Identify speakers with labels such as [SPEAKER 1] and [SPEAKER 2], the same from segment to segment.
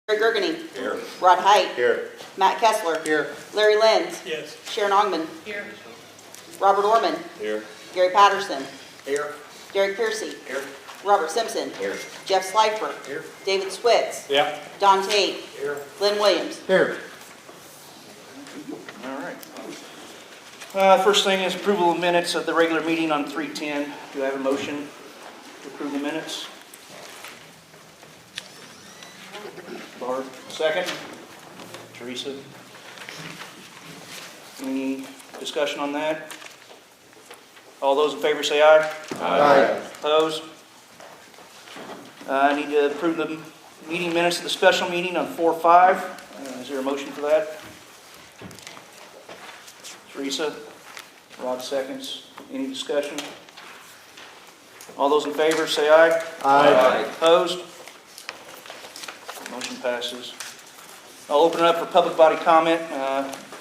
[SPEAKER 1] Gary Gergany.
[SPEAKER 2] Here.
[SPEAKER 1] Rod Height.
[SPEAKER 2] Here.
[SPEAKER 1] Matt Kessler.
[SPEAKER 2] Here.
[SPEAKER 1] Larry Lenz.
[SPEAKER 2] Yes.
[SPEAKER 1] Sharon Ongman.
[SPEAKER 3] Here.
[SPEAKER 1] Robert Orman.
[SPEAKER 2] Here.
[SPEAKER 1] Gary Patterson.
[SPEAKER 2] Here.
[SPEAKER 1] Derek Piercy.
[SPEAKER 2] Here.
[SPEAKER 1] Robert Simpson.
[SPEAKER 2] Here.
[SPEAKER 1] Jeff Slifer.
[SPEAKER 2] Here.
[SPEAKER 1] David Switz.
[SPEAKER 2] Yeah.
[SPEAKER 1] Don Tate.
[SPEAKER 2] Here.
[SPEAKER 1] Lynn Williams.
[SPEAKER 4] Here. All right. First thing is approval of minutes of the regular meeting on 3/10. Do I have a motion to approve the minutes? Barb, second. Teresa. Any discussion on that? All those in favor say aye.
[SPEAKER 2] Aye.
[SPEAKER 4] Opposed? I need to approve the meeting minutes of the special meeting on 4/5. Is there a motion for that? Teresa? Rod seconds. Any discussion? All those in favor say aye.
[SPEAKER 2] Aye.
[SPEAKER 4] Opposed? Motion passes. I'll open it up for public body comment.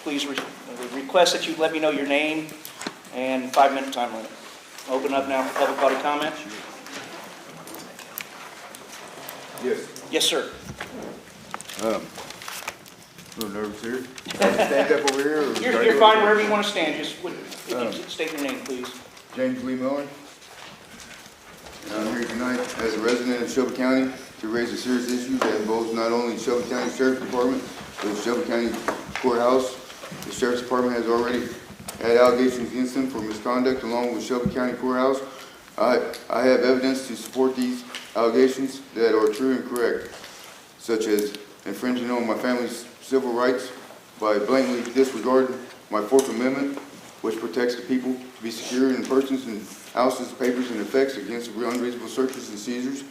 [SPEAKER 4] Please request that you let me know your name and 5-minute time limit. Open up now for public body comment.
[SPEAKER 5] Yes.
[SPEAKER 4] Yes, sir.
[SPEAKER 5] A little nervous here. Stand up over here? Or
[SPEAKER 4] You're fine wherever you want to stand. Just if you state your name, please.
[SPEAKER 5] James Lee Miller. And I'm here tonight as a resident of Shelby County to raise a serious issue that involves not only the Shelby County Sheriff's Department, but the Shelby County Courthouse. The Sheriff's Department has already had allegations against them for misconduct along with Shelby County Courthouse. I have evidence to support these allegations that are true and correct, such as infringing on my family's civil rights by blatantly disregarding my Fourth Amendment, which protects the people to be secure in persons and houses, papers, and effects against unreasonable searches and seizures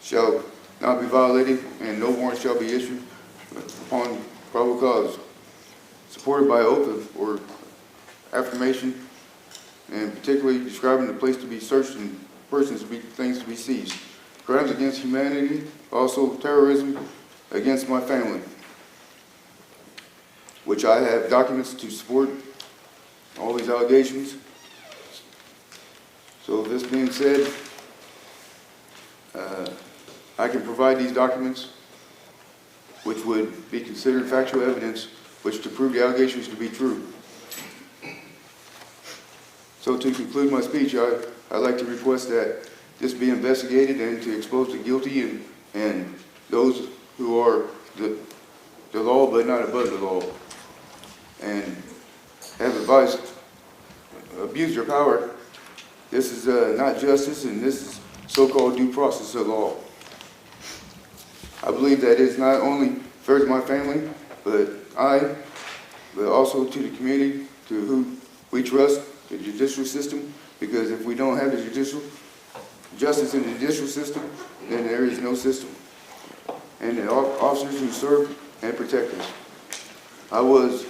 [SPEAKER 5] shall not be violated, and no warrant shall be issued upon probable cause. Supported by oath or affirmation, and particularly describing the place to be searched and persons to be things to be seized. Crimes against humanity, also terrorism against my family, which I have documents to support all these allegations. So this being said, I can provide these documents, which would be considered factual evidence, which to prove the allegations to be true. So to conclude my speech, I'd like to request that this be investigated and to expose the guilty and those who are the law but not above the law, and have abused their power. This is not justice, and this is so-called due process of law. I believe that it's not only fair to my family, but also to the community, to who we trust, the judicial system, because if we don't have the justice in the judicial system, then there is no system. And the officers who serve and protect us. I was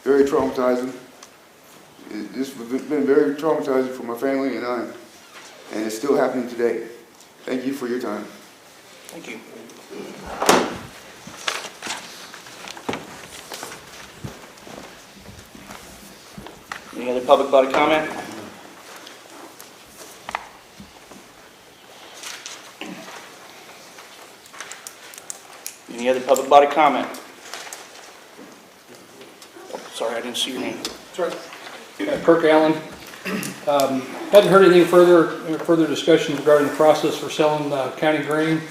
[SPEAKER 5] very traumatizing. This has been very traumatizing for my family and it's still happening today. Thank you for your time.
[SPEAKER 4] Thank you. Any other public body comment? Any other public body comment? Oh, sorry, I didn't see your name.
[SPEAKER 3] Sorry. Kirk Allen. Hadn't heard anything further discussion regarding the process for selling county grain.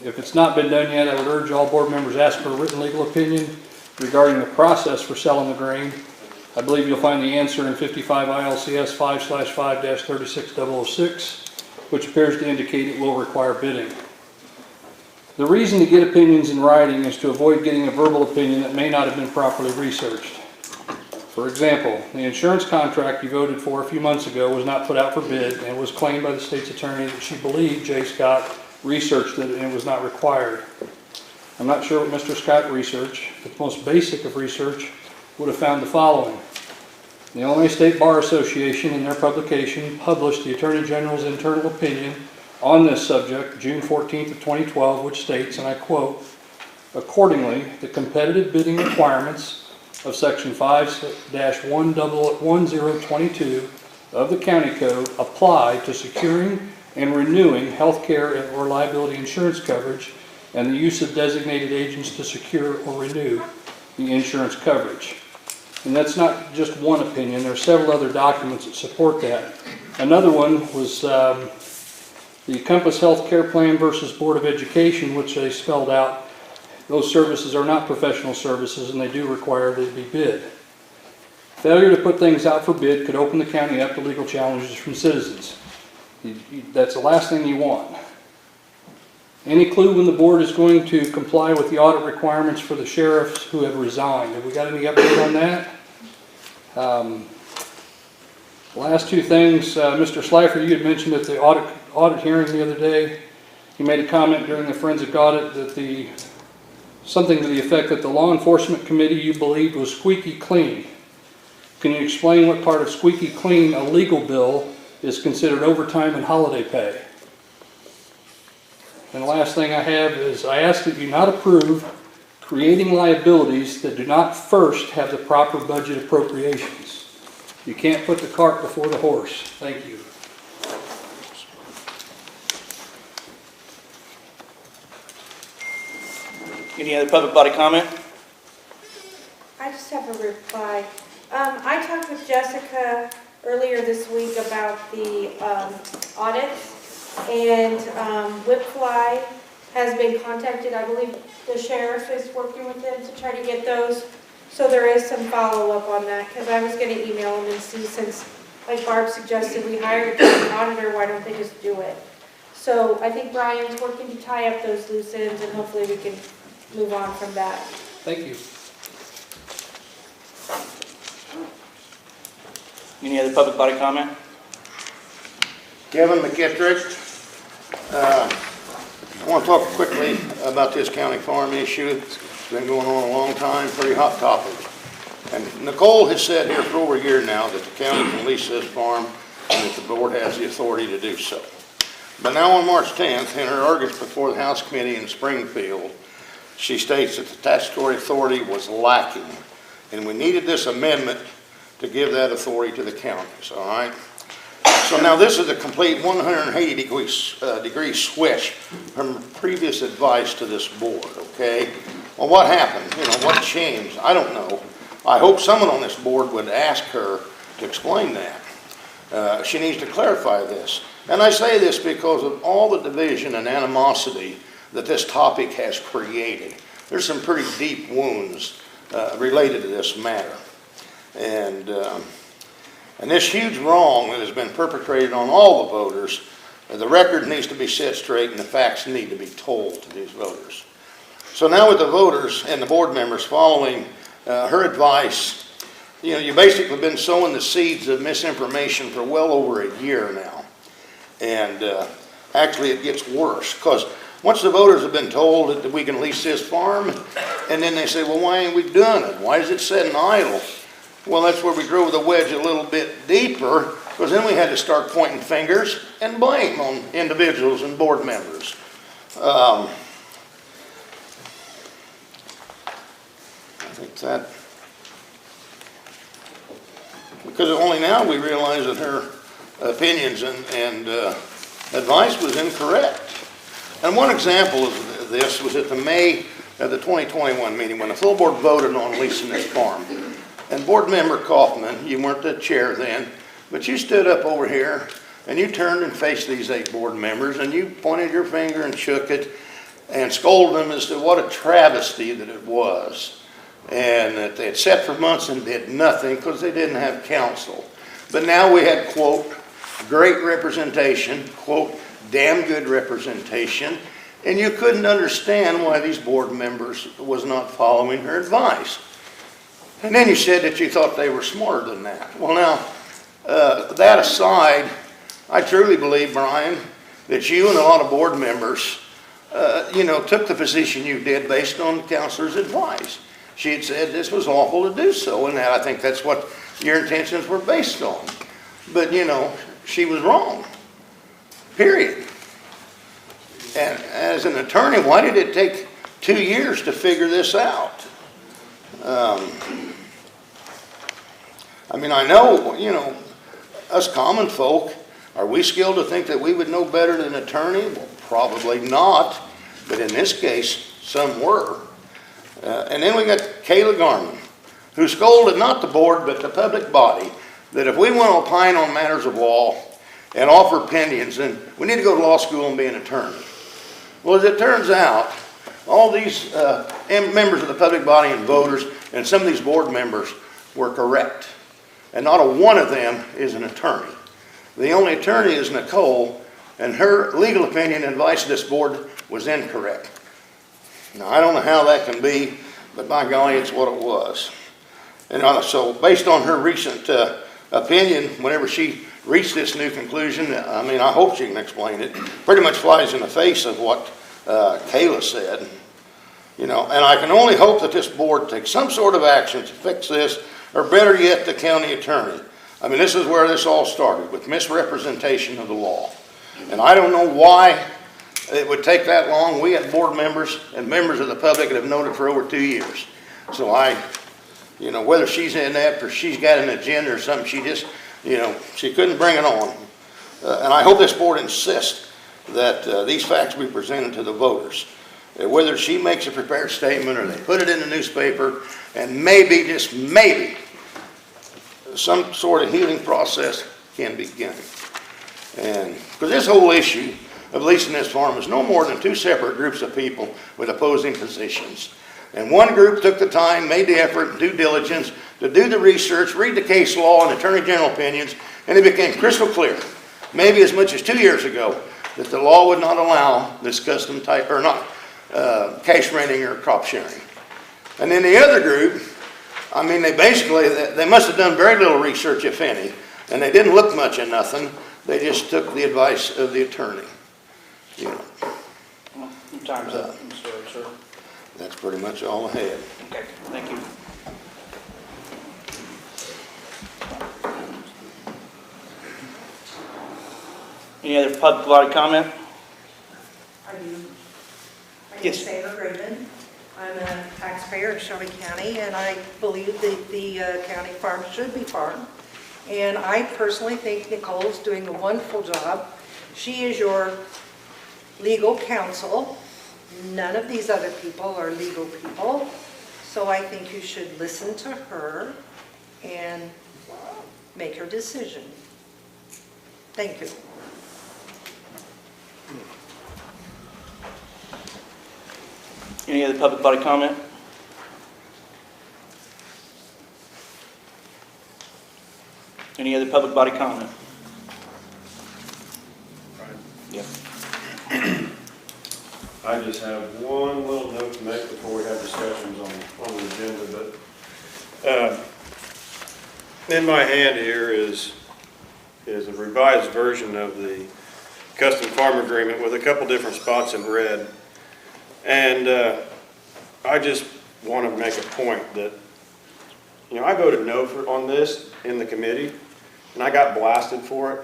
[SPEAKER 3] If it's not been done yet, I would urge all board members ask for a written legal opinion regarding the process for selling the grain. I believe you'll find the answer in 55 ILCS 5/5-36006, which appears to indicate it will require bidding. The reason to get opinions in writing is to avoid getting a verbal opinion that may not have been properly researched. For example, the insurance contract you voted for a few months ago was not put out for bid, and it was claimed by the state's attorney that she believed Jay Scott researched it and it was not required. I'm not sure what Mr. Scott researched, but the most basic of research would have found the following. The Illinois State Bar Association, in their publication, published the Attorney General's internal opinion on this subject, June 14th of 2012, which states, and I quote, "Accordingly, the competitive bidding requirements of Section 5-1022 of the County Code apply to securing and renewing health care or liability insurance coverage and the use of designated agents to secure or renew the insurance coverage. And that's not just one opinion, there are several other documents that support that. Another one was the Compass Health Care Plan versus Board of Education, which they spelled out. Those services are not professional services and they do require that it be bid. Failure to put things out for bid could open the county up to legal challenges from citizens. That's the last thing you want. Any clue when the board is going to comply with the audit requirements for the sheriffs who have resigned? Have we got any update on that? Last two things, Mr. Slifer, you had mentioned at the audit hearing the other day, you made a comment during the forensic audit that something to the effect that the law enforcement committee you believed was squeaky clean. Can you explain what part of squeaky clean, a legal bill, is considered overtime and holiday pay? And the last thing I have is I ask that you not approve creating liabilities that do not first have the proper budget appropriations. You can't put the cart before the horse. Thank you.
[SPEAKER 4] Any other public body comment?
[SPEAKER 2] I just have a reply. I talked with Jessica earlier this week about the audits, and Whipfly has been contacted. I believe the sheriff is working with them to try to get those. So there is some follow-up on that, because I was going to email them and see, since, like Barb suggested, we hired a county auditor, why don't they just do it? So I think Brian's working to tie up those loose ends, and hopefully we can move on from that.
[SPEAKER 3] Thank you.
[SPEAKER 4] Any other public body comment?
[SPEAKER 6] Kevin McKittrick. I want to talk quickly about this county farm issue. It's been going on a long time, pretty hot topic. And Nicole has said here for over a year now that the county can lease this farm and that the board has the authority to do so. But now on March 10th, in her arguments before the House Committee in Springfield, she states that the statutory authority was lacking and we needed this amendment to give that authority to the counties, all right? So now this is a complete 180-degree switch from previous advice to this board, okay? Well, what happened? You know, what changed? I don't know. I hope someone on this board would ask her to explain that. She needs to clarify this. And I say this because of all the division and animosity that this topic has created. There's some pretty deep wounds related to this matter. And this huge wrong that has been perpetrated on all the voters, the record needs to be set straight and the facts need to be told to these voters. So now with the voters and the board members following her advice, you know, you've basically been sowing the seeds of misinformation for well over a year now. And actually it gets worse, because once the voters have been told that we can lease this farm, and then they say, well, why ain't we done it? Why is it sitting idle? Well, that's where we drove the wedge a little bit deeper, because then we had to start pointing fingers and blame on individuals and board members. I think that, because only now we realize that her opinions and advice was incorrect. And one example of this was at the May of the 2021 meeting when the full board voted on leasing this farm. And board member Kaufman, you weren't the chair then, but you stood up over here and you turned and faced these 8 board members and you pointed your finger and shook it and scolded them as to what a travesty that it was. And that they had sat for months and did nothing because they didn't have counsel. But now we had, quote, great representation, quote, damn good representation, and you couldn't understand why these board members was not following her advice. And then you said that you thought they were smarter than that. Well now, that aside, I truly believe, Brian, that you and a lot of board members, you know, took the position you did based on the counselor's advice. She had said this was awful to do so, and I think that's what your intentions were based on. But, you know, she was wrong, period. And as an attorney, why did it take 2 years to figure this out? I mean, I know, you know, us common folk, are we skilled to think that we would know better than an attorney? Well, probably not. but in this case, some were. And then we got Kayla Garman, who scolded not the board, but the public body, that if we want to opine on matters of law and offer opinions, then we need to go to law school and be an attorney. Well, as it turns out, all these members of the public body and voters and some of these board members were correct. And not a one of them is an attorney. The only attorney is Nicole, and her legal opinion and advice to this board was incorrect. Now, I don't know how that can be, but by golly, it's what it was. And so based on her recent opinion, whenever she reached this new conclusion, I mean, I hope she can explain it, pretty much flies in the face of what Kayla said. You know, and I can only hope that this board takes some sort of action to fix this, or better yet, the county attorney. I mean, this is where this all started, with misrepresentation of the law. And I don't know why it would take that long. We had board members and members of the public that have known it for over 2 years. So you know, whether she's inept or she's got an agenda or something, she just, you know, she couldn't bring it on. And I hope this board insists that these facts be presented to the voters. Whether she makes a prepared statement or they put it in the newspaper, and maybe, just maybe, some sort of healing process can begin. And because this whole issue of leasing this farm is no more than two separate groups of people with opposing positions. And one group took the time, made the effort, due diligence to do the research, read the case law and attorney general opinions, and it became crystal clear, maybe as much as 2 years ago, that the law would not allow this custom type, or not, cash renting or crop sharing. And then the other group, I mean, they must have done very little research, if any, and they didn't look much at nothing. They just took the advice of the attorney. You know.
[SPEAKER 4] Well, your time's up. I'm sorry, sir.
[SPEAKER 6] That's pretty much all I had.
[SPEAKER 4] Okay, thank you. Any other public body comment?
[SPEAKER 7] I do. My name
[SPEAKER 4] Yes.
[SPEAKER 7] is Sarah Graven. I'm a taxpayer in Shelby County, and I believe that the county farm should be farmed. And I personally think Nicole's doing a wonderful job. She is your legal counsel. None of these other people are legal people. So I think you should listen to her and make her decision. Thank you.
[SPEAKER 4] Any other public body comment? Any other public body comment? Yeah.
[SPEAKER 8] I just have one little note to make before we have discussions on the agenda, but in my hand here is a revised version of the custom farm agreement with a couple different spots in red. And I just want to make a point that, you know, I voted no on this in the committee, and I got blasted for it.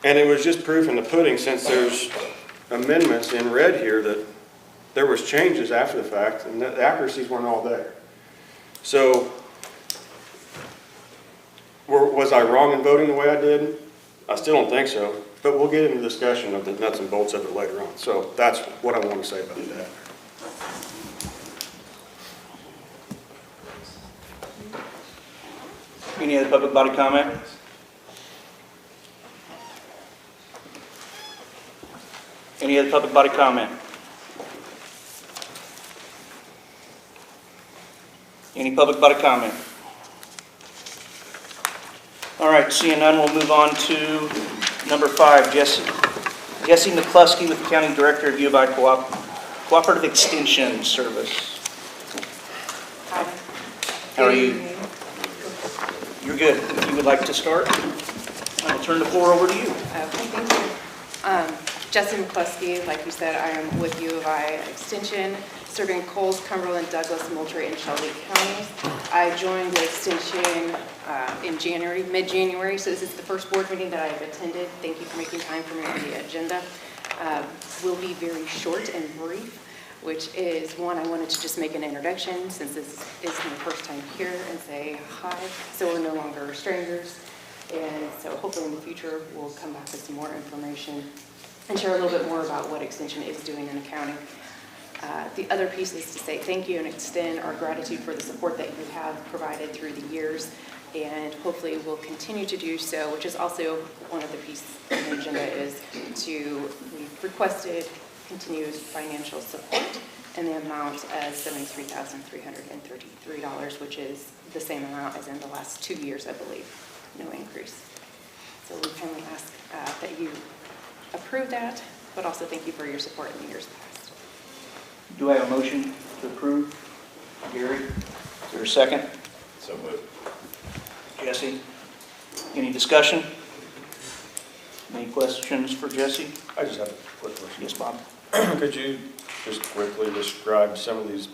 [SPEAKER 8] And it was just proof in the pudding, since there's amendments in red here that there was changes after the fact, and the accuracies weren't all there. So, was I wrong in voting the way I did? I still don't think so, but we'll get into the discussion of the nuts and bolts of it later on. So that's what I want to say about that.
[SPEAKER 4] Any other public body comment? Any other public body comment? Any public body comment? All right, seeing none, we'll move on to number 5, Jesse McCluskey with the County Director of U of I Cooperative Extension Service.
[SPEAKER 7] Hi.
[SPEAKER 4] How are you? You're good. If you would like to start, I'll turn the floor over to you.
[SPEAKER 9] Okay, thank you. Jesse McCluskey, like you said, I am with U of I Extension, serving Coles, Cumberland, Douglas, Moultrie, and Shelby counties. I joined the extension in January, mid-January, so this is the first board meeting that I have attended. Thank you for making time for me on the agenda. Will be very short and brief, which is, one, I wanted to just make an introduction since this is my first time here, and say hi, so we're no longer strangers. And so hopefully in the future we'll come back with some more information and share a little bit more about what Extension is doing in the county. The other piece is to say thank you and extend our gratitude for the support that you have provided through the years, and hopefully will continue to do so, which is also one of the pieces on the agenda is we've requested continued financial support in the amount of $73,333, which is the same amount as in the last 2 years, I believe, no increase. So we kindly ask that you approve that, but also thank you for your support in the years past.
[SPEAKER 4] Do I have a motion to approve? Gary, is there a second?
[SPEAKER 8] So moved.
[SPEAKER 4] Jesse, any discussion? Any questions for Jesse?
[SPEAKER 8] I just have a quick question.
[SPEAKER 4] Yes, Bob.
[SPEAKER 8] Could you just quickly describe some of these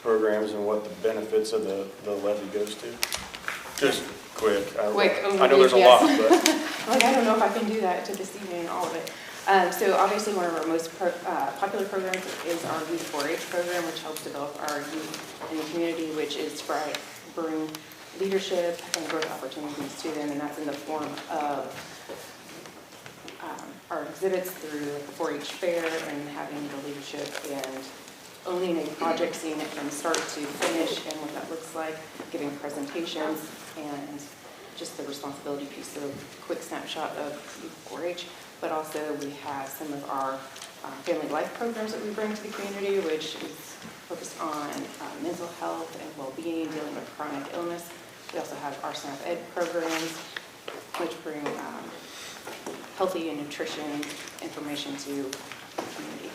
[SPEAKER 8] programs and what the benefits of the levy goes to? Just quick.
[SPEAKER 9] Quick
[SPEAKER 8] I know there's a lot,
[SPEAKER 9] overview,
[SPEAKER 8] but.
[SPEAKER 9] Like, I don't know if I can do that to this evening, all of it. So obviously one of our most popular programs is our Youth 4-H program, which helps develop our youth in the community, which is to bring leadership and growth opportunities to them, and that's in the form of our exhibits through the 4-H fair and having the leadership and owning a project, seeing it from start to finish and what that looks like, giving presentations, and just the responsibility piece. So quick snapshot of Youth 4-H, but also we have some of our family life programs that we bring to the community, which is focused on mental health and well-being, dealing with chronic illness. We also have our SNAP Ed programs, which bring healthy and nutrition information to the community.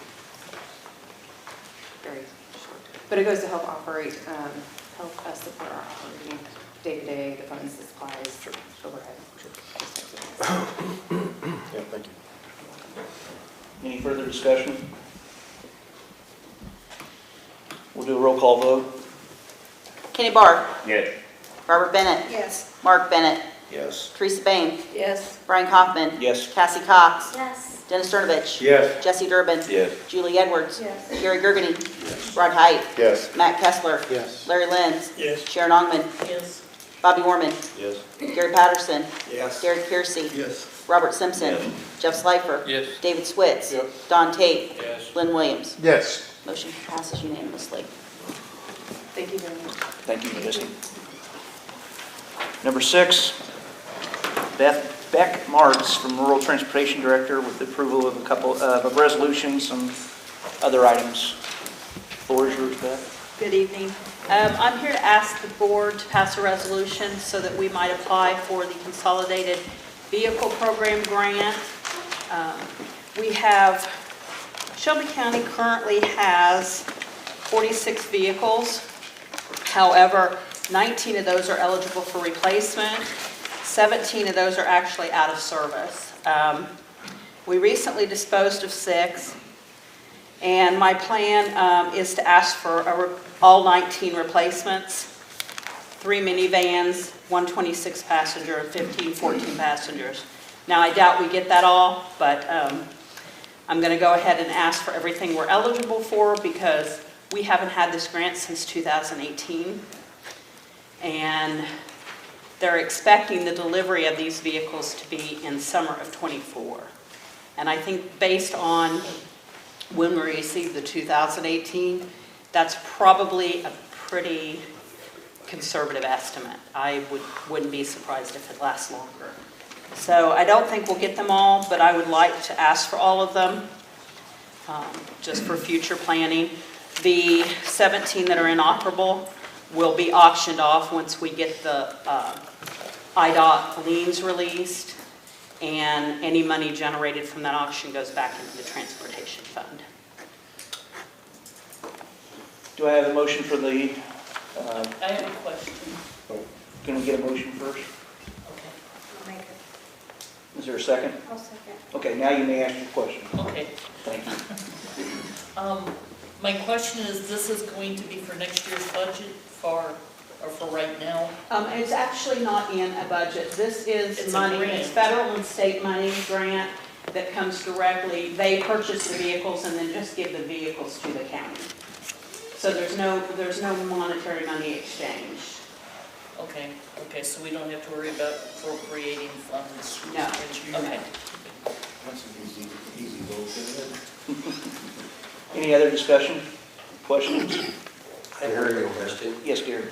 [SPEAKER 9] Very short. But it goes to help help us support our operating day-to-day, the funds, the supplies, overhead.
[SPEAKER 8] Yeah, thank you.
[SPEAKER 4] Any further discussion? We'll do a roll call vote.
[SPEAKER 1] Kenny Barr.
[SPEAKER 8] Yes.
[SPEAKER 1] Robert Bennett.
[SPEAKER 7] Yes.
[SPEAKER 1] Mark Bennett.
[SPEAKER 8] Yes.
[SPEAKER 1] Teresa Bain.
[SPEAKER 7] Yes.
[SPEAKER 1] Brian Kaufman.
[SPEAKER 4] Yes.
[SPEAKER 1] Cassie Cox.
[SPEAKER 2] Yes.
[SPEAKER 1] Dennis Cernovich.
[SPEAKER 8] Yes.
[SPEAKER 1] Jesse Durbin.
[SPEAKER 8] Yes.
[SPEAKER 1] Julie Edwards.
[SPEAKER 2] Yes.
[SPEAKER 1] Gary Gergany. Rod Height.
[SPEAKER 8] Yes.
[SPEAKER 1] Matt Kessler.
[SPEAKER 8] Yes.
[SPEAKER 1] Larry Lenz.
[SPEAKER 8] Yes.
[SPEAKER 1] Sharon Ongman.
[SPEAKER 7] Yes.
[SPEAKER 1] Bobby Warman.
[SPEAKER 8] Yes.
[SPEAKER 1] Gary Patterson.
[SPEAKER 8] Yes.
[SPEAKER 1] Derek Piercy.
[SPEAKER 8] Yes.
[SPEAKER 1] Robert Simpson.
[SPEAKER 8] Yes.
[SPEAKER 1] Jeff Slifer.
[SPEAKER 3] Yes.
[SPEAKER 1] David Switz.
[SPEAKER 8] Yep.
[SPEAKER 1] Don Tate.
[SPEAKER 8] Yes.
[SPEAKER 1] Lynn Williams.
[SPEAKER 8] Yes.
[SPEAKER 1] Motion passes unanimously.
[SPEAKER 9] Thank you very much.
[SPEAKER 4] Thank you, Jesse. Number 6, Beck Martz from Rural Transportation Director with the approval of a couple of resolutions, some other items. Floor is yours, Beth.
[SPEAKER 1] Good evening. I'm here to ask the board to pass a resolution so that we might apply for the Consolidated Vehicle Program grant. Shelby County currently has 46 vehicles. However, 19 of those are eligible for replacement. 17 of those are actually out of service. We recently disposed of 6, and my plan is to ask for all 19 replacements, 3 minivans, 1 26 passenger, and 15 14 passengers. Now, I doubt we get that all, but I'm going to go ahead and ask for everything we're eligible for because we haven't had this grant since 2018. And they're expecting the delivery of these vehicles to be in summer of '24. And I think based on when we received the 2018, that's probably a pretty conservative estimate. I wouldn't be surprised if it lasts longer. So I don't think we'll get them all, but I would like to ask for all of them, just for future planning. The 17 that are inoperable will be auctioned off once we get the IDOT liens released, and any money generated from that auction goes back into the transportation fund.
[SPEAKER 4] Do I have a motion for the,
[SPEAKER 10] I have a question.
[SPEAKER 4] can we get a motion first?
[SPEAKER 10] Okay.
[SPEAKER 7] I'll make it.
[SPEAKER 4] Is there a second?
[SPEAKER 2] I'll second.
[SPEAKER 4] Okay, now you may ask your question.
[SPEAKER 10] Okay.
[SPEAKER 4] Thank you.
[SPEAKER 10] My question is, this is going to be for next year's budget or for right now?
[SPEAKER 1] It's actually not in a budget. This is
[SPEAKER 10] It's a
[SPEAKER 1] money,
[SPEAKER 10] grant.
[SPEAKER 1] it's federal and state money grant that comes directly. They purchase the vehicles and then just give the vehicles to the county. So there's no monetary money exchanged.
[SPEAKER 10] Okay, so we don't have to worry about appropriating funds?
[SPEAKER 1] No.
[SPEAKER 10] Okay.
[SPEAKER 5] That's an easy vote.
[SPEAKER 4] Any other discussion, questions?
[SPEAKER 11] I have a question.
[SPEAKER 4] Yes, Gary?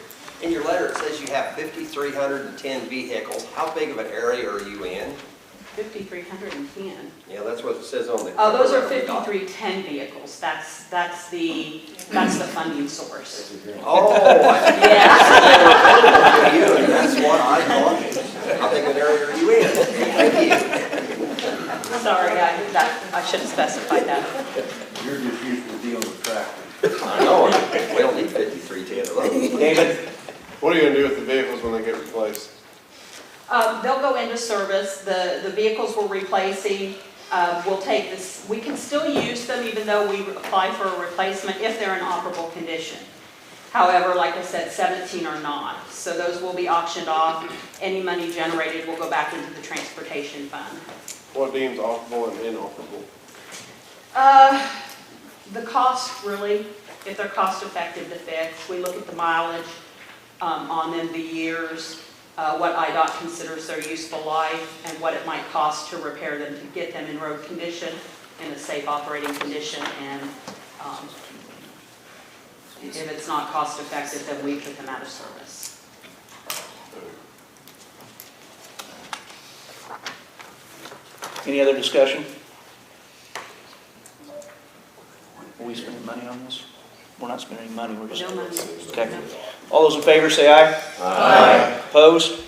[SPEAKER 11] In your letter, it says you have 5,310 vehicles. How big of an area are you in?
[SPEAKER 1] 5,310.
[SPEAKER 11] Yeah, that's what it says on the.
[SPEAKER 1] Oh, those are
[SPEAKER 11] cover of the document.
[SPEAKER 1] 5310 vehicles. That's the funding source.
[SPEAKER 11] Oh, I think
[SPEAKER 1] Yeah.
[SPEAKER 11] you, and that's what I thought. How big of an area are you in? Thank you.
[SPEAKER 1] Sorry, I should have specified that.
[SPEAKER 12] You're just used to dealing with tractors.
[SPEAKER 11] I know, we don't need 5,310 of those.
[SPEAKER 4] David?
[SPEAKER 8] What are you gonna do with the vehicles when they get replaced?
[SPEAKER 1] They'll go into service. The vehicles we're replacing, we'll take this, we can still use them even though we apply for a replacement if they're in operable condition. However, like I said, 17 are not. So those will be auctioned off. Any money generated will go back into the transportation fund.
[SPEAKER 8] What deems operable and inoperable?
[SPEAKER 1] The cost really, if they're cost effective to fix, we look at the mileage on them, the years, what IDOT considers their useful life, and what it might cost to repair them to get them in road condition, in a safe operating condition, and if it's not cost effective, then we put them out of service.
[SPEAKER 4] Any other discussion? Are we spending money on this? We're not spending any money, we're just...
[SPEAKER 1] No money.
[SPEAKER 4] Okay.
[SPEAKER 1] No.
[SPEAKER 4] All those in favor say aye.
[SPEAKER 11] Aye.
[SPEAKER 4] Opposed?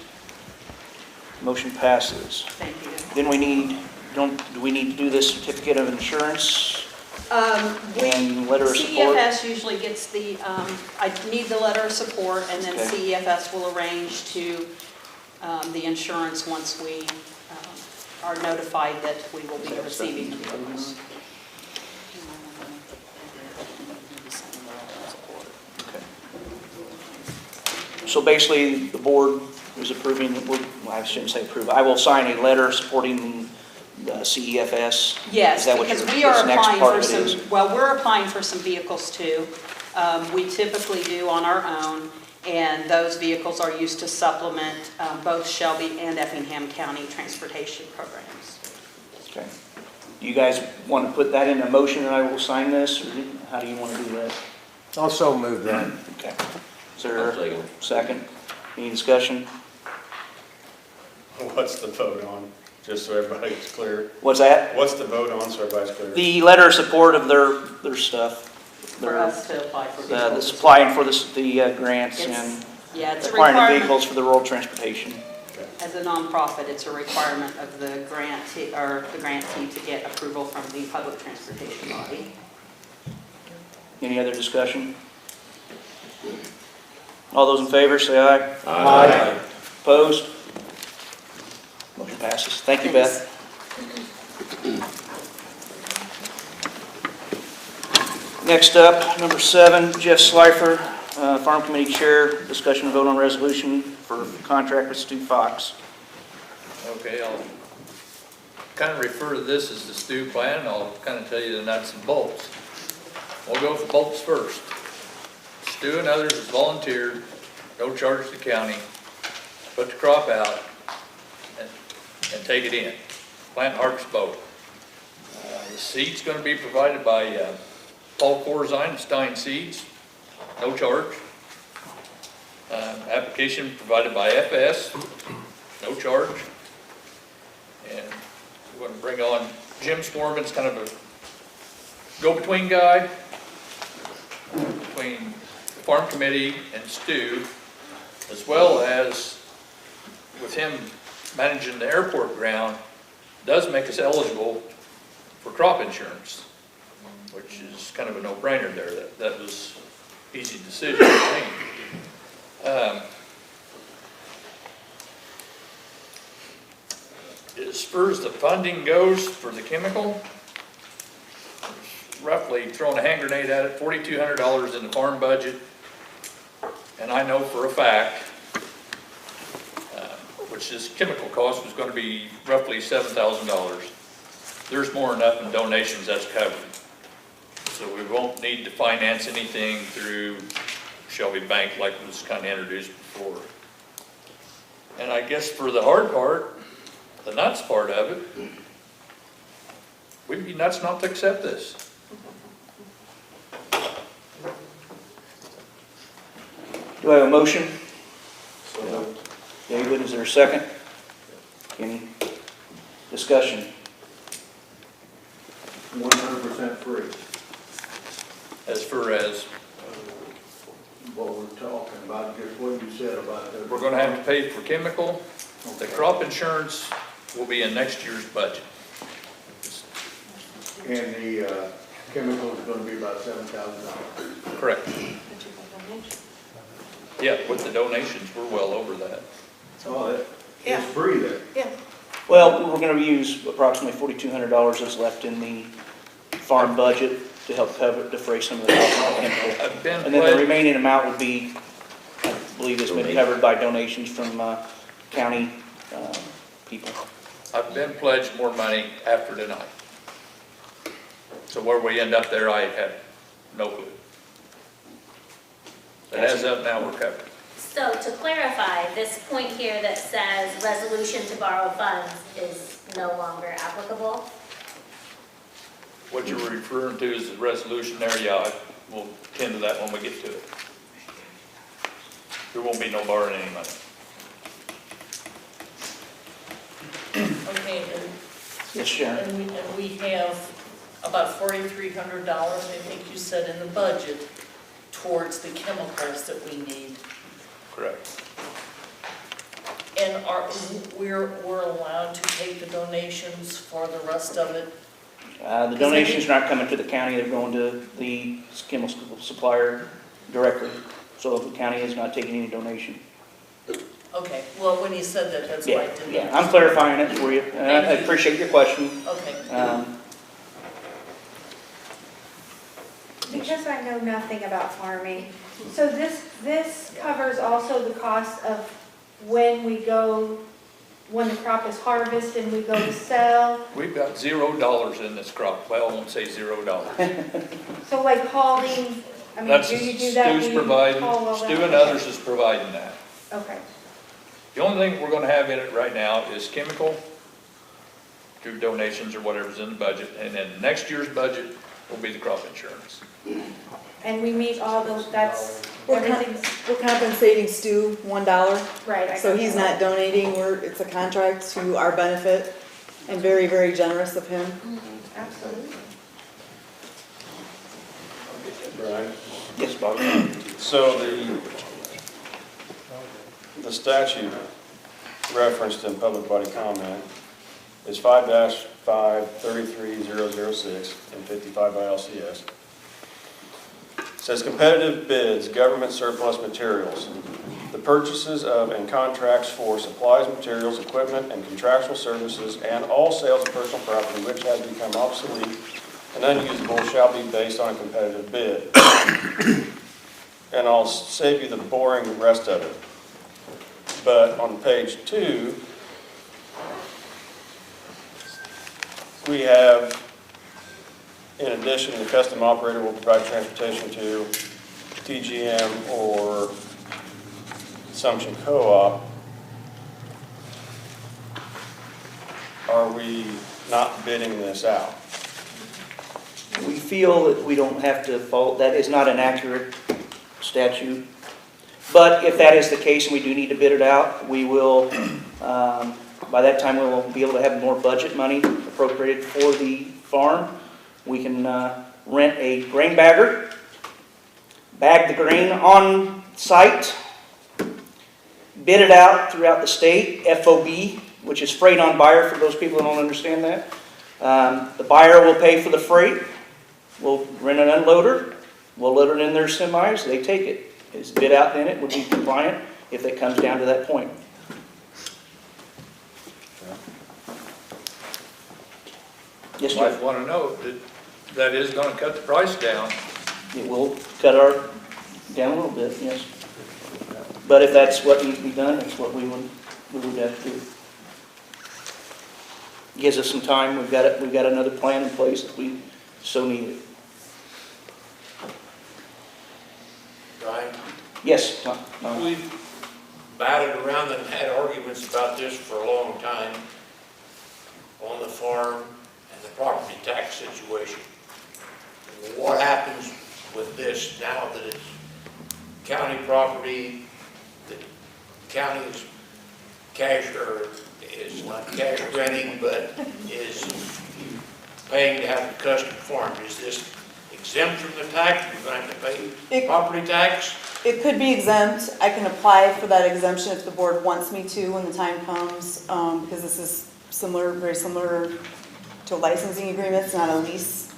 [SPEAKER 4] Motion passes.
[SPEAKER 1] Thank you.
[SPEAKER 4] Then we need, do we need to do this certificate of insurance and letter of support?
[SPEAKER 1] CEFS usually gets the, I need the letter of support, and then
[SPEAKER 4] Okay.
[SPEAKER 1] CEFS will arrange to the insurance once we are notified that we will be receiving the vehicles.
[SPEAKER 4] Okay. So basically, the board is approving, well, I shouldn't say approve, I will sign a letter supporting the CEFS.
[SPEAKER 1] Yes,
[SPEAKER 4] Is that what
[SPEAKER 1] because
[SPEAKER 4] your-
[SPEAKER 1] we are
[SPEAKER 4] this next
[SPEAKER 1] applying
[SPEAKER 4] part
[SPEAKER 1] for
[SPEAKER 4] of it is?
[SPEAKER 1] some, well, we're applying for some vehicles too. We typically do on our own, and those vehicles are used to supplement both Shelby and Effingham County transportation programs.
[SPEAKER 4] Okay. Do you guys want to put that in a motion and I will sign this, or how do you want to do that?
[SPEAKER 12] Also move that.
[SPEAKER 4] Okay. Is there
[SPEAKER 11] I'll second.
[SPEAKER 4] a second? Any discussion?
[SPEAKER 8] What's the vote on, just so everybody's clear?
[SPEAKER 4] What's that?
[SPEAKER 8] What's the vote on, so everybody's clear?
[SPEAKER 4] The letter of support of their stuff.
[SPEAKER 1] For us to apply for
[SPEAKER 4] The
[SPEAKER 1] vehicles.
[SPEAKER 4] supplying for the grants and
[SPEAKER 1] Yeah, it's a
[SPEAKER 4] acquiring the
[SPEAKER 1] requirement.
[SPEAKER 4] vehicles for the rural transportation.
[SPEAKER 1] As a nonprofit, it's a requirement of the grantee, or the grantee to get approval from the public transportation body.
[SPEAKER 4] Any other discussion? All those in favor, say aye.
[SPEAKER 12] Aye.
[SPEAKER 4] Opposed? Motion passes. Thank you, Beth. Next up, number 7, Jeff Slifer, Farm Committee Chair, discussion and vote on resolution for contract with Stu Fox.
[SPEAKER 13] Okay, I'll kind of refer to this as the stew plan, and I'll kind of tell you the nuts and bolts. We'll go with the bolts first. Stu and others has volunteered, no charge to the county, put the crop out and take it in. Plant harvest both. The seed's going to be provided by Paul Corzine and Stein Seeds, no charge. Application provided by FS, no charge. And we're going to bring on Jim Swarman's kind of a go-between guy between the farm committee and Stu, as well as with him managing the airport ground, does make us eligible for crop insurance, which is kind of a no-brainer there. That was an easy decision to make. As far as the funding goes for the chemical, roughly throwing a hand grenade at it, $4,200 in the farm budget. And I know for a fact, which this chemical cost was going to be roughly $7,000. There's more than enough in donations that's covered. So we won't need to finance anything through Shelby Bank like was kind of introduced before. And I guess for the hard part, the nuts part of it, We'd be nuts not to accept this.
[SPEAKER 4] Do I have a motion? David, is there a second? Any discussion?
[SPEAKER 12] 100% free.
[SPEAKER 13] As far as,
[SPEAKER 12] What we're talking about, just what you said about the.
[SPEAKER 13] we're gonna have to pay for chemical. The crop insurance will be in next year's budget.
[SPEAKER 12] And the chemical is gonna be about $7,000.
[SPEAKER 13] Correct. Yeah, with the donations, we're well over that.
[SPEAKER 12] Oh,
[SPEAKER 1] Yeah.
[SPEAKER 12] it's free then.
[SPEAKER 1] Yeah.
[SPEAKER 4] Well, we're gonna use approximately $4,200 that's left in the farm budget to help defray some of the cost of the chemical.
[SPEAKER 13] I've been
[SPEAKER 4] And then the
[SPEAKER 13] pledged,
[SPEAKER 4] remaining amount would be, I believe it's been covered by donations from county people.
[SPEAKER 13] I've been pledged more money after tonight. So where we end up there, I have no clue. But as of now, we're covered.
[SPEAKER 14] So to clarify, this point here that says resolution to borrow funds is no longer applicable?
[SPEAKER 13] What you're referring to is the resolution there, yeah, we'll tend to that when we get to it. There won't be no borrowing any money.
[SPEAKER 10] Okay, and
[SPEAKER 4] Yes, Sharon.
[SPEAKER 10] and we have about $4,300, I think you said, in the budget towards the chemicals that we need.
[SPEAKER 13] Correct.
[SPEAKER 10] And we're allowed to take the donations for the rest of it?
[SPEAKER 4] The donations are not coming to the county, they're going to the chemical supplier directly. So the county is not taking any donation.
[SPEAKER 10] Okay, well, when you said that, that's why I didn't.
[SPEAKER 4] Yeah, I'm clarifying it for you. I appreciate your question.
[SPEAKER 10] Okay.
[SPEAKER 2] Because I know nothing about farming, so this covers also the cost of when the crop is harvested and we go to sell?
[SPEAKER 13] We've got $0 in this crop. Well, I won't say $0.
[SPEAKER 2] So like hauling, I mean,
[SPEAKER 13] That's
[SPEAKER 2] do you do that?
[SPEAKER 13] Stu's
[SPEAKER 2] Do you
[SPEAKER 13] providing,
[SPEAKER 2] haul all that?
[SPEAKER 13] Stu and others is providing that.
[SPEAKER 2] Okay,
[SPEAKER 13] The only thing we're gonna have in it right now is chemical through donations or whatever's in the budget, and then next year's budget will be the crop insurance.
[SPEAKER 2] and we meet all those, that's,
[SPEAKER 15] We're
[SPEAKER 2] everything's,
[SPEAKER 15] compensating Stu $1,
[SPEAKER 2] right. I
[SPEAKER 15] so
[SPEAKER 2] got
[SPEAKER 15] he's
[SPEAKER 2] that.
[SPEAKER 15] not donating, it's a contract to our benefit, and very, very generous of him.
[SPEAKER 2] Absolutely.
[SPEAKER 8] Brian?
[SPEAKER 4] Yes, Bob.
[SPEAKER 8] So the statute referenced in public body comment is 5-5-33006 and 55 ILCS. It says competitive bids, government surplus materials. The purchases of and contracts for supplies, materials, equipment, and contractual services, and all sales of personal property which has become obsolete and unusable shall be based on a competitive bid. And I'll save you the boring rest of it. But on page 2, we have, in addition, the custom operator will provide transportation to TGM or Assumption Co-op. Are we not bidding this out?
[SPEAKER 4] We feel that we don't have to follow, that is not an accurate statute. But if that is the case and we do need to bid it out, we will, by that time, we will be able to have more budget money appropriated for the farm. We can rent a grain bagger, bag the grain on site, bid it out throughout the state, FOB, which is freight on buyer for those people who don't understand that. The buyer will pay for the freight. We'll rent an unloader. We'll load it in their semis. They take it. It's bid out, then it would be compliant if it comes down to that point. Yes,
[SPEAKER 13] You might
[SPEAKER 4] Jeff?
[SPEAKER 13] want to know that that is going to cut the price down.
[SPEAKER 4] It will cut down a little bit, yes. But if that's what needs to be done, that's what we would have to do. Gives us some time. We've got another plan in place if we so need it.
[SPEAKER 16] Right?
[SPEAKER 4] Yes.
[SPEAKER 16] We've batted around and had arguments about this for a long time on the farm, and the property tax situation. What happens with this now that it's county property, the county's cash, or is not cash renting, but is paying to have the custom farm? Is this exempt from the tax? We're going to have to pay property tax?
[SPEAKER 15] It could be exempt. I can apply for that exemption if the board wants me to when the time comes, because this is similar, very similar to a licensing agreement. It's not a lease.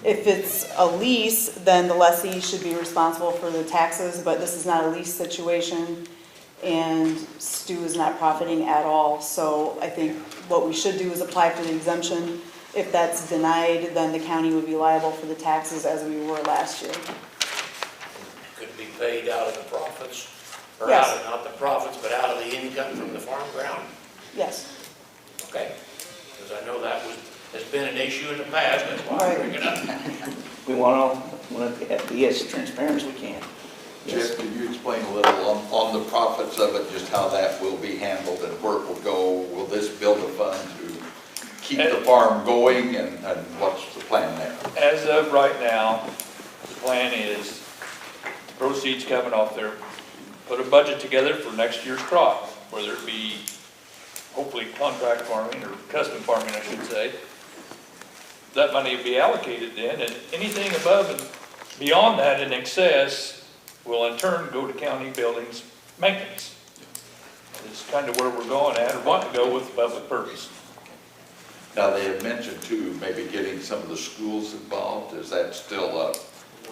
[SPEAKER 15] If it's a lease, then the lessee should be responsible for the taxes, but this is not a lease situation, and Stu is not profiting at all. So I think what we should do is apply for the exemption. If that's denied, then the county would be liable for the taxes as we were last year.
[SPEAKER 16] Could be paid out of the profits, or
[SPEAKER 15] Yes.
[SPEAKER 16] out of, not the profits, but out of the income from the farm ground?
[SPEAKER 15] Yes.
[SPEAKER 16] Okay, because I know that has been an issue in the past, that's why I bring it up.
[SPEAKER 4] We want to be as transparent as we can. Yes.
[SPEAKER 17] Jeff, could you explain a little on the profits of it, just how that will be handled and where it will go? Will this build a fund to keep the farm going, and what's the plan there?
[SPEAKER 13] As of right now, the plan is proceeds coming off there, put a budget together for next year's crop, whether it be hopefully contract farming or custom farming, I should say. That money will be allocated then, and anything above and beyond that in excess will in turn go to county buildings maintenance. It's kind of where we're going at, or want to go with public purpose.
[SPEAKER 17] Now, they have mentioned too, maybe getting some of the schools involved. Is that still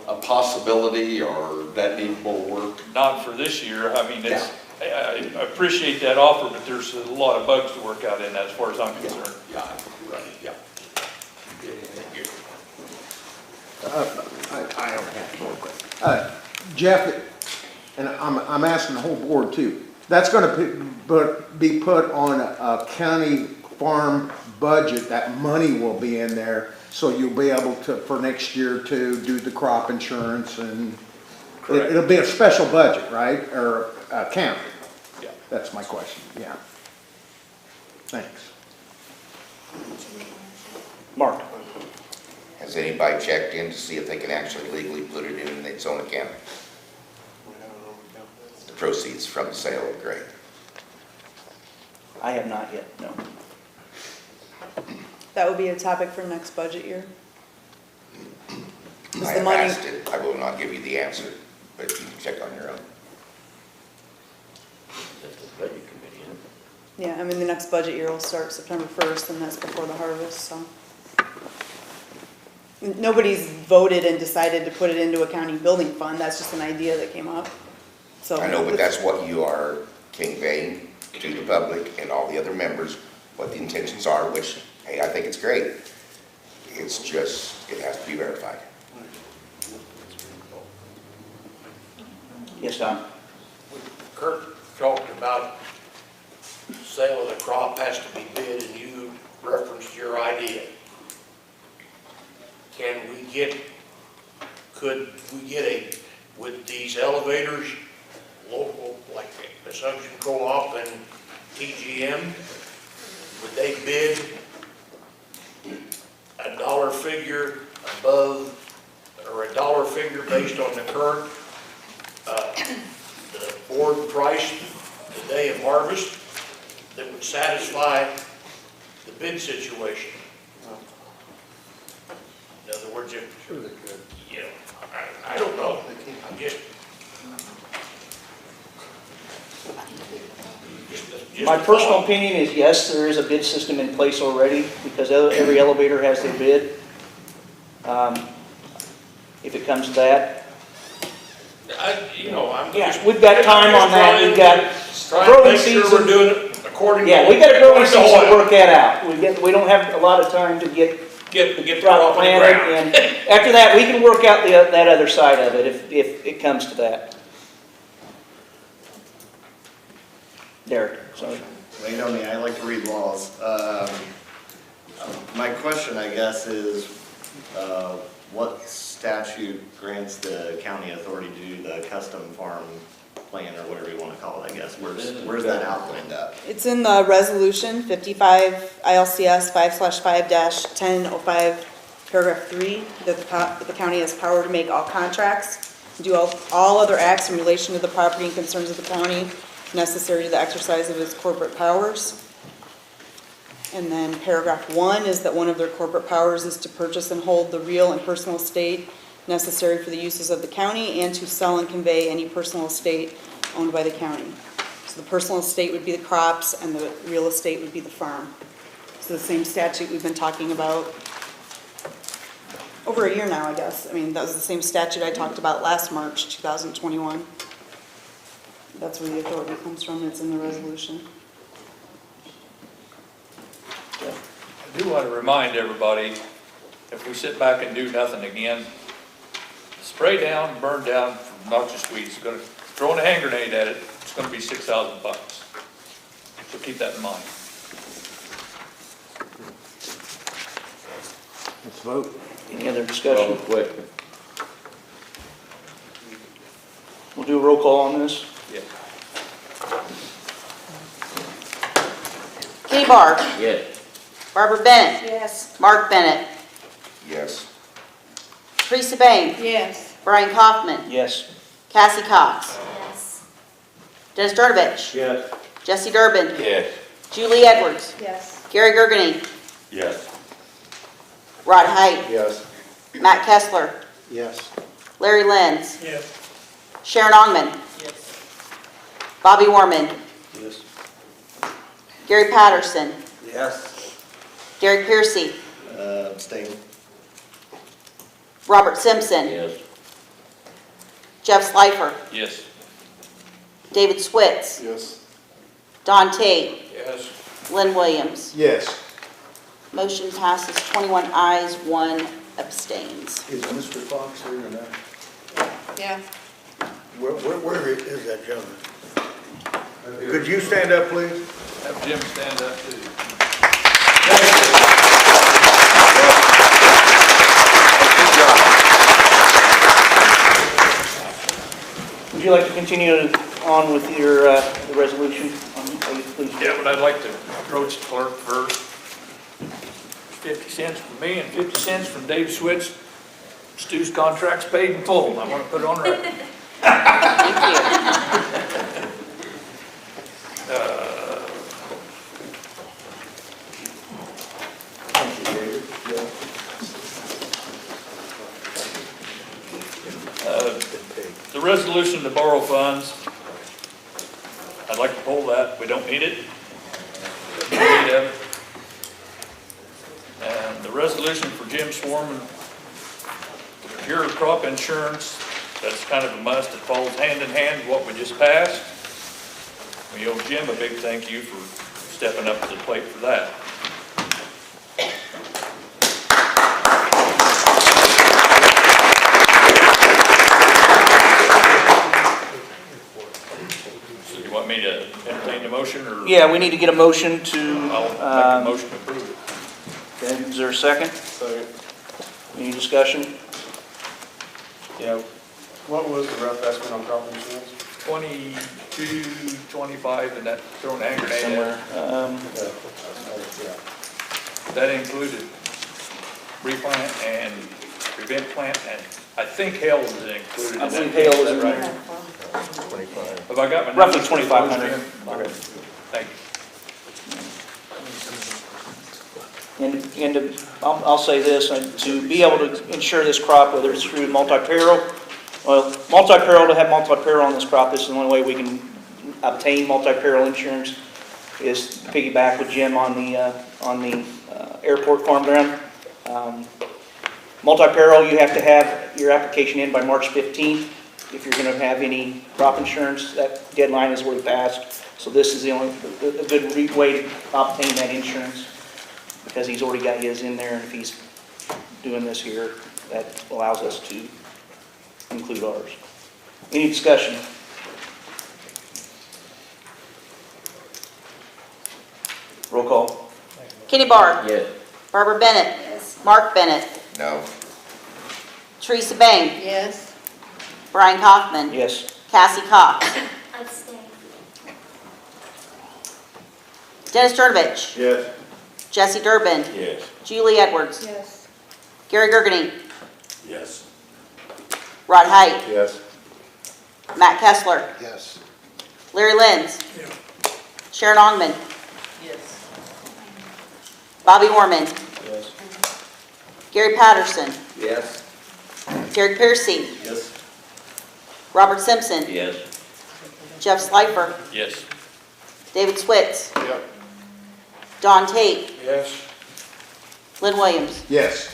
[SPEAKER 17] a possibility, or that need more work?
[SPEAKER 13] Not for this year. I mean, it's, I appreciate that offer, but there's a lot of bugs to work out in that as far as I'm concerned.
[SPEAKER 17] Yeah, right, yeah.
[SPEAKER 12] I don't have more questions. Jeff, and I'm asking the whole board too, that's gonna be put on a county farm budget, that money will be in there, so you'll be able to, for next year, to do the crop insurance, and it'll be a special budget, right, or account?
[SPEAKER 13] Yeah.
[SPEAKER 12] That's my question, yeah. Thanks.
[SPEAKER 4] Mark?
[SPEAKER 11] Has anybody checked in to see if they can actually legally put it in its own account? The proceeds from the sale of grain.
[SPEAKER 4] I have not yet, no.
[SPEAKER 15] That would be a topic for next budget year.
[SPEAKER 11] I have asked it. I will not give you the answer, but you can check on your own.
[SPEAKER 16] That's the budget committee, isn't it?
[SPEAKER 15] Yeah, I mean, the next budget year will start September 1st, and that's before the harvest, so. Nobody's voted and decided to put it into a county building fund. That's just an idea that came up. So
[SPEAKER 11] I know, but that's what you are conveying to the public and all the other members, what the intentions are, which, hey, I think it's great. It's just, it has to be verified.
[SPEAKER 4] Yes, Don?
[SPEAKER 16] Kurt talked about sale of the crop has to be bid, and you referenced your idea. Could we get with these elevators, local, like Assumption Co-op and TGM, would they bid a dollar figure above, or a dollar figure based on the current, the board price the day of harvest that would satisfy the bid situation? In other words, if,
[SPEAKER 12] Sure they could.
[SPEAKER 16] you know, I don't know, I'm just
[SPEAKER 4] My personal opinion is yes, there is a bid system in place already, because every elevator has their bid. If it comes to that.
[SPEAKER 16] I'm
[SPEAKER 4] we've got time on that, we've got
[SPEAKER 16] trying to
[SPEAKER 4] growing
[SPEAKER 16] make sure
[SPEAKER 4] season.
[SPEAKER 16] we're doing it according to.
[SPEAKER 4] Yeah, we got a growing season to work that out. We don't have a lot of time to get
[SPEAKER 16] the crop in the ground.
[SPEAKER 4] and after that, we can work out that other side of it if it comes to that. Derek, sorry.
[SPEAKER 18] Well, you know me, I like to read laws. My question, I guess, is what statute grants the county authority to do the custom farm plan, or whatever you wanna call it, I guess. Where's that outlined at?
[SPEAKER 15] It's in the resolution 55 ILCS 5/5-1005, paragraph 3, that the county has power to make all contracts, do all other acts in relation to the property and concerns of the county necessary to the exercise of its corporate powers. And then paragraph 1 is that one of their corporate powers is to purchase and hold the real and personal estate necessary for the uses of the county and to sell and convey any personal estate owned by the county. So the personal estate would be the crops and the real estate would be the farm. So the same statute we've been talking about over a year now, I guess. I mean, that was the same statute I talked about last March, 2021. That's where the authority comes from, it's in the resolution.
[SPEAKER 13] I do want to remind everybody, if we sit back and do nothing again, spray down, burn down from noxious weeds, throwing a hand grenade at it, it's gonna be $6,000. So keep that in mind.
[SPEAKER 12] Let's vote.
[SPEAKER 4] Any other discussion? We'll do a roll call on this.
[SPEAKER 13] Yeah.
[SPEAKER 1] Kenny Barr.
[SPEAKER 17] Yes.
[SPEAKER 1] Barbara Bennett.
[SPEAKER 7] Yes.
[SPEAKER 1] Mark Bennett.
[SPEAKER 11] Yes.
[SPEAKER 1] Teresa Bain.
[SPEAKER 7] Yes.
[SPEAKER 1] Brian Kaufman.
[SPEAKER 4] Yes.
[SPEAKER 1] Cassie Cox.
[SPEAKER 14] Yes.
[SPEAKER 1] Dennis Sturdivich.
[SPEAKER 18] Yes.
[SPEAKER 1] Jesse Durbin.
[SPEAKER 17] Yes.
[SPEAKER 1] Julie Edwards.
[SPEAKER 7] Yes.
[SPEAKER 1] Gary Gergany.
[SPEAKER 17] Yes.
[SPEAKER 1] Rod Height.
[SPEAKER 18] Yes.
[SPEAKER 1] Matt Kessler.
[SPEAKER 12] Yes.
[SPEAKER 1] Larry Lenz.
[SPEAKER 10] Yes.
[SPEAKER 1] Sharon Ongman.
[SPEAKER 10] Yes.
[SPEAKER 1] Bobby Warman.
[SPEAKER 18] Yes.
[SPEAKER 1] Gary Patterson.
[SPEAKER 18] Yes.
[SPEAKER 1] Derek Piercy.
[SPEAKER 18] Abstain.
[SPEAKER 1] Robert Simpson.
[SPEAKER 17] Yes.
[SPEAKER 1] Jeff Slifer.
[SPEAKER 13] Yes.
[SPEAKER 1] David Switz.
[SPEAKER 18] Yes.
[SPEAKER 1] Don Tate.
[SPEAKER 13] Yes.
[SPEAKER 1] Lynn Williams.
[SPEAKER 12] Yes.
[SPEAKER 1] Motion passes 21 ayes, 1 abstains.
[SPEAKER 6] Is Mr. Fox here or not?
[SPEAKER 7] Yeah.
[SPEAKER 6] Where is that gentleman? Could you stand up, please?
[SPEAKER 13] Have Jim stand up too.
[SPEAKER 4] Would you like to continue on with your, the resolution? Please.
[SPEAKER 13] Yeah, but I'd like to approach the clerk first. 50 cents from me and 50 cents from Dave Switz. Stu's contract's paid in full. I want to put it on record.
[SPEAKER 1] Thank you.
[SPEAKER 13] The resolution to borrow funds, I'd like to pull that. We don't need it. We need it. And the resolution for Jim Swarman, your crop insurance, that's kind of a must. It falls hand in hand with what we just passed. We owe Jim a big thank you for stepping up to the plate for that. So you want me to entertain the motion, or?
[SPEAKER 4] Yeah, we need to get a motion to,
[SPEAKER 13] I'll make a motion to approve it.
[SPEAKER 4] okay, is there a second?
[SPEAKER 18] Second.
[SPEAKER 4] Any discussion?
[SPEAKER 18] Yeah. What was the rough estimate on crop insurance?
[SPEAKER 13] 22, 25, and that throwing a hand grenade at
[SPEAKER 4] Somewhere.
[SPEAKER 13] it. That included replant and prevent plant, and I think hail was included in
[SPEAKER 4] I
[SPEAKER 13] that.
[SPEAKER 4] believe hail was in
[SPEAKER 13] right?
[SPEAKER 4] there.
[SPEAKER 13] Have I got my
[SPEAKER 4] Roughly
[SPEAKER 13] numbers?
[SPEAKER 4] 2,500.
[SPEAKER 13] Okay, thank you.
[SPEAKER 4] And to, I'll say this, to be able to insure this crop, whether it's through multi-peril, well, multi-peril, to have multi-peril on this crop, this is the only way we can obtain multi-peril insurance, is to piggyback with Jim on the airport farm ground. Multi-peril, you have to have your application in by March 15th. If you're going to have any crop insurance, that deadline is already passed. So this is a good way to obtain that insurance, because he's already got his in there, and if he's doing this here, that allows us to include ours. Any discussion? Roll call.
[SPEAKER 1] Kenny Barr.
[SPEAKER 17] Yes.
[SPEAKER 1] Barbara Bennett.
[SPEAKER 7] Yes.
[SPEAKER 1] Mark Bennett.
[SPEAKER 11] No.
[SPEAKER 1] Teresa Bain.
[SPEAKER 7] Yes.
[SPEAKER 1] Brian Kaufman.
[SPEAKER 4] Yes.
[SPEAKER 1] Cassie Cox.
[SPEAKER 14] Abstain.
[SPEAKER 4] Dennis Sturdivant.
[SPEAKER 18] Yes.
[SPEAKER 4] Jesse Durbin.
[SPEAKER 17] Yes.
[SPEAKER 4] Julie Edwards.
[SPEAKER 2] Yes.
[SPEAKER 4] Gary Gergany.
[SPEAKER 17] Yes.
[SPEAKER 4] Rod Height.
[SPEAKER 18] Yes.
[SPEAKER 4] Matt Kessler.
[SPEAKER 12] Yes.
[SPEAKER 4] Larry Lenz. Sharon Ongman.
[SPEAKER 10] Yes.
[SPEAKER 4] Bobby Orman.
[SPEAKER 18] Yes.
[SPEAKER 4] Gary Patterson.
[SPEAKER 17] Yes.
[SPEAKER 4] Derek Piercy.
[SPEAKER 18] Yes.
[SPEAKER 4] Robert Simpson.
[SPEAKER 17] Yes.
[SPEAKER 4] Jeff Slifer.
[SPEAKER 13] Yes.
[SPEAKER 4] David Switz.
[SPEAKER 18] Yep.
[SPEAKER 4] Don Tate.
[SPEAKER 18] Yes.
[SPEAKER 4] Lynn Williams.
[SPEAKER 12] Yes.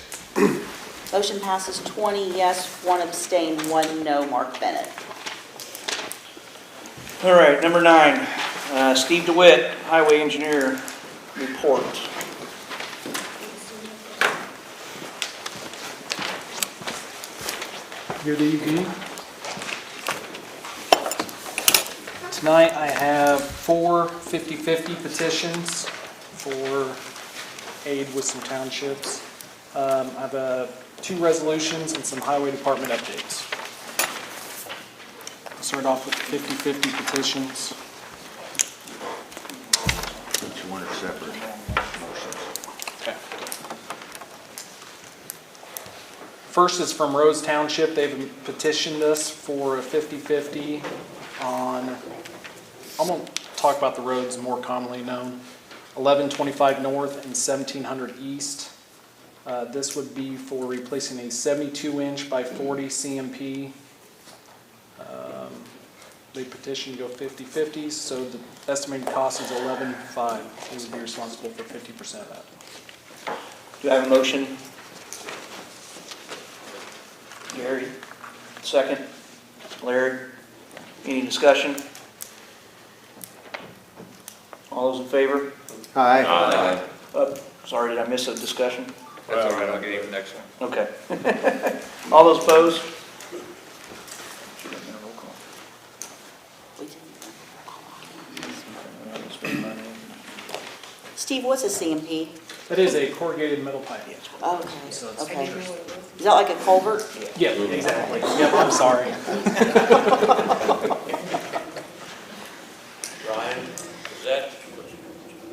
[SPEAKER 4] Motion passes 20 yes, 1 abstain, 1 no. Mark Bennett. All right, number 9, Steve DeWitt, Highway Engineer Report.
[SPEAKER 19] Good evening. Tonight I have 4 50/50 petitions for aid with some townships. I have 2 resolutions and some highway department updates. I'll start off with the 50/50 petitions.
[SPEAKER 12] Each one are separate motions.
[SPEAKER 19] Okay. First is from Rose Township. They've petitioned us for a 50/50 on, I'm going to talk about the roads more commonly known, 1125 North and 1700 East. This would be for replacing a 72-inch by 40 CMP. They petitioned to go 50/50, so the estimated cost is $11,500. They would be responsible for 50% of that.
[SPEAKER 4] Do I have a motion? Gary, second. Larry, any discussion? All those in favor?
[SPEAKER 12] Aye.
[SPEAKER 4] Sorry, did I miss a discussion?
[SPEAKER 13] That's all right, I'll get you the next one.
[SPEAKER 4] Okay. All those opposed? Steve, what's a CMP?
[SPEAKER 19] That is a corrugated metal pipe.
[SPEAKER 4] Okay,
[SPEAKER 19] So it's
[SPEAKER 4] okay.
[SPEAKER 19] features.
[SPEAKER 4] Is that like a culvert?
[SPEAKER 19] Yeah, exactly. Yep, I'm sorry.
[SPEAKER 16] Ryan, is that,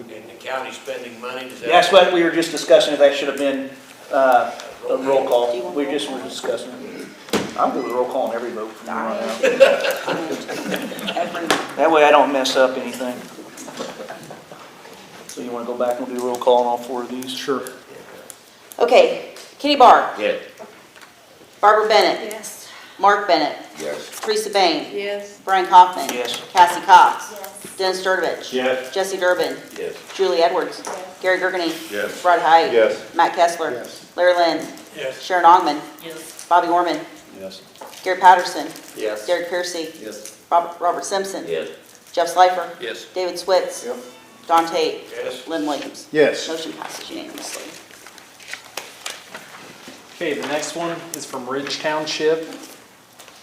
[SPEAKER 16] in the county spending money, does that?
[SPEAKER 4] That's what we were just discussing, if that should have been a roll call. We just were discussing. I'm good with roll call on every vote from here on out. That way I don't mess up anything. So you want to go back and do a roll call on all 4 of these?
[SPEAKER 19] Sure.
[SPEAKER 4] Okay, Kenny Barr.
[SPEAKER 17] Yes.
[SPEAKER 4] Barbara Bennett.
[SPEAKER 2] Yes.
[SPEAKER 4] Mark Bennett.
[SPEAKER 11] Yes.
[SPEAKER 4] Teresa Bain.
[SPEAKER 2] Yes.
[SPEAKER 4] Brian Kaufman.
[SPEAKER 18] Yes.
[SPEAKER 4] Cassie Cox.
[SPEAKER 14] Yes.
[SPEAKER 4] Dennis Sturdivant.
[SPEAKER 18] Yes.
[SPEAKER 4] Jesse Durbin.
[SPEAKER 17] Yes.
[SPEAKER 4] Julie Edwards. Gary Gergany.
[SPEAKER 17] Yes.
[SPEAKER 4] Rod Height.
[SPEAKER 18] Yes.
[SPEAKER 4] Matt Kessler.
[SPEAKER 12] Yes.
[SPEAKER 4] Larry Lenz.
[SPEAKER 10] Yes.
[SPEAKER 4] Sharon Ongman.
[SPEAKER 10] Yes.
[SPEAKER 4] Bobby Orman.
[SPEAKER 18] Yes.
[SPEAKER 4] Gary Patterson.
[SPEAKER 17] Yes.
[SPEAKER 4] Derek Piercy.
[SPEAKER 18] Yes.
[SPEAKER 4] Robert Simpson.
[SPEAKER 17] Yes.
[SPEAKER 4] Jeff Slifer.
[SPEAKER 13] Yes.
[SPEAKER 4] David Switz.
[SPEAKER 18] Yep.
[SPEAKER 4] Don Tate.
[SPEAKER 16] Yes.
[SPEAKER 4] Lynn Williams.
[SPEAKER 12] Yes.
[SPEAKER 4] Motion passes unanimously.
[SPEAKER 19] Okay, the next one is from Ridge Township.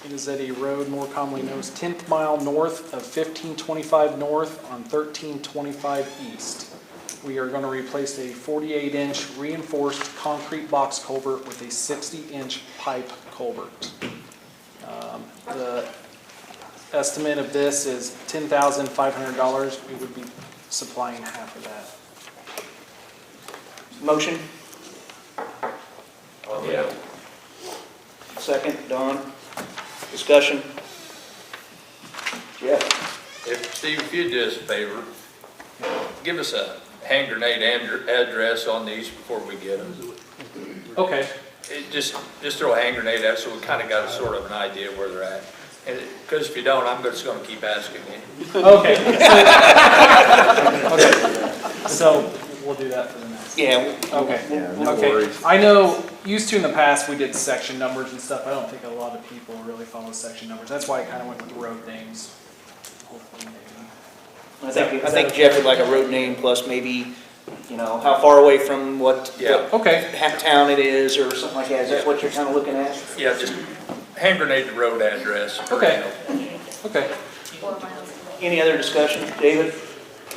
[SPEAKER 19] It is at a road more commonly known as 10th mile north of 1525 north on 1325 east. We are going to replace a 48-inch reinforced concrete box culvert with a 60-inch pipe culvert. The estimate of this is $10,500. We would be supplying half of that.
[SPEAKER 4] Motion,
[SPEAKER 16] Oh, yeah.
[SPEAKER 4] second, Don. Discussion. Jeff?
[SPEAKER 13] Steve, if you'd do us a favor, give us a hand grenade address on these before we get them.
[SPEAKER 19] Okay.
[SPEAKER 13] Just throw a hand grenade out so we kind of got a sort of an idea where they're at. Because if you don't, I'm just going to keep asking you.
[SPEAKER 19] Okay. Okay. So we'll do that for the next.
[SPEAKER 4] Yeah.
[SPEAKER 19] Okay.
[SPEAKER 12] no
[SPEAKER 19] Okay.
[SPEAKER 12] worries.
[SPEAKER 19] I know, used to in the past, we did section numbers and stuff. I don't think a lot of people really follow section numbers. That's why I kind of went with road names. Hopefully maybe.
[SPEAKER 4] I think Jeff would like a road name plus maybe, you know, how far away from what
[SPEAKER 19] Okay.
[SPEAKER 4] town it is or something like that. Is that what you're kind of looking at?
[SPEAKER 13] Yeah, just hand grenade the road address.
[SPEAKER 19] Okay. Okay.
[SPEAKER 14] 4 miles away.
[SPEAKER 4] Any other discussion? David?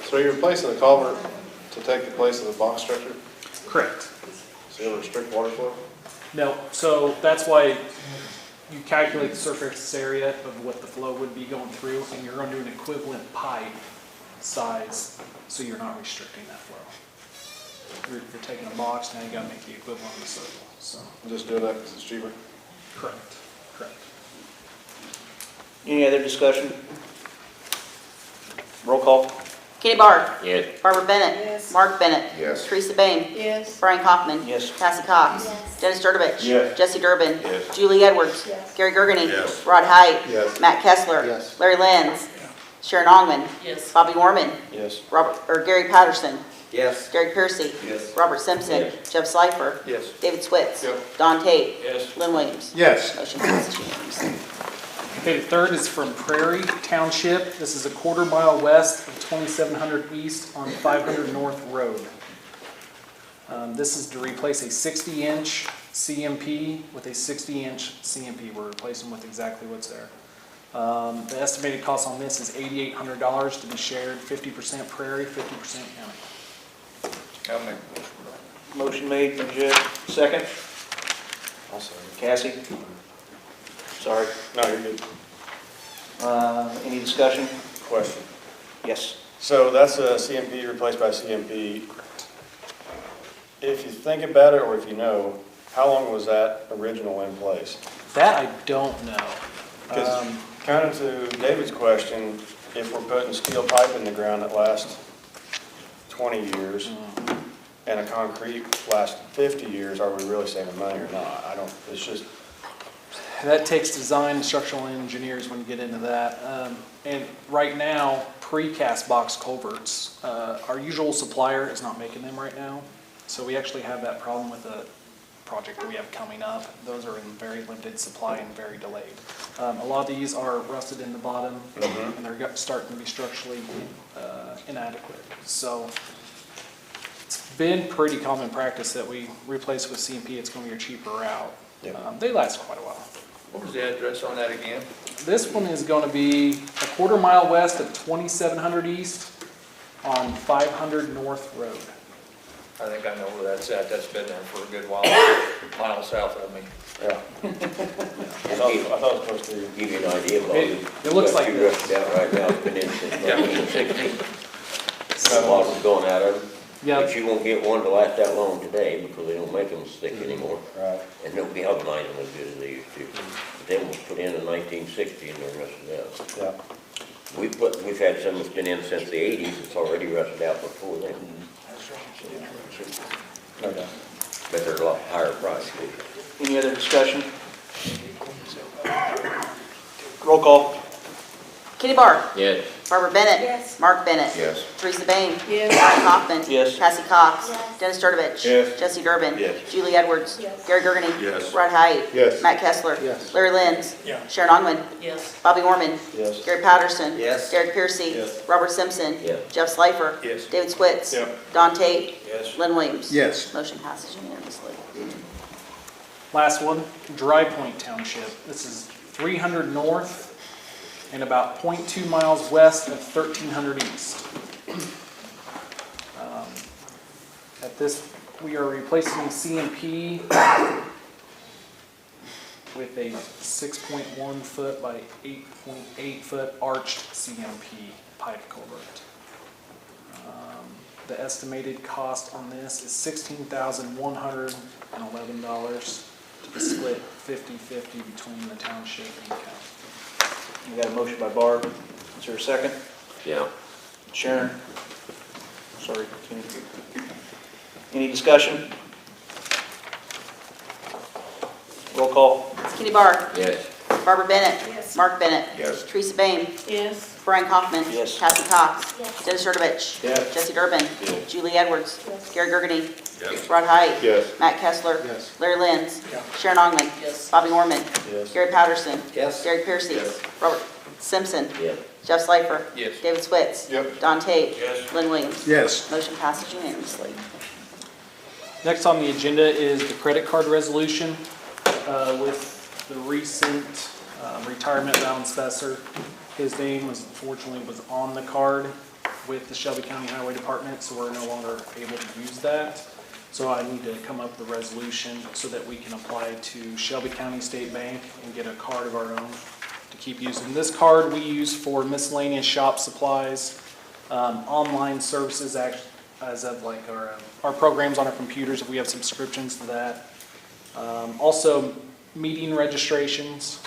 [SPEAKER 18] So you're replacing the culvert to take the place of the box structure?
[SPEAKER 19] Correct.
[SPEAKER 18] So you'll restrict water flow?
[SPEAKER 19] No, so that's why you calculate the surface area of what the flow would be going through, and you're going to do an equivalent pipe size, so you're not restricting that flow. You're taking a box, now you got to make the equivalent of a circle, so.
[SPEAKER 18] Just do that because it's cheaper.
[SPEAKER 19] Correct, correct.
[SPEAKER 4] Any other discussion? Roll call.
[SPEAKER 20] Kenny Barr.
[SPEAKER 16] Yes.
[SPEAKER 20] Barbara Bennett.
[SPEAKER 7] Yes.
[SPEAKER 20] Mark Bennett.
[SPEAKER 11] Yes.
[SPEAKER 20] Teresa Bain.
[SPEAKER 7] Yes.
[SPEAKER 20] Brian Kaufman.
[SPEAKER 4] Yes.
[SPEAKER 20] Cassie Cox.
[SPEAKER 14] Yes.
[SPEAKER 20] Dennis Sturdivich.
[SPEAKER 18] Yes.
[SPEAKER 20] Jesse Durbin.
[SPEAKER 16] Yes.
[SPEAKER 20] Julie Edwards.
[SPEAKER 14] Yes.
[SPEAKER 20] Gary Gergany.
[SPEAKER 17] Yes.
[SPEAKER 20] Rod Height.
[SPEAKER 18] Yes.
[SPEAKER 20] Matt Kessler.
[SPEAKER 12] Yes.
[SPEAKER 20] Larry Lenz. Sharon Ongman.
[SPEAKER 10] Yes.
[SPEAKER 20] Bobby Warman.
[SPEAKER 18] Yes.
[SPEAKER 20] Gary Patterson.
[SPEAKER 16] Yes.
[SPEAKER 20] Derek Piercy.
[SPEAKER 16] Yes.
[SPEAKER 20] Robert Simpson.
[SPEAKER 16] Yes.
[SPEAKER 20] Jeff Slifer.
[SPEAKER 18] Yes.
[SPEAKER 20] David Switz.
[SPEAKER 18] Yep.
[SPEAKER 20] Don Tate.
[SPEAKER 16] Yes.
[SPEAKER 20] Lynn Williams.
[SPEAKER 12] Yes.
[SPEAKER 20] Motion passes unanimously.
[SPEAKER 19] Okay, the third is from Prairie Township. This is a 1/4 mile west of 2700 East on 500 North Road. This is to replace a 60-inch CMP with a 60-inch CMP. We're replacing with exactly what's there. The estimated cost on this is $8,800 to be shared, 50% Prairie, 50% county.
[SPEAKER 13] I'll make a motion.
[SPEAKER 4] Motion made from Jeff, second.
[SPEAKER 18] I'll say.
[SPEAKER 4] Cassie? Sorry.
[SPEAKER 18] No, you're good.
[SPEAKER 4] Any discussion?
[SPEAKER 18] Question.
[SPEAKER 4] Yes.
[SPEAKER 18] So that's a CMP replaced by CMP. If you think about it, or if you know, how long was that original in place?
[SPEAKER 19] That I don't know.
[SPEAKER 18] Because kind of to David's question, if we're putting steel pipe in the ground that lasts 20 years and a concrete lasts 50 years, are we really saving money or not? I don't, it's just,
[SPEAKER 19] That takes design, structural engineers when you get into that. And right now, Precast Box Culverts, our usual supplier is not making them right now. So we actually have that problem with a project that we have coming up. Those are in very limited supply and very delayed. A lot of these are rusted in the bottom and they're starting to be structurally inadequate. So it's been pretty common practice that we replace with CMP. It's going to be a cheaper route. They last quite a while.
[SPEAKER 13] What was the address on that again?
[SPEAKER 19] This one is going to be a 1/4 mile west of 2700 East on 500 North Road.
[SPEAKER 13] I think I know where that's at. That's been there for a good while, a mile south of me.
[SPEAKER 18] yeah. I thought it was supposed to
[SPEAKER 16] Give you an idea of all
[SPEAKER 19] It looks like
[SPEAKER 16] you
[SPEAKER 19] this.
[SPEAKER 16] rusted out right now, it's been in since
[SPEAKER 13] Yeah.
[SPEAKER 16] 1960. The bottle's going out of them.
[SPEAKER 19] Yeah.
[SPEAKER 16] But you won't get one to last that long today because they don't make them thick anymore.
[SPEAKER 18] Right.
[SPEAKER 16] And they'll galvanize them as good as they used to. But they was put in 1960 and they're rusted out.
[SPEAKER 18] Yeah.
[SPEAKER 16] We've had some that's been in since the 80s, it's already rusted out before then.
[SPEAKER 18] No doubt.
[SPEAKER 16] But they're a lot higher price.
[SPEAKER 4] Any other discussion? Roll call.
[SPEAKER 20] Kenny Barr.
[SPEAKER 16] Yes.
[SPEAKER 20] Barbara Bennett.
[SPEAKER 7] Yes.
[SPEAKER 20] Mark Bennett.
[SPEAKER 11] Yes.
[SPEAKER 20] Teresa Bain.
[SPEAKER 7] Yes.
[SPEAKER 20] Brian Kaufman.
[SPEAKER 4] Yes.
[SPEAKER 20] Cassie Cox.
[SPEAKER 14] Yes.
[SPEAKER 20] Dennis Sturdivich.
[SPEAKER 18] Yes.
[SPEAKER 20] Jesse Durbin.
[SPEAKER 16] Yes.
[SPEAKER 20] Julie Edwards.
[SPEAKER 14] Yes.
[SPEAKER 20] Gary Gergany.
[SPEAKER 17] Yes.
[SPEAKER 20] Rod Height.
[SPEAKER 18] Yes.
[SPEAKER 20] Matt Kessler.
[SPEAKER 12] Yes.
[SPEAKER 20] Larry Lenz.
[SPEAKER 10] Yeah.
[SPEAKER 20] Sharon Ongman.
[SPEAKER 10] Yes.
[SPEAKER 20] Bobby Warman.
[SPEAKER 18] Yes.
[SPEAKER 20] Gary Patterson.
[SPEAKER 16] Yes.
[SPEAKER 20] Derek Piercy.
[SPEAKER 18] Yes.
[SPEAKER 20] Robert Simpson.
[SPEAKER 16] Yes.
[SPEAKER 20] Jeff Slifer.
[SPEAKER 16] Yes.
[SPEAKER 20] David Switz.
[SPEAKER 18] Yep.
[SPEAKER 20] Don Tate.
[SPEAKER 16] Yes.
[SPEAKER 20] Lynn Williams.
[SPEAKER 12] Yes.
[SPEAKER 20] Motion passes unanimously.
[SPEAKER 19] Last one, Dry Point Township. This is 300 north and about 0.2 miles west of 1300 east. At this, we are replacing CMP with a 6.1 foot by 8.8 foot arched CMP pipe culvert. The estimated cost on this is $16,111 to be split 50-50 between the township and county.
[SPEAKER 4] You got a motion by Barb. Is there a second?
[SPEAKER 16] Yeah.
[SPEAKER 4] Sharon? Sorry. Kenny. Any discussion? Roll call.
[SPEAKER 20] Kenny Barr.
[SPEAKER 16] Yes.
[SPEAKER 20] Barbara Bennett.
[SPEAKER 7] Yes.
[SPEAKER 20] Mark Bennett.
[SPEAKER 11] Yes.
[SPEAKER 20] Teresa Bain.
[SPEAKER 7] Yes.
[SPEAKER 20] Brian Kaufman.
[SPEAKER 4] Yes.
[SPEAKER 20] Cassie Cox.
[SPEAKER 14] Yes.
[SPEAKER 20] Dennis Sturdivich.
[SPEAKER 18] Yes.
[SPEAKER 20] Jesse Durbin.
[SPEAKER 16] Yes.
[SPEAKER 20] Julie Edwards.
[SPEAKER 14] Yes.
[SPEAKER 20] Gary Gergany.
[SPEAKER 17] Yes.
[SPEAKER 20] Rod Height.
[SPEAKER 18] Yes.
[SPEAKER 20] Matt Kessler.
[SPEAKER 12] Yes.
[SPEAKER 20] Larry Lenz.
[SPEAKER 10] Yeah.
[SPEAKER 20] Sharon Ongman.
[SPEAKER 10] Yes.
[SPEAKER 20] Bobby Warman.
[SPEAKER 18] Yes.
[SPEAKER 20] Gary Patterson.
[SPEAKER 16] Yes.
[SPEAKER 20] Derek Piercy.
[SPEAKER 16] Yes.
[SPEAKER 20] Robert Simpson.
[SPEAKER 16] Yes.
[SPEAKER 20] Jeff Slifer.
[SPEAKER 13] Yes.
[SPEAKER 20] David Switz.
[SPEAKER 18] Yep.
[SPEAKER 20] Don Tate.
[SPEAKER 16] Yes.
[SPEAKER 20] Lynn Williams.
[SPEAKER 12] Yes.
[SPEAKER 20] Motion passes unanimously.
[SPEAKER 19] Next on the agenda is the credit card resolution with the recent retirement of Alan Spesser. His name was unfortunately on the card with the Shelby County Highway Department, so we're no longer able to use that. So I need to come up with a resolution so that we can apply to Shelby County State Bank and get a card of our own to keep using. This card we use for miscellaneous shop supplies, online services, as of like our programs on our computers, if we have subscriptions to that. Also meeting registrations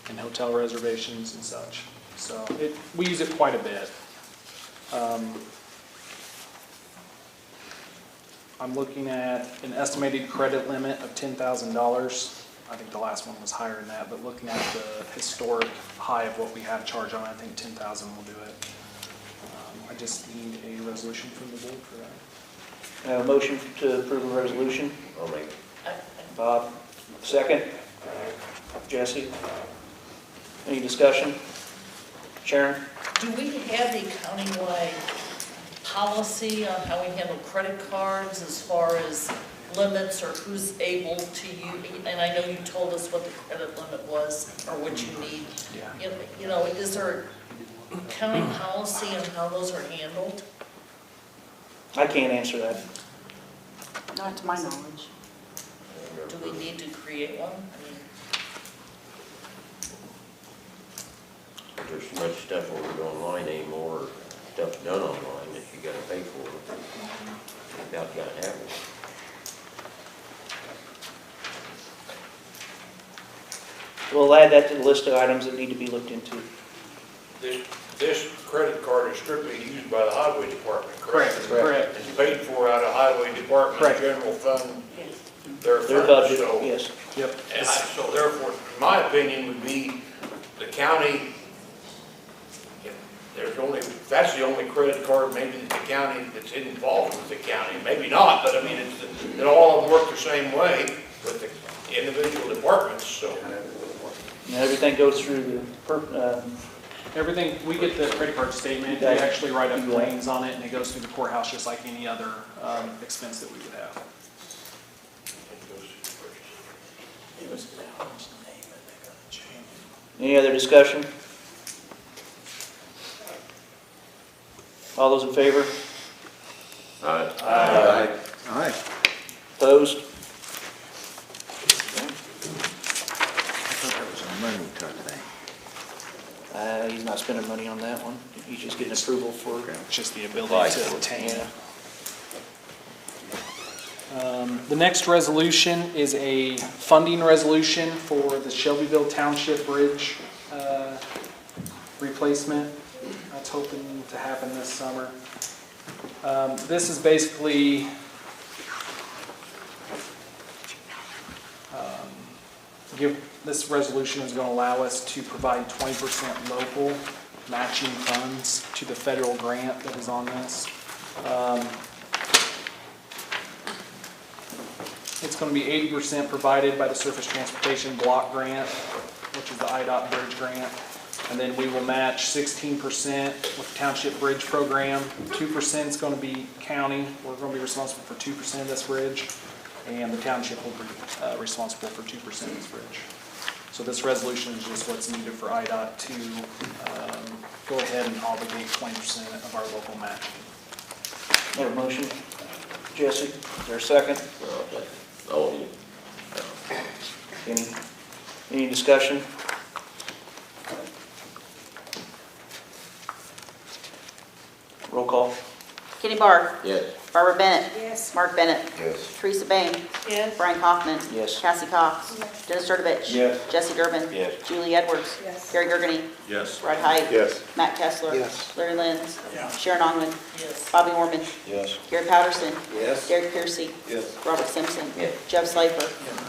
[SPEAKER 19] and hotel reservations and such. So we use it quite a bit. I'm looking at an estimated credit limit of $10,000. I think the last one was higher than that, but looking at the historic high of what we have charged on, I think 10,000 will do it. I just need a resolution from the board for that.
[SPEAKER 4] A motion to approve a resolution.
[SPEAKER 16] I'll make it.
[SPEAKER 4] Bob, second. Jesse. Any discussion? Sharon?
[SPEAKER 10] Do we have a countywide policy on how we handle credit cards as far as limits or who's able to use? And I know you told us what the credit limit was or what you need.
[SPEAKER 19] Yeah.
[SPEAKER 10] You know, is there a county policy on how those are handled?
[SPEAKER 4] I can't answer that.
[SPEAKER 20] Not to my knowledge.
[SPEAKER 10] Do we need to create one? I mean,
[SPEAKER 16] There's so much stuff ordered online anymore, stuff done online that you gotta pay for. You about gotta have it.
[SPEAKER 4] We'll add that to the list of items that need to be looked into.
[SPEAKER 16] This credit card is strictly used by the highway department, correct?
[SPEAKER 19] Correct.
[SPEAKER 16] It's paid for out of highway department,
[SPEAKER 19] Correct.
[SPEAKER 16] general fund, their
[SPEAKER 4] Their
[SPEAKER 16] fund,
[SPEAKER 4] budget,
[SPEAKER 16] so.
[SPEAKER 4] yes.
[SPEAKER 19] Yep.
[SPEAKER 16] And so therefore, my opinion would be the county, if that's the only credit card maybe that the county, that's involved with the county, maybe not, but I mean, it all of them work the same way with the individual departments, so.
[SPEAKER 4] And everything goes through the,
[SPEAKER 19] Everything, we get the credit card statement, we actually write up claims on it, and it goes through the courthouse just like any other expense that we would have.
[SPEAKER 4] any other discussion? All those in favor?
[SPEAKER 16] Aye.
[SPEAKER 12] Aye.
[SPEAKER 4] Opposed?
[SPEAKER 12] I thought that was a money type thing.
[SPEAKER 4] He's not spending money on that one. He's just getting approval for.
[SPEAKER 19] It's just the ability to obtain.
[SPEAKER 4] Yeah.
[SPEAKER 19] The next resolution is a funding resolution for the Shelbyville Township Bridge replacement. That's hoping to happen this summer. This is basically this resolution is going to allow us to provide 20% local matching funds to the federal grant that is on this. It's going to be 80% provided by the Surface Transportation Block Grant, which is the IDOT Bridge Grant. And then we will match 16% with the Township Bridge Program. 2% is going to be county. We're going to be responsible for 2% of this bridge. And the township will be responsible for 2% of this bridge. So this resolution is just what's needed for IDOT to go ahead and obligate 20% of our local match.
[SPEAKER 4] Have a motion? Jesse, is there a second?
[SPEAKER 16] Oh,
[SPEAKER 4] Any discussion? Roll call.
[SPEAKER 20] Kenny Barr.
[SPEAKER 16] yes.
[SPEAKER 20] Barbara Bennett.
[SPEAKER 7] Yes.
[SPEAKER 20] Mark Bennett.
[SPEAKER 11] Yes.
[SPEAKER 20] Teresa Bain.
[SPEAKER 10] Yes.
[SPEAKER 20] Brian Kaufman.
[SPEAKER 4] Yes.
[SPEAKER 20] Cassie Cox. Dennis Sturdivich.
[SPEAKER 5] Yes.
[SPEAKER 20] Jesse Durbin.
[SPEAKER 16] Yes.
[SPEAKER 20] Julie Edwards.
[SPEAKER 7] Yes.
[SPEAKER 20] Gary Gergany.
[SPEAKER 17] Yes.
[SPEAKER 20] Rod Height.
[SPEAKER 5] Yes.
[SPEAKER 20] Matt Kessler.
[SPEAKER 12] Yes.
[SPEAKER 20] Larry Lenz.
[SPEAKER 16] Yeah.
[SPEAKER 20] Sharon Ongman.
[SPEAKER 10] Yes.
[SPEAKER 20] Bobby Orman.
[SPEAKER 5] Yes.
[SPEAKER 20] Gary Patterson.
[SPEAKER 16] Yes.
[SPEAKER 20] Derek Piercy.
[SPEAKER 5] Yes.
[SPEAKER 20] Robert Simpson.
[SPEAKER 16] Yes.
[SPEAKER 20] Jeff Slifer.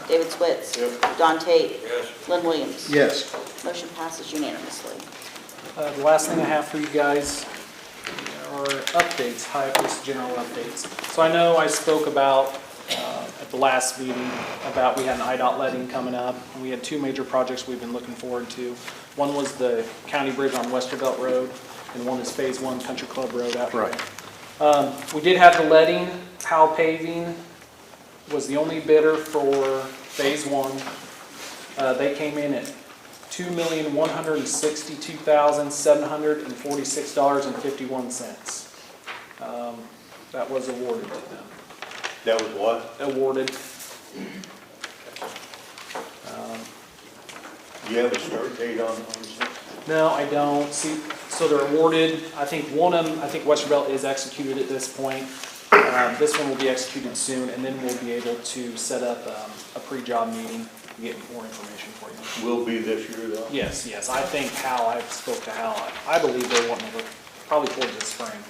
[SPEAKER 20] David Switz.
[SPEAKER 5] Yep.
[SPEAKER 20] Don Tate.
[SPEAKER 16] Yes.
[SPEAKER 20] Lynn Williams.
[SPEAKER 12] Yes.
[SPEAKER 20] Motion passes unanimously.
[SPEAKER 19] The last thing I have for you guys are updates, just general updates. So I know I spoke about, at the last meeting, about we had an IDOT letting coming up, and we had two major projects we've been looking forward to. One was the county bridge on Westervelt Road, and one is Phase 1 Country Club Road out here.
[SPEAKER 12] Right.
[SPEAKER 19] We did have the letting. Powell Paving was the only bidder for Phase 1. They came in at $2,162,746.51. That was awarded to them.
[SPEAKER 18] That was what?
[SPEAKER 19] awarded.
[SPEAKER 18] Do you have a start date on this?
[SPEAKER 19] No, I don't. See, so they're awarded, I think one of them, I think Westervelt is executed at this point. This one will be executed soon, and then we'll be able to set up a pre-job meeting to get more information for you.
[SPEAKER 18] Will be this year though?
[SPEAKER 19] Yes, yes. I think Hal, I spoke to Hal, I believe they're wanting to, probably towards the spring.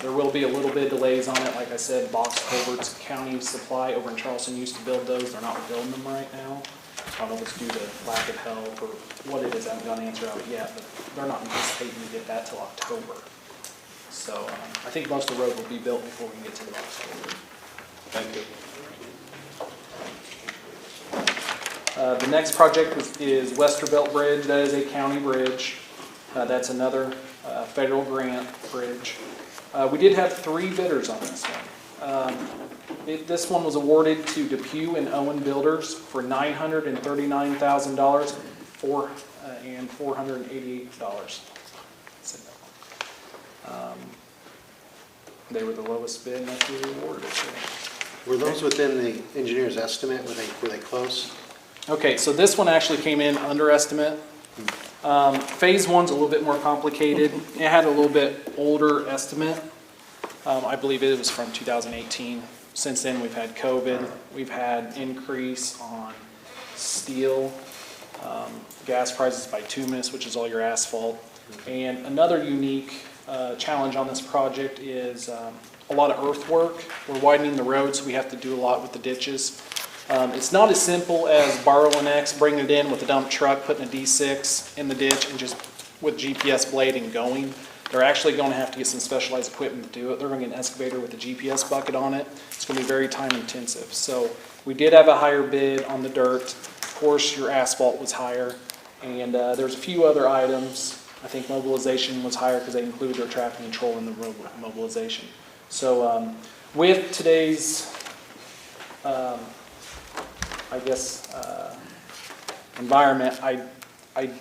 [SPEAKER 19] There will be a little bit of delays on it. Like I said, Box Culverts County Supply over in Charleston used to build those. They're not building them right now. I don't know if it's due to lack of help or what it is. I haven't got an answer out yet, but they're not anticipating to get that till October. So I think most of the road will be built before we can get to the Box Culvert.
[SPEAKER 18] Thank you.
[SPEAKER 19] The next project is Westervelt Bridge. That is a county bridge. That's another federal grant bridge. We did have 3 bidders on this one. This one was awarded to Depew and Owen Builders for $939,000 and $488. They were the lowest bid, and that's who we awarded it to.
[SPEAKER 21] Were those within the engineer's estimate? Were they close?
[SPEAKER 19] Okay, so this one actually came in under estimate. Phase 1's a little bit more complicated. It had a little bit older estimate. I believe it was from 2018. Since then, we've had COVID. We've had increase on steel, gas prices by 2 minutes, which is all your asphalt. And another unique challenge on this project is a lot of earthwork. We're widening the road, so we have to do a lot with the ditches. It's not as simple as borrowing X, bringing it in with a dump truck, putting a D6 in the ditch, and just with GPS blade and going. They're actually going to have to get some specialized equipment to do it. They're going to get an excavator with a GPS bucket on it. It's going to be very time intensive. So we did have a higher bid on the dirt. Of course, your asphalt was higher. And there's a few other items. I think mobilization was higher because they included their traffic control in the road mobilization. So with today's, I guess, environment, I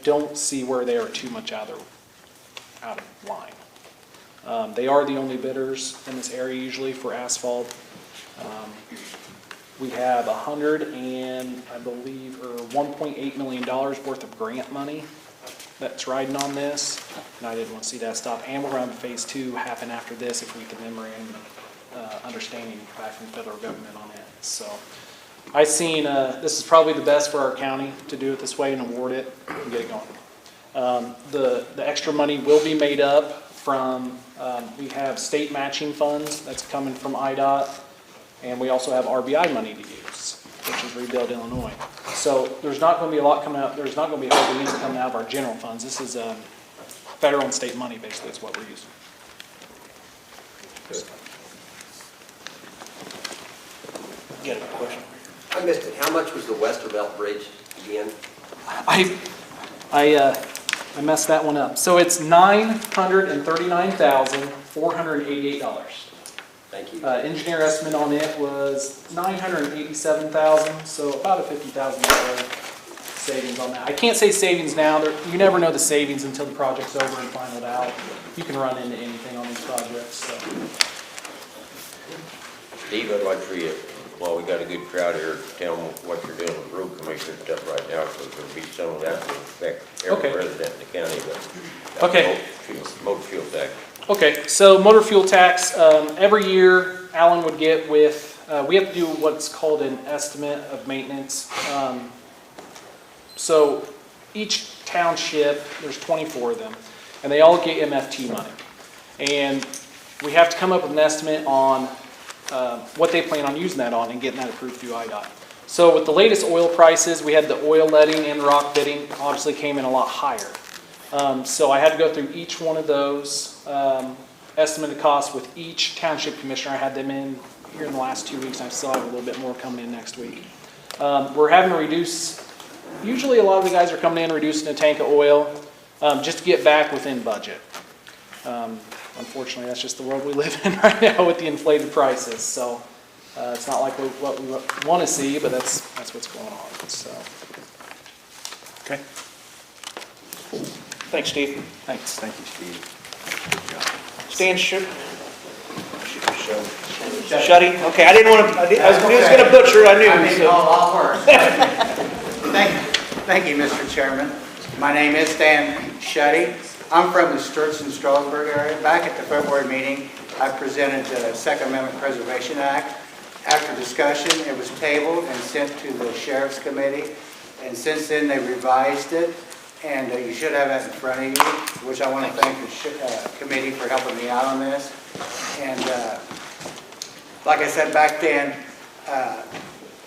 [SPEAKER 19] don't see where they are too much out of line. They are the only bidders in this area usually for asphalt. We have $1.8 million worth of grant money that's riding on this, and I didn't want to see that stop. And we're going to have phase 2 happen after this if we get the memorandum understanding back from the federal government on it. So I've seen this is probably the best for our county to do it this way and award it and get it going. The extra money will be made up from, we have state matching funds that's coming from IDOT, and we also have RBI money to use, which is Rebuild Illinois. So there's not going to be a lot coming out, there's not going to be hardly anything coming out of our general funds. This is federal and state money basically is what we're using.
[SPEAKER 4] You got a question?
[SPEAKER 22] I missed it. How much was the Westervelt Bridge again?
[SPEAKER 19] I messed that one up. So it's $939,488.
[SPEAKER 22] Thank you.
[SPEAKER 19] Engineer estimate on it was $987,000, so about a $50,000 savings on that. I can't say savings now. You never know the savings until the project's over and find it out. You can run into anything on these projects. So.
[SPEAKER 22] Steve, I'd like for you, while we got a good crowd here, tell them what you're doing with road commissioner stuff right now, because there'll be some of that will affect every resident in the county, but
[SPEAKER 19] okay.
[SPEAKER 22] Motor fuel tax.
[SPEAKER 19] Okay, so motor fuel tax, every year Alan would get with, we have to do what's called an estimate of maintenance. So each township, there's 24 of them, and they all get MFT money. And we have to come up with an estimate on what they plan on using that on and getting that approved through IDOT. So with the latest oil prices, we had the oil letting and rock bidding obviously came in a lot higher. So I had to go through each one of those, estimated costs with each township commissioner. I had them in here in the last 2 weeks, and I still have a little bit more coming in next week. We're having to reduce, usually a lot of the guys are coming in reducing a tank of oil just to get back within budget. Unfortunately, that's just the world we live in right now with the inflated prices. So it's not like what we want to see, but that's what's going on. So, okay.
[SPEAKER 4] Thanks, Steve.
[SPEAKER 19] Thanks. Thank you, Steve. Good job.
[SPEAKER 4] Stan, Shuddy? Okay, I didn't want to, I was gonna butcher it, I knew.
[SPEAKER 3] I made it
[SPEAKER 4] so.
[SPEAKER 3] all worse. Thank you, Mr. Chairman. My name is Dan Shuddy. I'm from the Sturgeon-Strasburg area. Back at the February meeting, I presented the Second Amendment Preservation Act. After discussion, it was tabled and sent to the Sheriff's Committee. And since then, they revised it. And you should have that in front of you, which I want to thank the committee for helping me out on this. And like I said back then,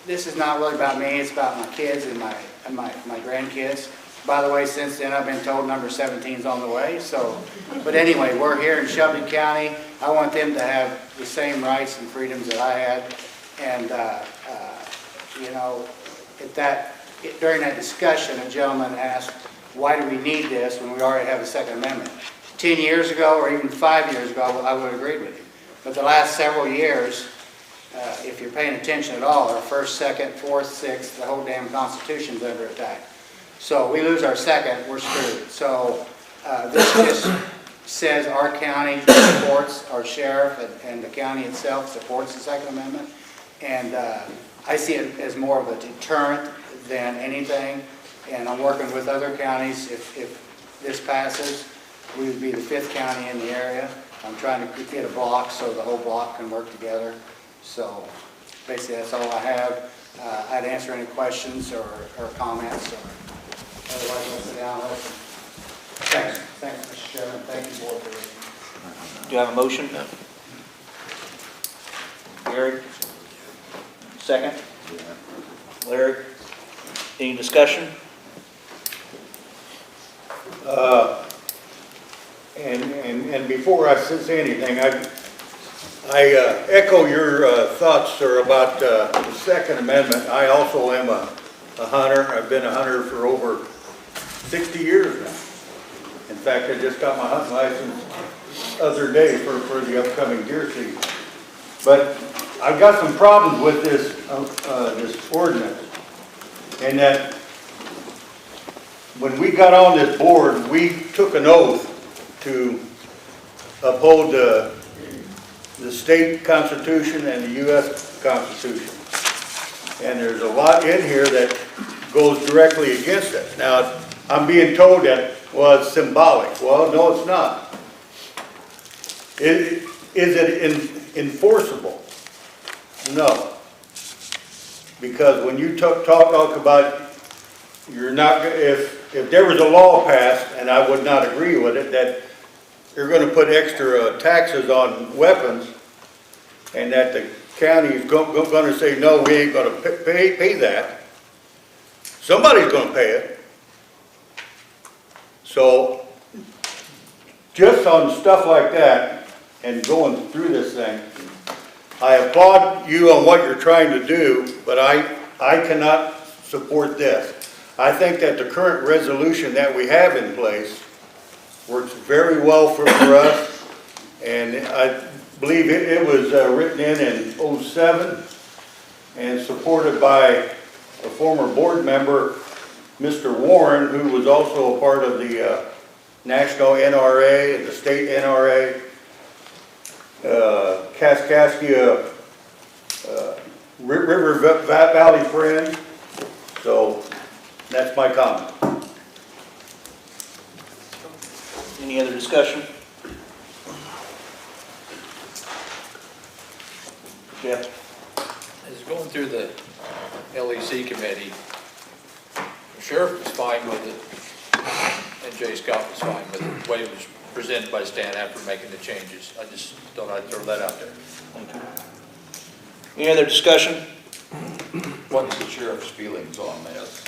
[SPEAKER 3] this is not really about me, it's about my kids and my grandkids. By the way, since then, I've been told number 17 is on the way, so. But anyway, we're here in Shelby County. I want them to have the same rights and freedoms that I had. And, you know, during that discussion, a gentleman asked, why do we need this when we already have a Second Amendment? 10 years ago, or even 5 years ago, I would have agreed with you. But the last several years, if you're paying attention at all, our first, second, fourth, sixth, the whole damn Constitution's under attack. So we lose our second, we're screwed. So this just says our county supports, our sheriff and the county itself supports the Second Amendment. And I see it as more of a deterrent than anything. And I'm working with other counties. If this passes, we would be the 5th county in the area. I'm trying to get a block so the whole block can work together. So basically that's all I have. I'd answer any questions or comments. Or otherwise, I'll sit down and listen. Thanks. Thanks, Mr. Chairman. Thank you, board, for
[SPEAKER 4] Do you have a motion?
[SPEAKER 3] No.
[SPEAKER 4] Gary? Second? Larry? Any discussion?
[SPEAKER 6] And before I say anything, I echo your thoughts, sir, about the Second Amendment. I also am a hunter. I've been a hunter for over 60 years now. In fact, I just got my hunting license other day for the upcoming deer season. But I've got some problems with this ordinance, in that when we got on this board, we took an oath to uphold the state constitution and the U.S. Constitution. And there's a lot in here that goes directly against it. Now, I'm being told that, well, it's symbolic. Well, no, it's not. Is it enforceable? No. Because when you talk about, you're not, if there was a law passed, and I would not agree with it, that you're going to put extra taxes on weapons, and that the county is going to say, no, we ain't going to pay that. Somebody's going to pay it. So, just on stuff like that, and going through this thing, I applaud you on what you're trying to do, but I cannot support this. I think that the current resolution that we have in place works very well for us, and I believe it was written in 07 and supported by a former board member, Mr. Warren, who was also a part of the national NRA and the state NRA, Kaskaskia River Valley Friends. So that's my comment.
[SPEAKER 4] Any other discussion? Jeff?
[SPEAKER 13] As going through the LEC committee, the sheriff was fine with it, and Jay Scott was fine with it, the way it was presented by Stan after making the changes. I just thought I'd throw that out there.
[SPEAKER 4] Thank you. Any other discussion?
[SPEAKER 17] What's the sheriff's feelings on this?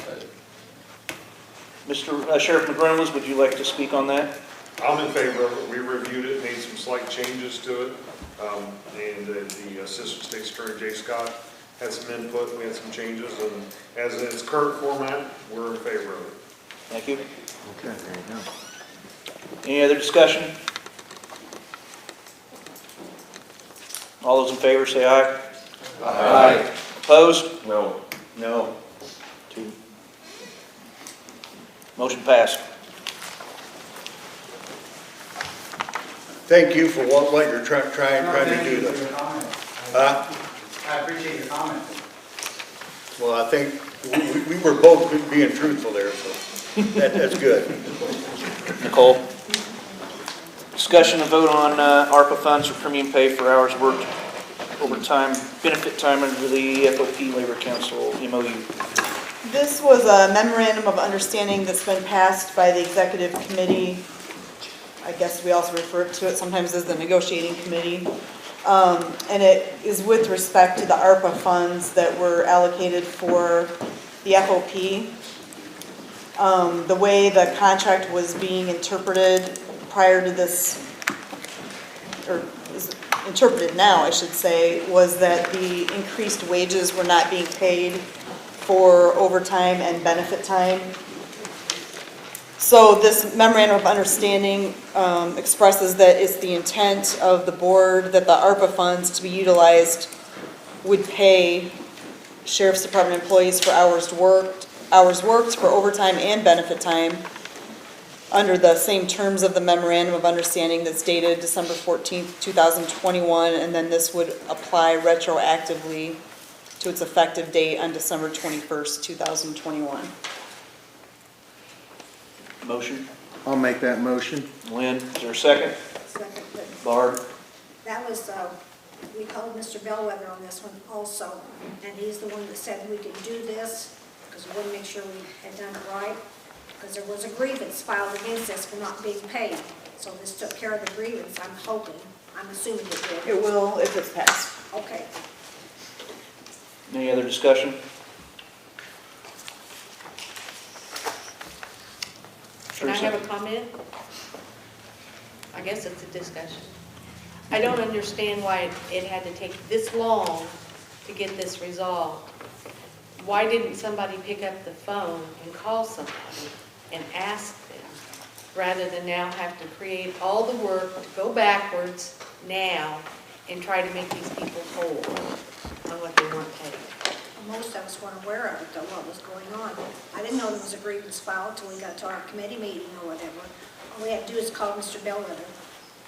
[SPEAKER 4] Mr. Sheriff McReynolds, would you like to speak on that?
[SPEAKER 9] I'm in favor of it. We reviewed it, made some slight changes to it. And the Assistant State's Attorney, Jay Scott, had some input, we had some changes, and as in its current format, we're in favor of it.
[SPEAKER 4] Thank you.
[SPEAKER 12] Okay, there you go.
[SPEAKER 4] Any other discussion? All those in favor say aye.
[SPEAKER 6] Aye.
[SPEAKER 4] Opposed?
[SPEAKER 6] No. No.
[SPEAKER 4] 2. Motion passed.
[SPEAKER 6] thank you for what you're trying to do.
[SPEAKER 3] Thank you for your comment.
[SPEAKER 6] Huh?
[SPEAKER 3] I appreciate your comment.
[SPEAKER 6] Well, I think we were both being truthful there, so that's good.
[SPEAKER 4] Nicole? Discussion and vote on ARPA funds for premium pay for hours worked, overtime, benefit time under the FOP Labor Council MOU.
[SPEAKER 8] This was a memorandum of understanding that's been passed by the executive committee. I guess we also refer to it sometimes as the negotiating committee. And it is with respect to the ARPA funds that were allocated for the FOP. The way the contract was being interpreted prior to this, or is interpreted now, I should say, was that the increased wages were not being paid for overtime and benefit time. So this memorandum of understanding expresses that it's the intent of the board that the ARPA funds to be utilized would pay Sheriff's Department employees for hours worked for overtime and benefit time under the same terms of the memorandum of understanding that's dated December 14th, 2021, and then this would apply retroactively to its effective date on December 21st, 2021.
[SPEAKER 4] Motion?
[SPEAKER 12] I'll make that motion.
[SPEAKER 4] Lynn, is there a second?
[SPEAKER 15] Second, but
[SPEAKER 4] Barb?
[SPEAKER 15] that was, we called Mr. Bellwether on this one also, and he's the one that said we could do this, because we wanted to make sure we had done it right, because there was a grievance filed against us for not being paid. So this took care of the grievance, I'm hoping, I'm assuming it did.
[SPEAKER 8] It will if it's passed.
[SPEAKER 15] Okay.
[SPEAKER 4] Any other discussion?
[SPEAKER 23] Can I have a comment? I guess it's a discussion. I don't understand why it had to take this long to get this resolved. Why didn't somebody pick up the phone and call somebody and ask them, rather than now have to create all the work to go backwards now and try to make these people whole on what they weren't paid?
[SPEAKER 15] Most of us weren't aware of it, though, what was going on. I didn't know there was a grievance filed till we got to our committee meeting or whatever. All we had to do is call Mr. Bellwether.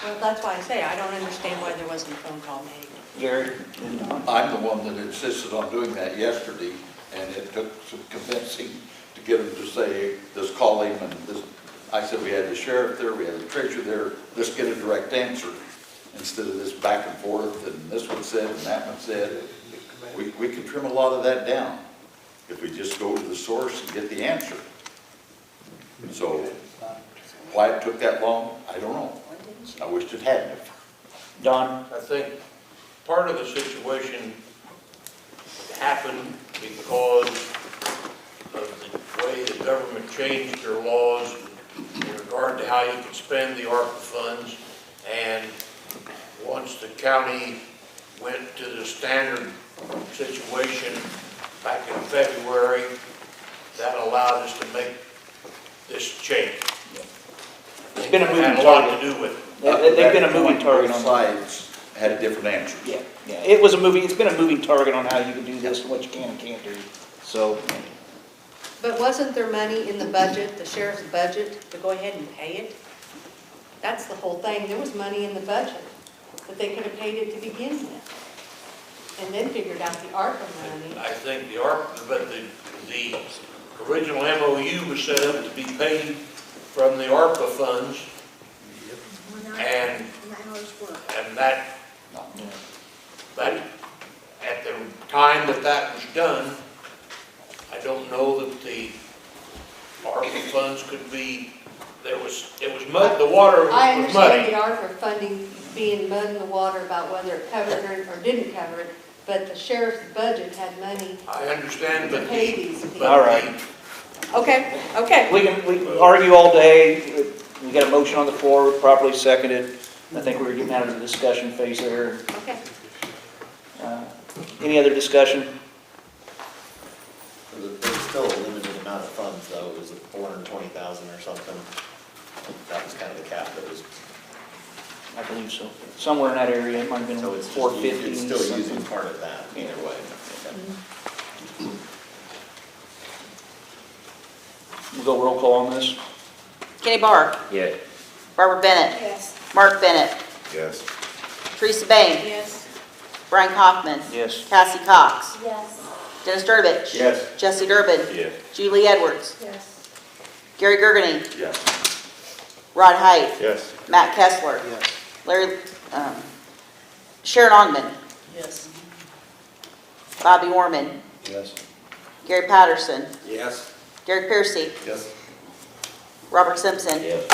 [SPEAKER 23] Well, that's why I say I don't understand why there wasn't a phone call made.
[SPEAKER 4] Gary?
[SPEAKER 17] I'm the one that insisted on doing that yesterday, and it took some convincing to get him to say, just call him, and this, I said we had the sheriff there, we had the treasurer there, let's get a direct answer, instead of this back and forth, and this one said, and that one said. We can trim a lot of that down if we just go to the source and get the answer. So why it took that long, I don't know. I wished it hadn't.
[SPEAKER 4] Don?
[SPEAKER 16] I think part of the situation happened because of the way the government changed their laws in regard to how you could spend the ARPA funds. And once the county went to the standard situation back in February, that allowed us to make this change.
[SPEAKER 4] It's been a moving
[SPEAKER 16] Had a lot
[SPEAKER 4] target.
[SPEAKER 16] to do with it.
[SPEAKER 4] They've been a moving target on
[SPEAKER 17] sides had a different answer.
[SPEAKER 4] Yeah. It's been a moving target on how you can do this and what you can and can't do. So,
[SPEAKER 23] But wasn't there money in the budget, the sheriff's budget, to go ahead and pay it? That's the whole thing. There was money in the budget that they could have paid it to begin with. And then figured out the ARPA money.
[SPEAKER 16] I think the ARPA, but the original MOU was set up to be paid from the ARPA funds. And that, at the time that was done, I don't know that the ARPA funds could be, it was mud, the water
[SPEAKER 23] I
[SPEAKER 16] was muddy.
[SPEAKER 23] understand the ARPA funding being mud in the water about whether it covered it or didn't cover it, but the sheriff's budget had money
[SPEAKER 16] I understand,
[SPEAKER 23] to
[SPEAKER 16] but
[SPEAKER 23] pay these people.
[SPEAKER 4] all right.
[SPEAKER 23] Okay.
[SPEAKER 4] We can argue all day. We got a motion on the floor, properly seconded. I think we're getting out of the discussion phase there.
[SPEAKER 23] Okay.
[SPEAKER 4] Any other discussion?
[SPEAKER 24] There's still a limited amount of funds, though. It was 420,000 or something. That was kind of the cap that was.
[SPEAKER 4] I believe so. Somewhere in that area, it might have been
[SPEAKER 24] So it's
[SPEAKER 4] 450.
[SPEAKER 24] It's still
[SPEAKER 4] something.
[SPEAKER 24] using part of that either way.
[SPEAKER 4] We'll go roll call on this.
[SPEAKER 20] Kenny Barr.
[SPEAKER 22] Yeah.
[SPEAKER 20] Barbara Bennett.
[SPEAKER 15] Yes.
[SPEAKER 20] Mark Bennett.
[SPEAKER 5] Yes.
[SPEAKER 20] Teresa Bain.
[SPEAKER 23] Yes.
[SPEAKER 20] Brian Kaufman.
[SPEAKER 4] Yes.
[SPEAKER 20] Cassie Cox.
[SPEAKER 23] Yes.
[SPEAKER 20] Dennis Durbich.
[SPEAKER 5] Yes.
[SPEAKER 20] Jesse Durbin.
[SPEAKER 5] Yes.
[SPEAKER 20] Julie Edwards.
[SPEAKER 23] Yes.
[SPEAKER 20] Gary Gergany.
[SPEAKER 5] Yes.
[SPEAKER 20] Rod Height.
[SPEAKER 5] Yes.
[SPEAKER 20] Matt Kessler.
[SPEAKER 21] Yes.
[SPEAKER 20] Larry, Sharon Ogman.
[SPEAKER 10] Yes.
[SPEAKER 20] Bobby Warman.
[SPEAKER 5] Yes.
[SPEAKER 20] Gary Patterson.
[SPEAKER 5] Yes.
[SPEAKER 20] Derek Piercy.
[SPEAKER 5] Yes.
[SPEAKER 20] Robert Simpson.
[SPEAKER 5] Yes.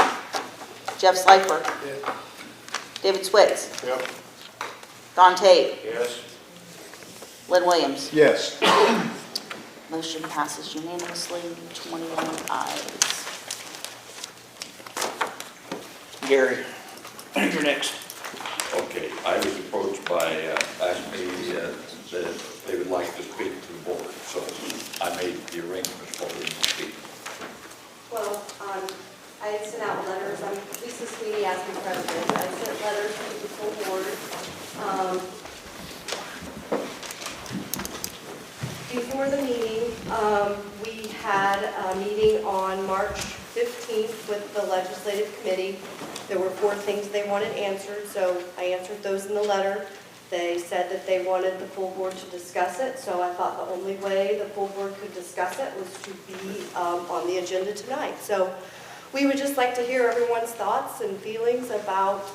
[SPEAKER 20] Jeff Slifer. David Switz.
[SPEAKER 5] Yep.
[SPEAKER 20] Don Tate.
[SPEAKER 5] Yes.
[SPEAKER 12] Lynn Williams.
[SPEAKER 9] Yes.
[SPEAKER 20] Motion passes unanimously, 21 ayes.
[SPEAKER 4] Gary, you're next.
[SPEAKER 17] Okay, I was approached by, asked me that they would like to speak to the board, so I made the arrangements for them to speak.
[SPEAKER 1] Well, I had sent out letters, I'm Lisa Sweeney, acting president. I sent letters to the full board. Before the meeting, we had a meeting on March 15th with the legislative committee. There were 4 things they wanted answered, so I answered those in the letter. They said that they wanted the full board to discuss it, so I thought the only way the full board could discuss it was to be on the agenda tonight. So we would just like to hear everyone's thoughts and feelings about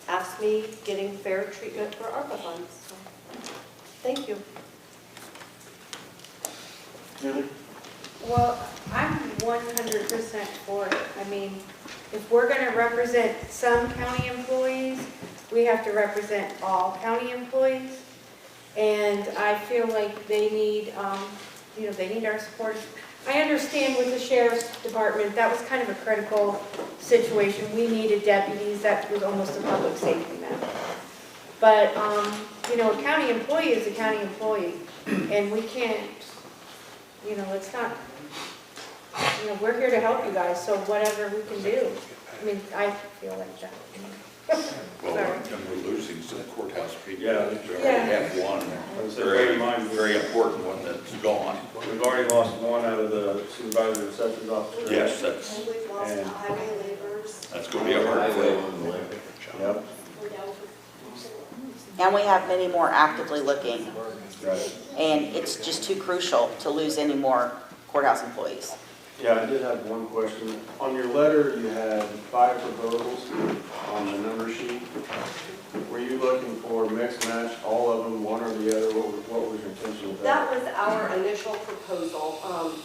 [SPEAKER 1] AFSCME getting fair treatment for ARPA funds. So, thank you.
[SPEAKER 23] Well, I'm 100% for it. I mean, if we're going to represent some county employees, we have to represent all county employees. And I feel like they need, they need our support. I understand with the sheriff's department, that was kind of a critical situation. We needed deputies. That was almost a public safety matter. But, a county employee is a county employee. And we can't, it's not, we're here to help you guys, so whatever we can do. I mean, I feel like that.
[SPEAKER 17] Well,
[SPEAKER 23] Sorry.
[SPEAKER 17] and we're losing some courthouse people.
[SPEAKER 18] Yeah.
[SPEAKER 17] We already
[SPEAKER 23] Yeah.
[SPEAKER 17] have one,
[SPEAKER 18] I would say
[SPEAKER 17] very,
[SPEAKER 18] mine-
[SPEAKER 17] very important one that's gone.
[SPEAKER 18] We've already lost one out of the supervisor and sessions officer.
[SPEAKER 17] Yes, that's,
[SPEAKER 1] And we've lost the
[SPEAKER 18] And-
[SPEAKER 1] highway laborers.
[SPEAKER 17] that's going to be a hard fight.
[SPEAKER 18] Yep.
[SPEAKER 1] We're down to-
[SPEAKER 20] And we have many more actively looking.
[SPEAKER 18] Right.
[SPEAKER 20] And it's just too crucial to lose any more courthouse employees.
[SPEAKER 18] Yeah, I did have one question. On your letter, you had 5 proposals on the number sheet. Were you looking for mix match, all of them, one or the other? What was your intention with that?
[SPEAKER 1] That was our initial proposal.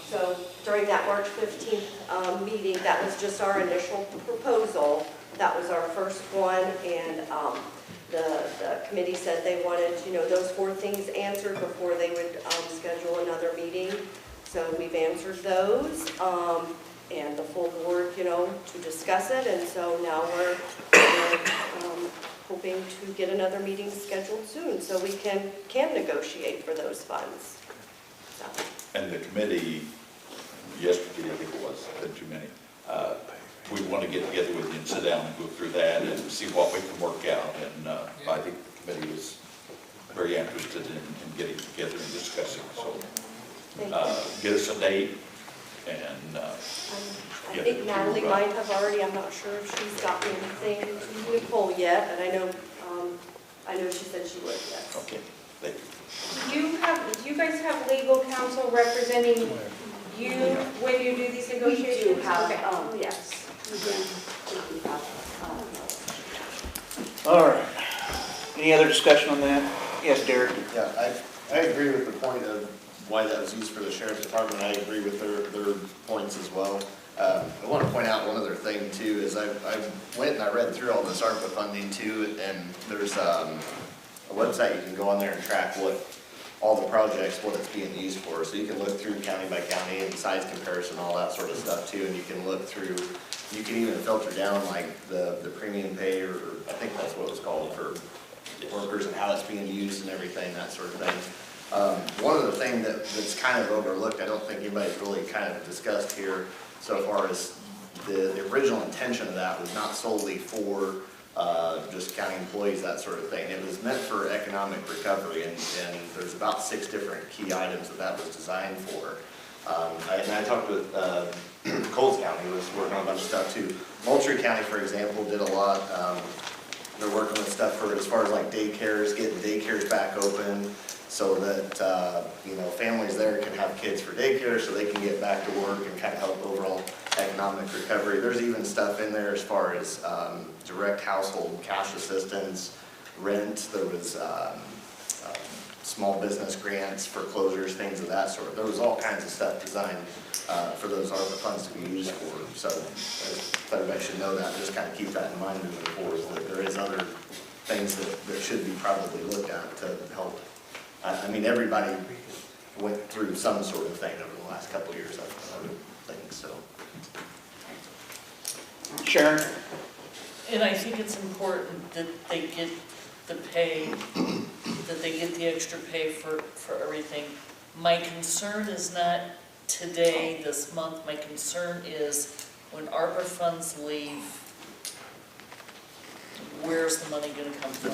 [SPEAKER 1] So during that March 15th meeting, that was just our initial proposal. That was our first one, and the committee said they wanted, those 4 things answered before they would schedule another meeting. So we've answered those, and the full board, to discuss it. And so now we're hoping to get another meeting scheduled soon so we can negotiate for those funds. So.
[SPEAKER 17] And the committee, yesterday, I think it was, too many, we want to get together with you and sit down and go through that and see what we can work out. And I think the committee is very interested in getting together and discussing. So get us a date and
[SPEAKER 1] I think Natalie might have already, I'm not sure if she's gotten anything to Nicole yet, but I know she said she would, yes.
[SPEAKER 17] okay, thank you.
[SPEAKER 23] Do you guys have legal counsel representing you when you do these negotiations?
[SPEAKER 1] We do have,
[SPEAKER 23] Okay.
[SPEAKER 1] yes. We do have,
[SPEAKER 4] All right. Any other discussion on that? Yes, Derek?
[SPEAKER 21] Yeah, I agree with the point of why that was used for the sheriff's department. I agree with their points as well. I want to point out one other thing too, is I went and I read through all this ARPA funding too, and there's a website you can go on there and track all the projects, what it's being used for. So you can look through county by county and size comparison, all that sort of stuff too, and you can look through, you can even filter down like the premium pay, or I think that's what it was called, for workers and how it's being used and everything, that sort of thing. One of the things that's kind of overlooked, I don't think anybody's really kind of discussed here so far, is the original intention of that was not solely for just county employees, that sort of thing. It was meant for economic recovery, and there's about 6 different key items that was designed for. I talked with Coles County, who was working on a bunch of stuff too. Moultrie County, for example, did a lot. they're working with stuff for, as far as like daycares, getting daycares back open, so that, you know, families there can have kids for daycare, so they can get back to work and kind of help overall economic recovery. There's even stuff in there as far as direct household cash assistance, rent. There was small business grants, foreclosures, things of that sort. There was all kinds of stuff designed for those ARPA funds to be used for. So everybody should know that, just kind of keep that in mind moving forward, that there is other things that should be probably looked at to help. I mean, everybody went through some sort of thing over the last couple of years, I would think, so.
[SPEAKER 4] Sharon?
[SPEAKER 10] And I think it's important that they get the pay, that they get the extra pay for everything. My concern is not today, this month, my concern is when ARPA funds leave, where's the money gonna come from?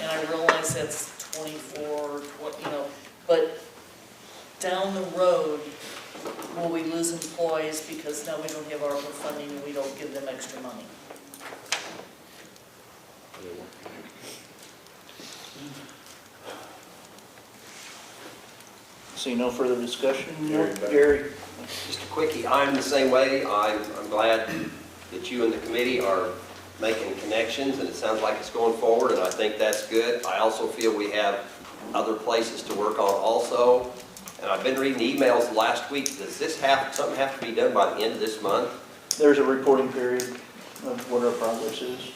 [SPEAKER 10] And I realize that's 24, you know, but down the road, will we lose employees because now we don't have ARPA funding and we don't give them extra money?
[SPEAKER 4] See no further discussion?
[SPEAKER 2] Gary.
[SPEAKER 4] Gary?
[SPEAKER 2] Just a quickie, I'm the same way. I'm glad that you and the committee are making connections, and it sounds like it's going forward, and I think that's good. I also feel we have other places to work on also, and I've been reading emails last week. Does this something have to be done by the end of this month?
[SPEAKER 4] There's a reporting period of what our progress is.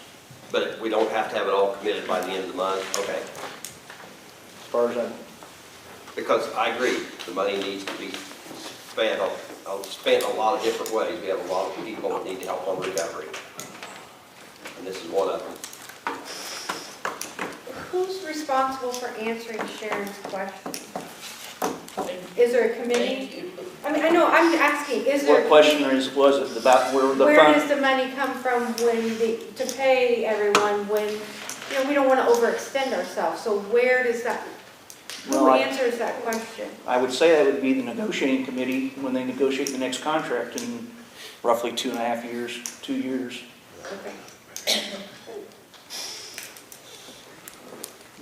[SPEAKER 2] But we don't have to have it all committed by the end of the month? Okay.
[SPEAKER 4] As far as I...
[SPEAKER 2] Because I agree, the money needs to be spent a lot of different ways. We have a lot of people that need help on recovery. And this is one of them.
[SPEAKER 23] Who's responsible for answering Sharon's questions? Is there a committee? I mean, I know, I'm asking, is there?
[SPEAKER 4] What question was it about where the
[SPEAKER 23] Where
[SPEAKER 4] fund?
[SPEAKER 23] does the money come from to pay everyone when, you know, we don't want to overextend ourselves? So where does that, who answers that question?
[SPEAKER 4] I would say that would be the negotiating committee when they negotiate the next contract in roughly 2.5 years, 2 years.
[SPEAKER 23] Okay.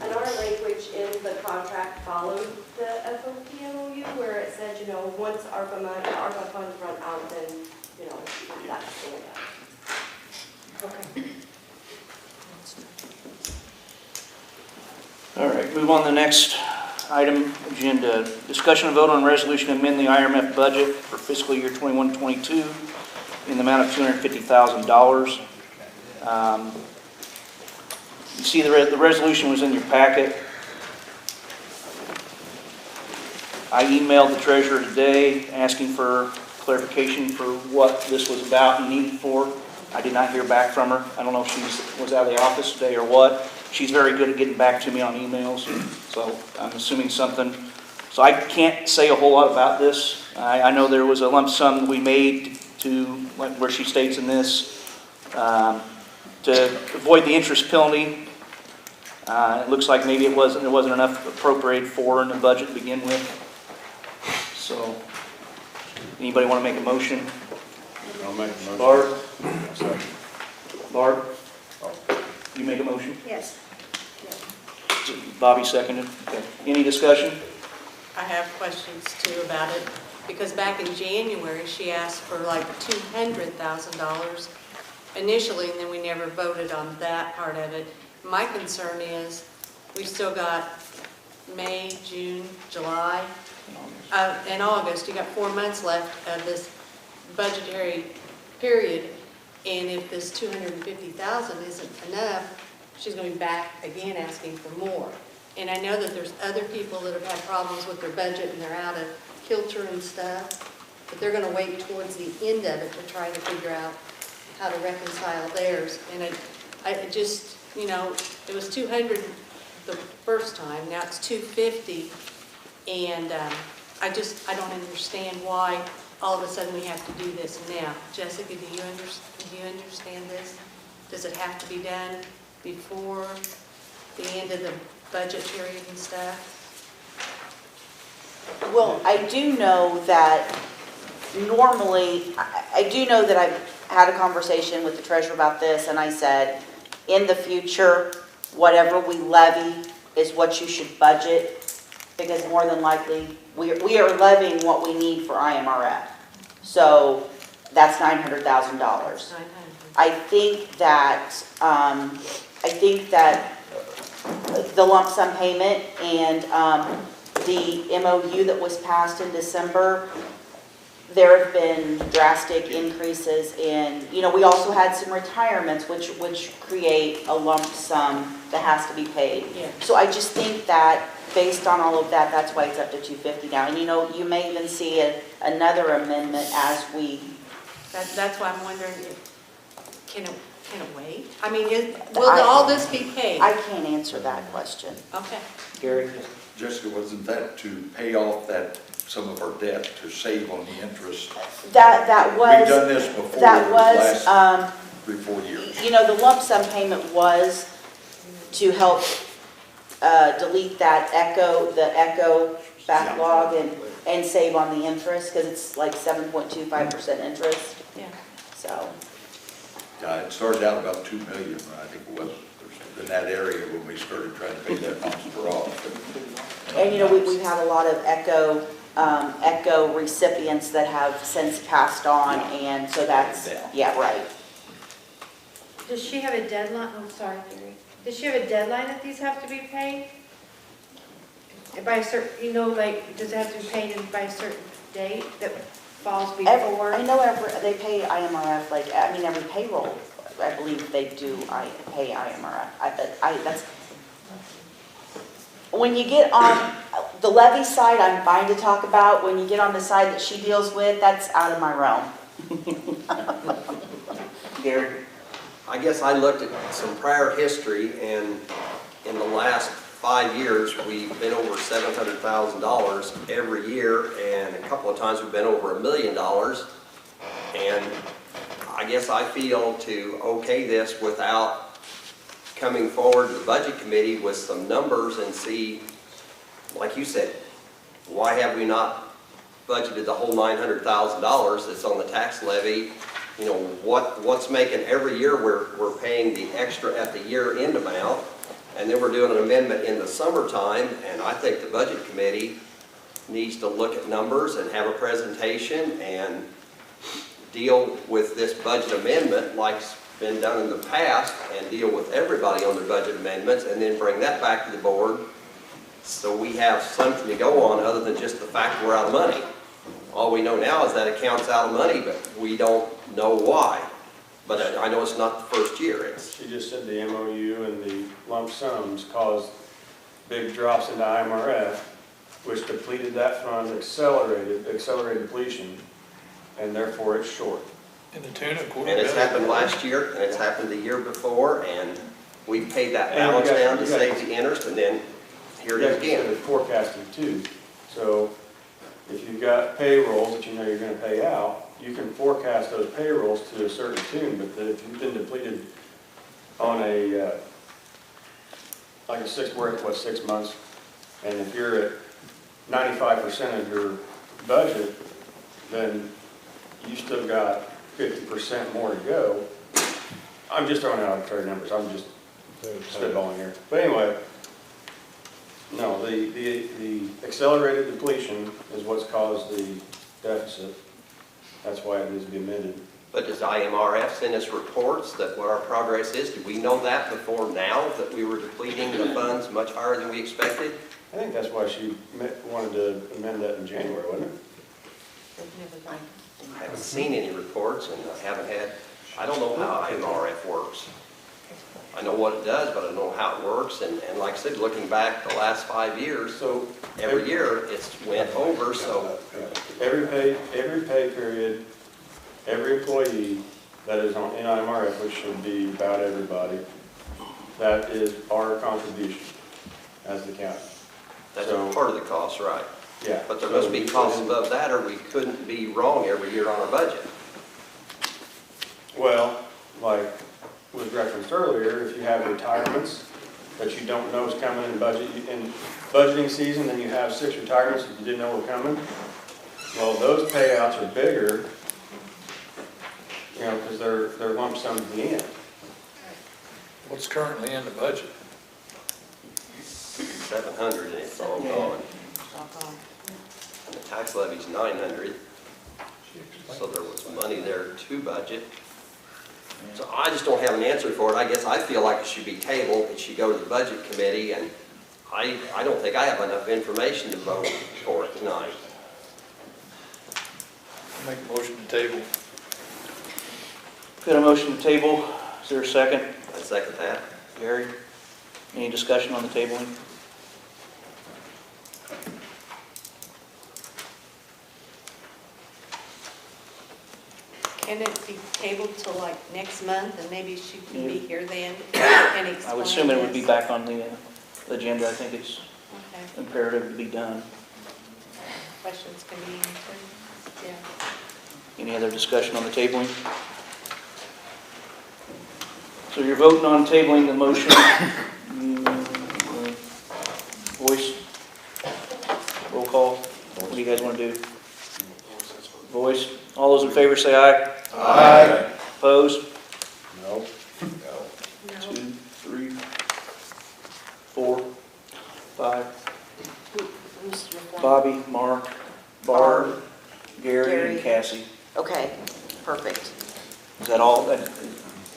[SPEAKER 1] And our language in the contract followed the FOPMOU where it said, you know, once ARPA funds run out, then, you know, that's going down.
[SPEAKER 23] Okay.
[SPEAKER 4] All right, move on to the next item, agenda. Discussion and vote on resolution to amend the IRMF budget for fiscal year 21-22 in the amount of $250,000. You see the resolution was in your packet. I emailed the treasurer today asking for clarification for what this was about and needed for. I did not hear back from her. I don't know if she was out of the office today or what. She's very good at getting back to me on emails, so I'm assuming something. So I can't say a whole lot about this. I know there was a lump sum we made to, where she states in this, to avoid the interest penalty. It looks like maybe there wasn't enough appropriated for in the budget to begin with. So, anybody want to make a motion?
[SPEAKER 18] I'll make a motion.
[SPEAKER 4] Barb?
[SPEAKER 18] Second.
[SPEAKER 4] Barb? You make a motion?
[SPEAKER 15] Yes.
[SPEAKER 4] Bobby seconded. Okay. Any discussion?
[SPEAKER 23] I have questions too about it, because back in January, she asked for like $200,000 initially, and then we never voted on that part of it. My concern is, we've still got May, June, July, and August. You got 4 months left of this budgetary period, and if this $250,000 isn't enough, she's going to be back again asking for more. And I know that there's other people that have had problems with their budget and they're out of kilter and stuff, but they're going to wait towards the end of it to try to figure out how to reconcile theirs. And I just, you know, it was 200 the first time, now it's 250, and I don't understand why all of a sudden we have to do this now. Jessica, do you understand this? Does it have to be done before the end of the budget period and stuff?
[SPEAKER 20] Well, I do know that normally, I do know that I've had a conversation with the treasurer about this, and I said, in the future, whatever we levy is what you should budget, because more than likely, we are levying what we need for IMRF. So that's $900,000. I think that the lump sum payment and the MOU that was passed in December, there have been drastic increases in, we also had some retirements which create a lump sum that has to be paid.
[SPEAKER 23] Yeah.
[SPEAKER 20] So I just think that based on all of that, that's why it's up to $250 now. And you may even see another amendment as we.
[SPEAKER 23] That's why I'm wondering, can it wait? I mean, will all this be paid?
[SPEAKER 20] I can't answer that question.
[SPEAKER 23] Okay.
[SPEAKER 4] Gary?
[SPEAKER 17] Jessica, wasn't that to pay off some of our debt, to save on the interest?
[SPEAKER 20] That was.
[SPEAKER 17] We've done this before.
[SPEAKER 20] That
[SPEAKER 17] the
[SPEAKER 20] was,
[SPEAKER 17] last 3-4 years.
[SPEAKER 20] the lump sum payment was to help delete the echo backlog and save on the interest, because it's like 7.25% interest.
[SPEAKER 23] Yeah.
[SPEAKER 20] So.
[SPEAKER 17] Yeah, it started out about $2 million, I think it was, in that area when we started trying to pay that monster off.
[SPEAKER 20] And we've had a lot of echo recipients that have since passed on, and so that's, yeah, right.
[SPEAKER 23] Does she have a deadline? I'm sorry, Gary. Does she have a deadline that these have to be paid? By a certain, does it have to be paid by a certain date that falls before?
[SPEAKER 20] I know they pay IMRF, every payroll, I believe they do pay IMRF. That's, when you get on the levy side, I'm fine to talk about. When you get on the side that she deals with, that's out of my realm.
[SPEAKER 4] Gary?
[SPEAKER 2] I guess I looked at some prior history, and in the last 5 years, we've been over $700,000 every year, and a couple of times we've been over $1 million. And I guess I feel to okay this without coming forward to the budget committee with some numbers and see, like you said, why have we not budgeted the whole $900,000 that's on the tax levy? What's making every year we're paying the extra at the year end amount, and then we're doing an amendment in the summertime, and I think the budget committee needs to look at numbers and have a presentation and deal with this budget amendment like's been done in the past, and deal with everybody on their budget amendments, and then bring that back to the board so we have something to go on other than just the fact we're out of money. All we know now is that account's out of money, but we don't know why. But I know it's not the first year.
[SPEAKER 18] She just said the MOU and the lump sums caused big drops into IMRF, which depleted that fund, accelerated depletion, and therefore it's short.
[SPEAKER 13] In the tune of $250,000.
[SPEAKER 2] And it's happened last year, and it's happened the year before, and we've paid that balance down to save the interest, and then here it is again.
[SPEAKER 18] It's forecasting too. So if you've got payrolls that you're going to pay out, you can forecast those payrolls to a certain tune, but if you've been depleted on a, we're at 6 months, and if you're at 95% of your budget, then you still got 50% more to go. I'm just throwing out arbitrary numbers, I'm just spitballing here. But anyway, no, the accelerated depletion is what's caused the deficit. That's why it needs to be amended.
[SPEAKER 2] But does IMRF send us reports that what our progress is? Did we know that before now, that we were depleting the funds much higher than we expected?
[SPEAKER 18] I think that's why she wanted to amend that in January, wasn't it?
[SPEAKER 2] I haven't seen any reports, and I don't know how IMRF works. I know what it does, but I don't know how it works, and like I said, looking back the last 5 years, so every year it's went over, so.
[SPEAKER 18] Every pay period, every employee that is on IMRF, which should be about everybody, that is our contribution as the county.
[SPEAKER 2] That's part of the cost, right?
[SPEAKER 18] Yeah.
[SPEAKER 2] But there must be costs above that, or we couldn't be wrong every year on our budget.
[SPEAKER 18] Well, like was referenced earlier, if you have retirements that you don't know is coming in budgeting season, then you have 6 retirements that you didn't know were coming. Well, those payouts are bigger, because they're lump sums at the end.
[SPEAKER 13] What's currently in the budget?
[SPEAKER 2] 700 and it's all gone. And the tax levy's 900. So there was money there to budget. So I just don't have an answer for it. I guess I feel like it should be tabled. It should go to the budget committee, and I don't think I have enough information to vote for it tonight.
[SPEAKER 13] Make a motion to table.
[SPEAKER 4] Got a motion to table. Is there a second?
[SPEAKER 2] I second that.
[SPEAKER 4] Gary? Any discussion on the tabling?
[SPEAKER 23] Can it be tabled till like next month, and maybe she can be here then and explain
[SPEAKER 4] I would assume it would be
[SPEAKER 23] this?
[SPEAKER 4] back on the agenda. I think it's
[SPEAKER 23] Okay.
[SPEAKER 4] imperative to be done.
[SPEAKER 23] Questions can be answered, yeah.
[SPEAKER 4] Any other discussion on the tabling? So you're voting on tabling the motion. Voice? Roll call? What do you guys want to do? Voice? All those in favor say aye.
[SPEAKER 12] Aye.
[SPEAKER 4] Opposed?
[SPEAKER 18] No.
[SPEAKER 4] 2, 3, 4, 5. Bobby, Mark, Barb, Gary, and Cassie.
[SPEAKER 20] Okay, perfect.
[SPEAKER 4] Is that all?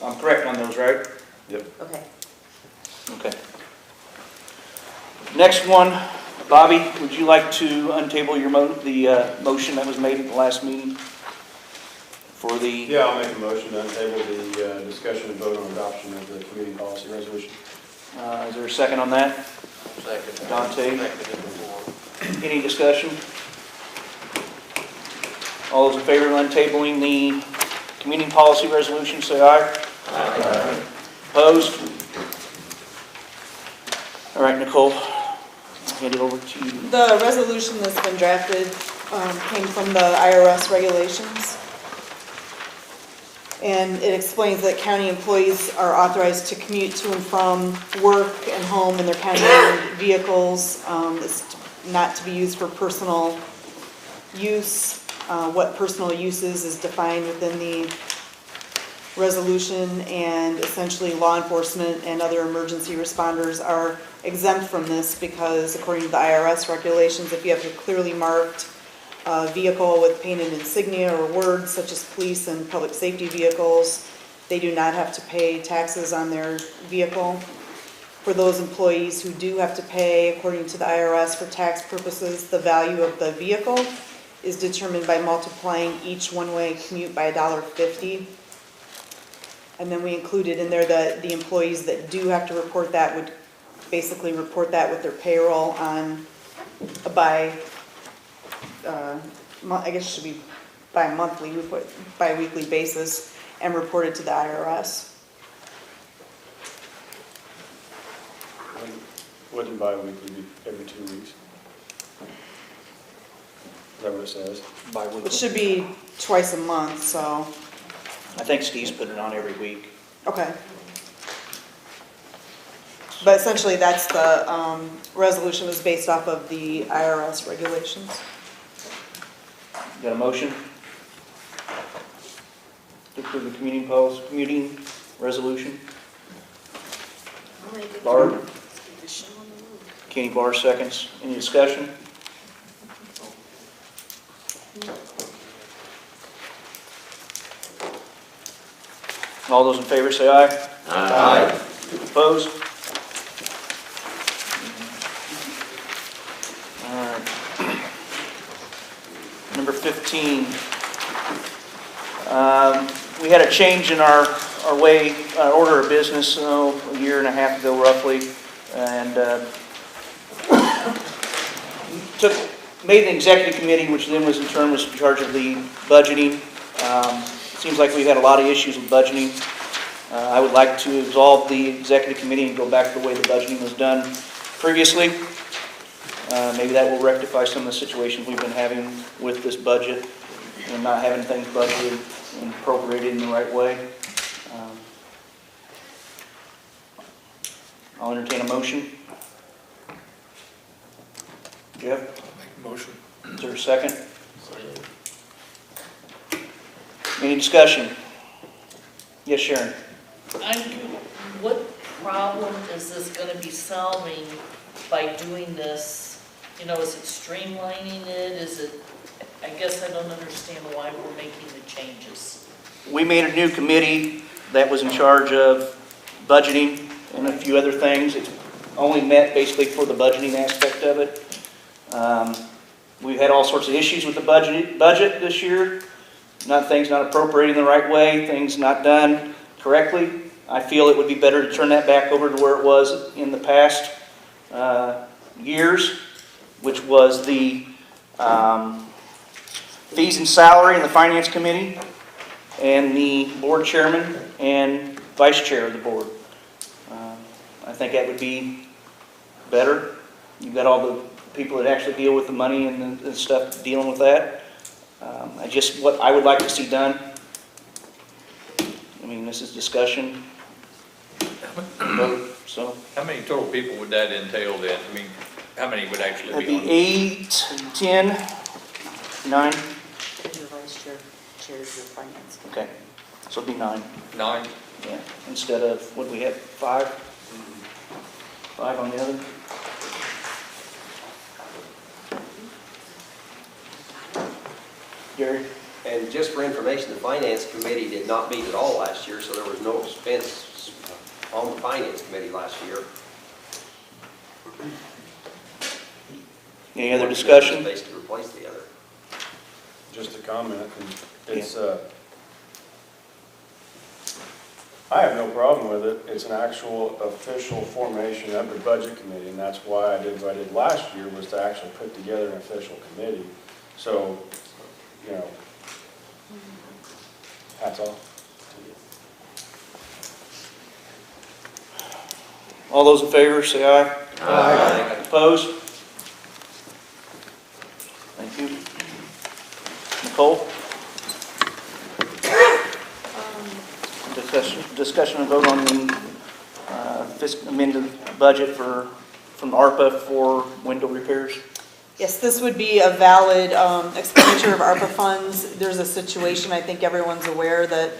[SPEAKER 4] I'm correct on those, right?
[SPEAKER 20] Okay.
[SPEAKER 4] Okay. Next one, Bobby, would you like to untable your motion that was made at the last meeting? For the...
[SPEAKER 18] Yeah, I'll make a motion to untable the discussion and vote on adoption of the community policy resolution.
[SPEAKER 4] Is there a second on that?
[SPEAKER 16] Second.
[SPEAKER 4] Dante? Any discussion? All those in favor of untabling the community policy resolution, say aye. Aye. Opposed? All right, Nicole, I'll hand it over to you.
[SPEAKER 8] The resolution that's been drafted came from the IRS regulations. And it explains that county employees are authorized to commute to and from work and home in their county-owned vehicles. It's not to be used for personal use. What personal use is defined within the resolution, and essentially law enforcement and other emergency responders are exempt from this because according to the IRS regulations, if you have a clearly marked vehicle with painted insignia or words such as police and public safety vehicles, they do not have to pay taxes on their vehicle. For those employees who do have to pay, according to the IRS, for tax purposes, the value of the vehicle is determined by multiplying each one-way commute by $1.50. And then we included in there that the employees that do have to report that would basically report that with their payroll on I guess it should be bi-monthly, we put bi-weekly basis, and report it to the IRS.
[SPEAKER 18] Wouldn't bi-weekly be every 2 weeks? Is that what it says?
[SPEAKER 4] Bi-weekly.
[SPEAKER 8] It should be twice a month, so,
[SPEAKER 4] I think Steve's put it on every week.
[SPEAKER 8] okay. But essentially, that's the resolution was based off of the IRS regulations.
[SPEAKER 4] Got a motion? To approve the commuting resolution? Barb? Kenny Barr seconds. Any discussion? All those in favor say aye.
[SPEAKER 22] Aye.
[SPEAKER 4] Opposed? All right. Number 15. We had a change in our order of business a year and a half ago roughly, and made an executive committee, which then was in charge of the budgeting. Seems like we've had a lot of issues with budgeting. I would like to absolve the executive committee and go back to the way the budgeting was done previously. Maybe that will rectify some of the situations we've been having with this budget and not having things budgeted and appropriated in the right way. I'll entertain a motion. Jeff?
[SPEAKER 13] Make a motion.
[SPEAKER 4] Is there a second? Any discussion? Yes, Sharon?
[SPEAKER 10] What problem is this gonna be solving by doing this? You know, is it streamlining it? Is it, I guess I don't understand why we're making the changes.
[SPEAKER 4] We made a new committee that was in charge of budgeting and a few other things. It's only met basically for the budgeting aspect of it. We've had all sorts of issues with the budget this year. Things not appropriating the right way, things not done correctly. I feel it would be better to turn that back over to where it was in the past years, which was the fees and salary in the finance committee and the board chairman and vice chair of the board. I think that would be better. You've got all the people that actually deal with the money and the stuff dealing with that. What I would like to see done. I mean, this is discussion. Vote, so.
[SPEAKER 13] How many total people would that entail then? I mean, how many would actually
[SPEAKER 4] That'd
[SPEAKER 13] be on?
[SPEAKER 4] be 8, 10, 9.
[SPEAKER 20] Your vice chair chairs your finance.
[SPEAKER 4] Okay, so it'd be 9.
[SPEAKER 13] 9?
[SPEAKER 4] Yeah, instead of, what we had, 5? 5 on the other. Gary?
[SPEAKER 2] And just for information, the finance committee did not meet at all last year, so there was no expense on the finance committee last year.
[SPEAKER 4] Any other discussion?
[SPEAKER 2] Basically replaced the other.
[SPEAKER 18] Just a comment, it's, I have no problem with it. It's an actual official formation of the budget committee, and that's why I did what I did last year, was to actually put together an official committee. So, you know, that's all.
[SPEAKER 4] All those in favor, say aye. Aye. Opposed? Thank you. Nicole? Discussion and vote on the fiscal amended budget from ARPA for window repairs.
[SPEAKER 8] Yes, this would be a valid expenditure of ARPA funds. There's a situation, I think everyone's aware, that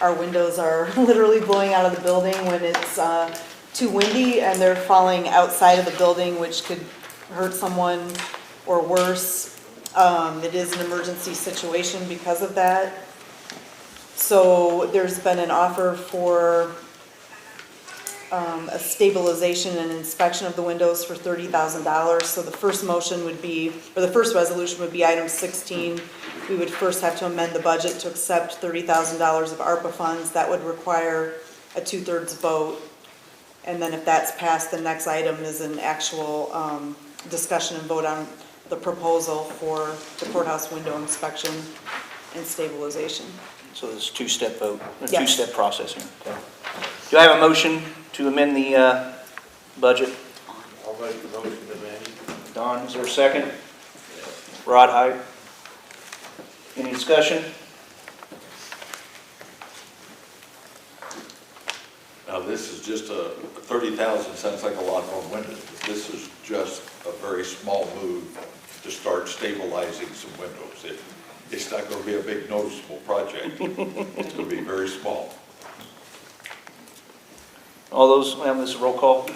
[SPEAKER 8] our windows are literally blowing out of the building when it's too windy, and they're falling outside of the building, which could hurt someone or worse. It is an emergency situation because of that. So there's been an offer for a stabilization and inspection of the windows for $30,000. So the first motion would be, or the first resolution would be item 16. We would first have to amend the budget to accept $30,000 of ARPA funds. That would require a 2/3 vote. And then if that's passed, the next item is an actual discussion and vote on the proposal for the courthouse window inspection and stabilization.
[SPEAKER 4] So it's a two-step vote, a
[SPEAKER 8] Yes.
[SPEAKER 4] two-step process here. Okay. Do I have a motion to amend the budget?
[SPEAKER 16] I'll make the motion to amend.
[SPEAKER 4] Don, is there a second? Rod Height? Any discussion?
[SPEAKER 17] Now, this is just a 30,000, sounds like a lot on windows. This is just a very small move to start stabilizing some windows. It's not going to be a big noticeable project. It's going to be very small.
[SPEAKER 4] All those, have this roll call?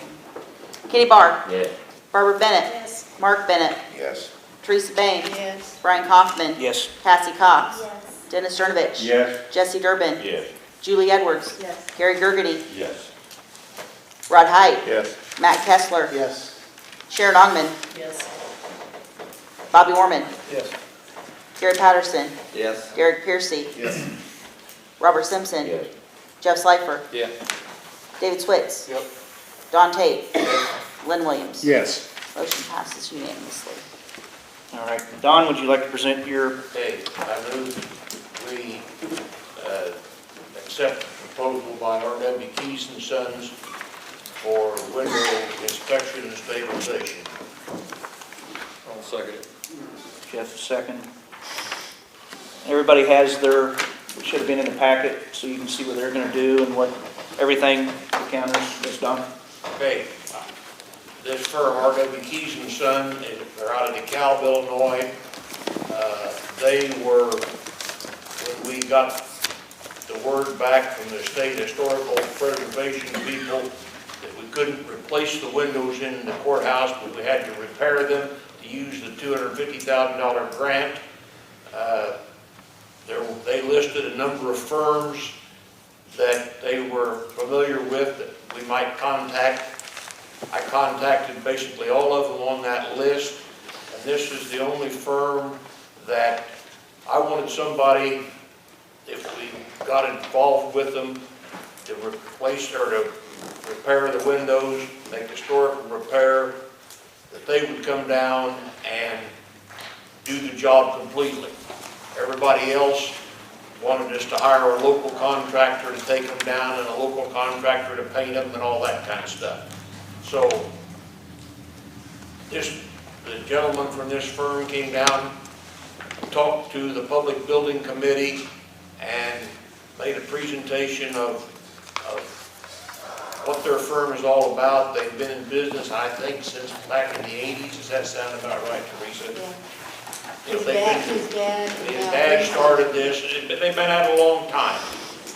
[SPEAKER 20] Kenny Barr.
[SPEAKER 22] Yes.
[SPEAKER 20] Barbara Bennett.
[SPEAKER 15] Yes.
[SPEAKER 20] Mark Bennett.
[SPEAKER 6] Yes.
[SPEAKER 20] Teresa Bain.
[SPEAKER 23] Yes.
[SPEAKER 20] Brian Kaufman.
[SPEAKER 4] Yes.
[SPEAKER 20] Patsy Cox.
[SPEAKER 15] Yes.
[SPEAKER 20] Dennis Cernovich.
[SPEAKER 18] Yes.
[SPEAKER 20] Jesse Durbin.
[SPEAKER 16] Yes.
[SPEAKER 20] Julie Edwards.
[SPEAKER 23] Yes.
[SPEAKER 20] Gary Gergety.
[SPEAKER 17] Yes.
[SPEAKER 20] Rod Height.
[SPEAKER 6] Yes.
[SPEAKER 20] Matt Kessler.
[SPEAKER 6] Yes.
[SPEAKER 20] Sharon Ongman.
[SPEAKER 10] Yes.
[SPEAKER 20] Bobby Orman.
[SPEAKER 6] Yes.
[SPEAKER 20] Gary Patterson.
[SPEAKER 2] Yes.
[SPEAKER 20] Derek Piercy.
[SPEAKER 18] Yes.
[SPEAKER 20] Robert Simpson.
[SPEAKER 22] Yes.
[SPEAKER 20] Jeff Slifer.
[SPEAKER 13] Yeah.
[SPEAKER 20] David Switz.
[SPEAKER 6] Yep.
[SPEAKER 20] Don Tate. Lynn Williams.
[SPEAKER 18] Yes.
[SPEAKER 20] Motion passes unanimously.
[SPEAKER 4] All right. Don, would you like to present your,
[SPEAKER 16] Okay, I move we accept the proposal by R.W. Keys and Sons for window inspection and stabilization.
[SPEAKER 13] I'll second it.
[SPEAKER 4] Jeff, second? Everybody has their, it should have been in the packet, so you can see what they're gonna do and what, everything the county has done.
[SPEAKER 16] Okay, this firm, R.W. Keys and Son, they're out of DeKalb, Illinois. They were, when we got the word back from the state historical preservation people, couldn't replace the windows in the courthouse, but we had to repair them to use the $250,000 grant. They listed a number of firms that they were familiar with that we might contact. I contacted basically all of them on that list, and this is the only firm that I wanted somebody, if we got involved with them, to replace or to repair the windows, make historical repair, that they would come down and do the job completely. Everybody else wanted us to hire a local contractor to take them down and a local contractor to paint them and all that kind of stuff. So the gentleman from this firm came down, talked to the Public Building Committee, and made a presentation of what their firm is all about. They've been in business, I think, since back in the 80s. Does that sound about right, Teresa?
[SPEAKER 23] Yeah.
[SPEAKER 16] His
[SPEAKER 23] His
[SPEAKER 16] dad started this. They've been at it a long time.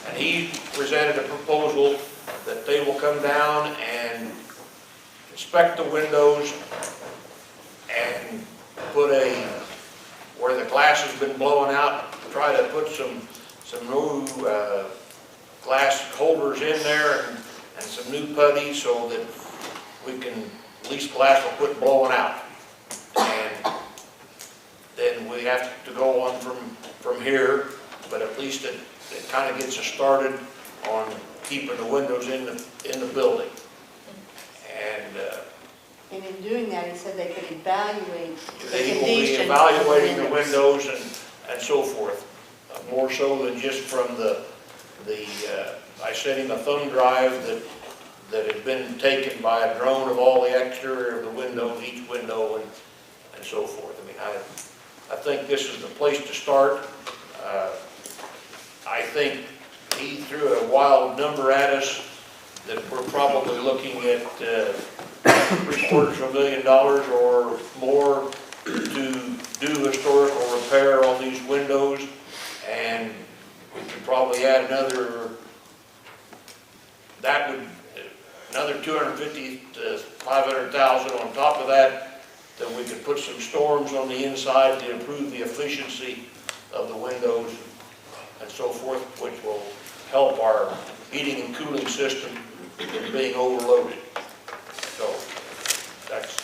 [SPEAKER 16] And he presented a proposal that they will come down and inspect the windows and put where the glass has been blowing out, try to put some new glass holders in there and some new putty so that we can, at least glass will quit blowing out. And then we have to go on from here, but at least it kind of gets us started on keeping the windows in the building.
[SPEAKER 23] And in doing that, he said they could evaluate the
[SPEAKER 16] They will be
[SPEAKER 23] condition of
[SPEAKER 16] evaluating the windows and so forth, more so than just from I sent him a thumb drive that had been taken by a drone of all the exterior of the windows, each window and so forth. I mean, I think this is the place to start. I think he threw a wild number at us that we're probably looking at $750,000 or more to do historical repair on these windows, and we could probably add another $250,000 to $500,000 on top of that. Then we could put some storms on the inside to improve the efficiency of the windows and so forth, which will help our heating and cooling system from being overloaded. So that's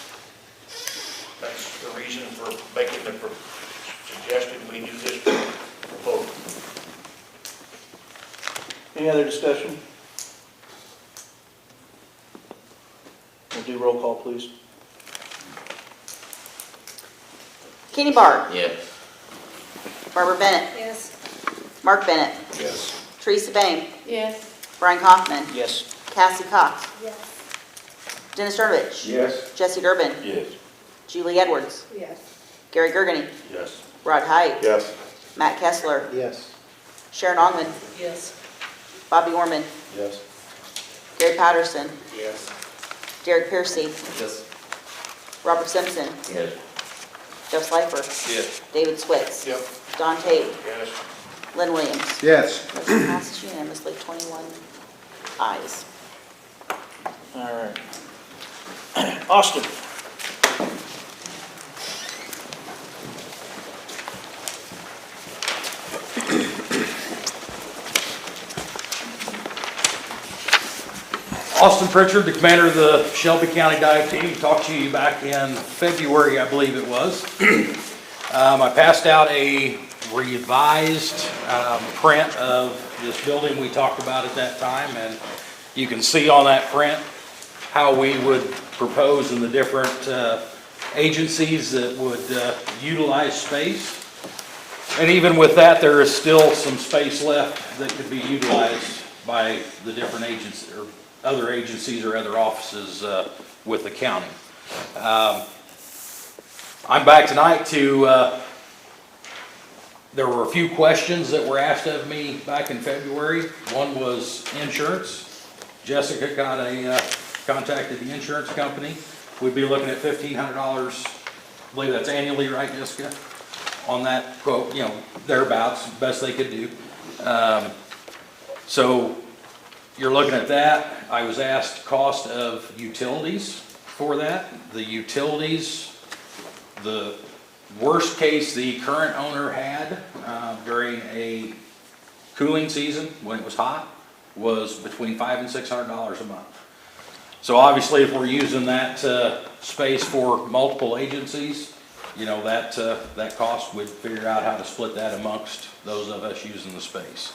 [SPEAKER 16] the reason for making suggesting we do this proposal.
[SPEAKER 4] Any other discussion? We'll do roll call, please.
[SPEAKER 20] Kenny Bart.
[SPEAKER 22] Yes.
[SPEAKER 20] Barbara Bennett.
[SPEAKER 15] Yes.
[SPEAKER 20] Mark Bennett.
[SPEAKER 22] Yes.
[SPEAKER 20] Teresa Bain.
[SPEAKER 23] Yes.
[SPEAKER 20] Brian Kaufman.
[SPEAKER 4] Yes.
[SPEAKER 20] Cassie Cox.
[SPEAKER 15] Yes.
[SPEAKER 20] Dennis Durbich.
[SPEAKER 17] Yes.
[SPEAKER 20] Jesse Durbin.
[SPEAKER 17] Yes.
[SPEAKER 20] Julie Edwards.
[SPEAKER 15] Yes.
[SPEAKER 20] Gary Gergany.
[SPEAKER 17] Yes.
[SPEAKER 20] Rod Height.
[SPEAKER 18] Yes.
[SPEAKER 20] Matt Kessler.
[SPEAKER 12] Yes.
[SPEAKER 20] Sharon Ogman.
[SPEAKER 10] Yes.
[SPEAKER 20] Bobby Orman.
[SPEAKER 18] Yes.
[SPEAKER 20] Gary Patterson.
[SPEAKER 18] Yes.
[SPEAKER 20] Derek Piercy.
[SPEAKER 18] Yes.
[SPEAKER 20] Robert Simpson.
[SPEAKER 22] Yes.
[SPEAKER 20] Jeff Slifer.
[SPEAKER 18] Yes.
[SPEAKER 20] David Switz.
[SPEAKER 16] Yep.
[SPEAKER 20] Don Tate.
[SPEAKER 16] Yes.
[SPEAKER 20] Lynn Williams.
[SPEAKER 12] Yes.
[SPEAKER 20] Motion passes unanimously, 21 ayes.
[SPEAKER 4] All right. Austin.
[SPEAKER 7] Austin Pritchard, the commander of the Shelby County Dive Team, talked to you back in February, I believe it was. I passed out a revised print of this building we talked about at that time, and you can see on that print how we would propose in the different agencies that would utilize space. And even with that, there is still some space left that could be utilized by the different agencies or other agencies or other offices with the county. I'm back tonight to, there were a few questions that were asked of me back in February. One was insurance. Jessica contacted the insurance company. We'd be looking at $1,500, I believe that's annually, right, Jessica? On that quote, you know, thereabouts, best they could do. So you're looking at that. I was asked cost of utilities for that. The utilities, the worst case the current owner had during a cooling season when it was hot was between $500 and $600 a month. So obviously, if we're using that space for multiple agencies, you know, that cost, we'd figure out how to split that amongst those of us using the space.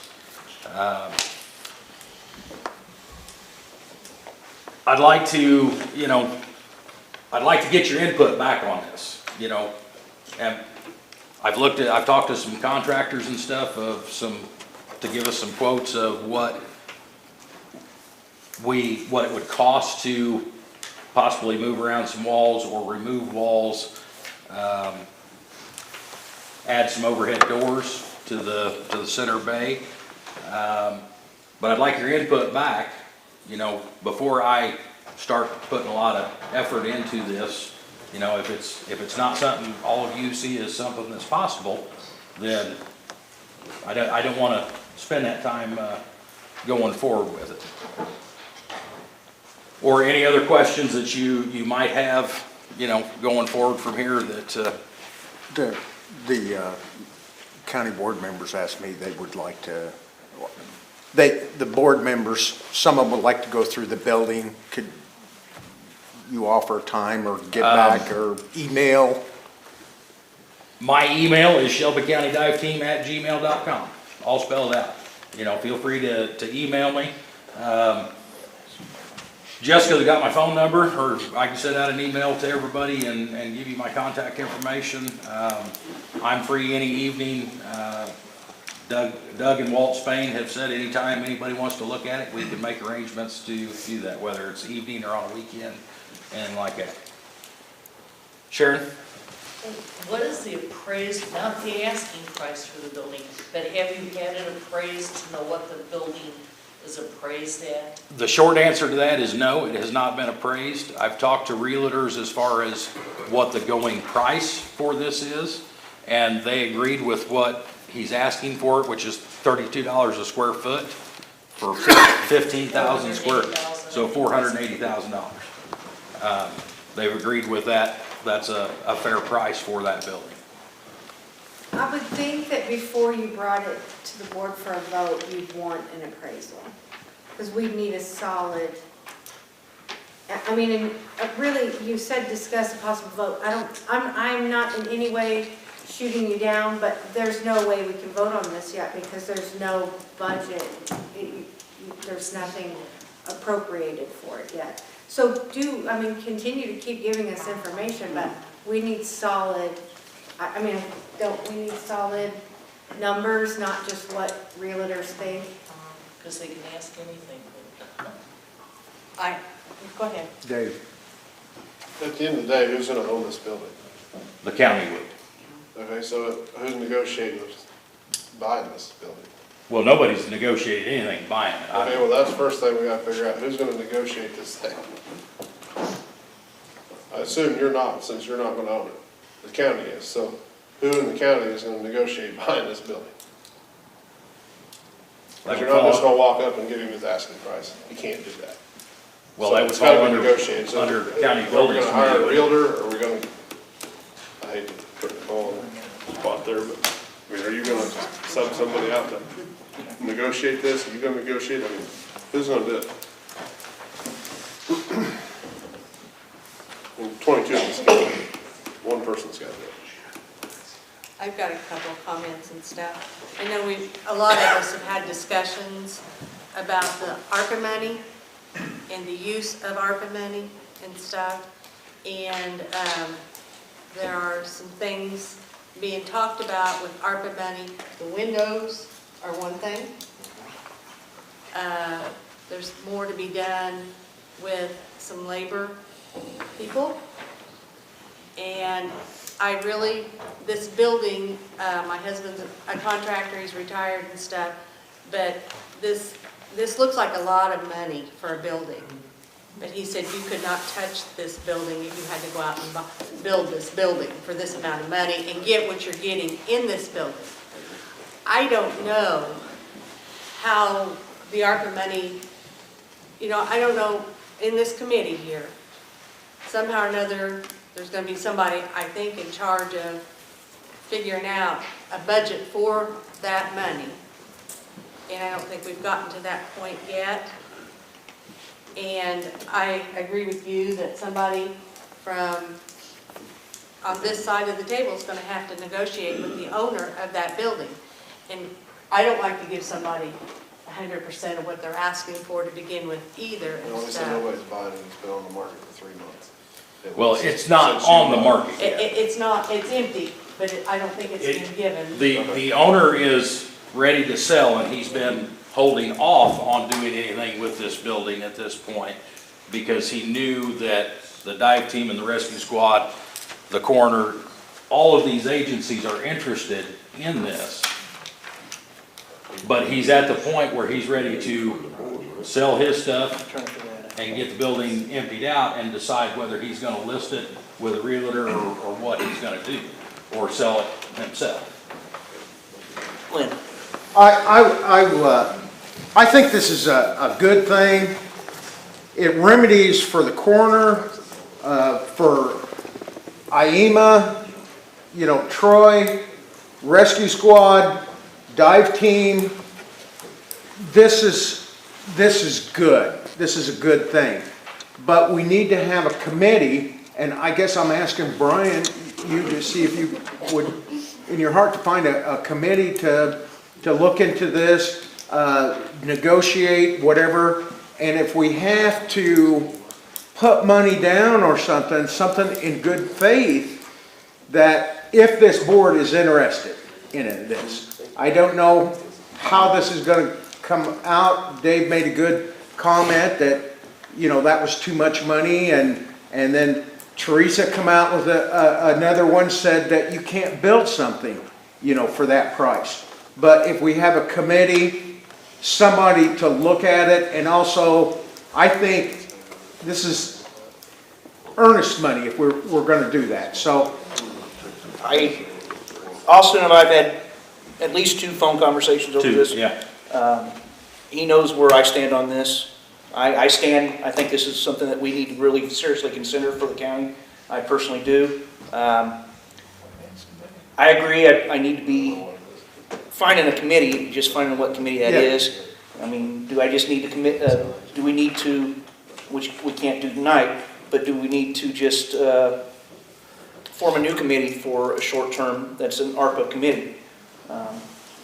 [SPEAKER 7] I'd like to, you know, I'd like to get your input back on this, you know. And I've talked to some contractors and stuff to give us some quotes of what it would cost to possibly move around some walls or remove walls, add some overhead doors to the center bay. But I'd like your input back, you know, before I start putting a lot of effort into this. You know, if it's not something all of you see as something that's possible, then I don't want to spend that time going forward with it. Or any other questions that you might have, you know, going forward from here that.
[SPEAKER 12] The county board members asked me they would like to, the board members, some of them would like to go through the building. Could you offer time or get back or email?
[SPEAKER 7] My email is shelbycountydiveteam@gmail.com, all spelled out. You know, feel free to email me. Jessica's got my phone number, or I can send out an email to everybody and give you my contact information. I'm free any evening. Doug and Walt Spain have said anytime anybody wants to look at it, we can make arrangements to do that, whether it's evening or on a weekend and like that. Sharon?
[SPEAKER 10] What is the appraised, not the asking price for the building, but have you had it appraised to know what the building is appraised at?
[SPEAKER 7] The short answer to that is no, it has not been appraised. I've talked to realtors as far as what the going price for this is, and they agreed with what he's asking for it, which is $32 a square foot for 15,000 square, so $480,000. They've agreed with that. That's a fair price for that building.
[SPEAKER 3] I would think that before you brought it to the board for a vote, you'd want an appraisal. Because we'd need a solid, I mean, and really, you said discuss a possible vote. I'm not in any way shooting you down, but there's no way we can vote on this yet because there's no budget. There's nothing appropriated for it yet. So continue to keep giving us information, but we need solid, we need solid numbers, not just what realtors think.
[SPEAKER 10] Because they can ask anything.
[SPEAKER 3] Go ahead.
[SPEAKER 12] Dave.
[SPEAKER 11] At the end of the day, who's gonna own this building?
[SPEAKER 7] The county would.
[SPEAKER 11] Okay, so who's negotiating buying this building?
[SPEAKER 7] Well, nobody's negotiated anything buying it.
[SPEAKER 11] Okay, well, that's the first thing we gotta figure out, who's gonna negotiate this thing? I assume you're not, since you're not gonna own it. The county is, so who in the county is gonna negotiate buying this building? Because you're not just gonna walk up and give him his asking price. You can't do that.
[SPEAKER 7] Well,
[SPEAKER 11] So
[SPEAKER 7] that would
[SPEAKER 11] it's gotta
[SPEAKER 7] fall
[SPEAKER 11] be
[SPEAKER 7] under
[SPEAKER 11] negotiated. So
[SPEAKER 7] county buildings.
[SPEAKER 11] Are we gonna hire a realtor, or are we gonna, I hate to put the ball on the spot there, but, are you gonna sub somebody out to negotiate this? Are you gonna negotiate? Who's gonna do it? 22 of us, one person's gotta do it.
[SPEAKER 23] I've got a couple of comments and stuff. I know a lot of us have had discussions about the Arpa money and the use of Arpa money and stuff. And there are some things being talked about with Arpa money. The windows are one thing. There's more to be done with some labor people. And this building, my husband's a contractor, he's retired and stuff, but this looks like a lot of money for a building. But he said you could not touch this building if you had to go out and build this building for this amount of money and get what you're getting in this building. I don't know how the ARPA money you know, I don't know, in this committee here, somehow or another, there's gonna be somebody, I think, in charge of figuring out a budget for that money. And I don't think we've gotten to that point yet. And I agree with you that somebody from on this side of the table is gonna have to negotiate with the owner of that building. And I don't like to give somebody 100% of what they're asking for to begin with either.
[SPEAKER 11] And only said nobody's buying it, it's been on the market for 3 months.
[SPEAKER 7] Well, it's not on the market yet.
[SPEAKER 23] It's not, it's empty, but I don't think it's been given.
[SPEAKER 7] The owner is ready to sell, and he's been holding off on doing anything with this building at this point because he knew that the dive team and the rescue squad, the coroner, all of these agencies are interested in this. But he's at the point where he's ready to sell his stuff and get the building emptied out and decide whether he's gonna list it with a realtor or what he's gonna do, or sell it himself.
[SPEAKER 4] Lynn?
[SPEAKER 12] I think this is a good thing. It remedies for the coroner, for IEMA, you know, Troy, rescue squad, dive team. This is good. This is a good thing. But we need to have a committee, and I guess I'm asking Brian, you to see if you would, in your heart, to find a committee to look into this, negotiate, whatever. And if we have to put money down or something in good faith, that if this board is interested in this. I don't know how this is going to come out. Dave made a good comment that, you know, that was too much money, and then Teresa come out with another one, said that you can't build something, you know, for that price. But if we have a committee, somebody to look at it, and also I think this is earnest money if we're going to do that. So
[SPEAKER 4] Austin and I've had at least 2 phone conversations over this.
[SPEAKER 7] Yeah.
[SPEAKER 4] He knows where I stand on this. I think this is something that we need to really seriously consider for the county. I personally do. I agree, I need to be finding a committee, just finding what committee that is. I mean, do I just need to commit, do we need to, which we can't do tonight, but do we need to just form a new committee for a short term that's an Arpa committee?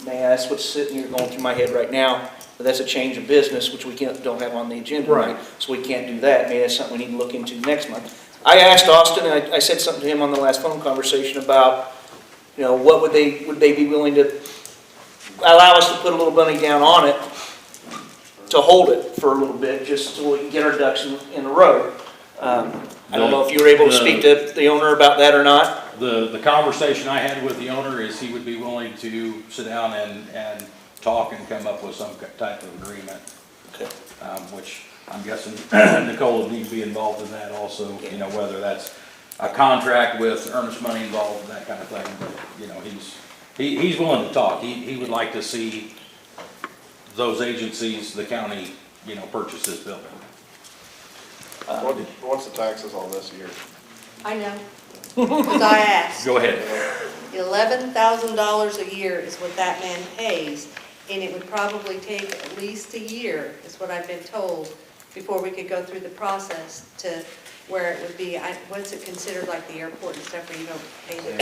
[SPEAKER 4] That's what's sitting here going through my head right now. But that's a change of business, which we don't have on the agenda tonight, so we can't do that. Maybe that's something we need to look into next month. I asked Austin, and I said something to him on the last phone conversation about, you know, what would they be willing to allow us to put a little money down on it to hold it for a little bit, just so we can get our ducks in a row. I don't know if you were able to speak to the owner about that or not.
[SPEAKER 7] The conversation I had with the owner is he would be willing to sit down and talk and come up with some type of agreement.
[SPEAKER 4] Okay.
[SPEAKER 7] Which I'm guessing Nicole would need to be involved in that also, you know, whether that's a contract with earnest money involved, that kind of thing. But, you know, he's willing to talk. He would like to see those agencies, the county, you know, purchase this building.
[SPEAKER 11] What's the taxes on this year?
[SPEAKER 23] I know, because I asked.
[SPEAKER 7] Go ahead.
[SPEAKER 23] $11,000 a year is what that man pays, and it would probably take at least a year, is what I've been told, before we could go through the process to where it would be, what's it considered, like the airport and stuff where you don't pay the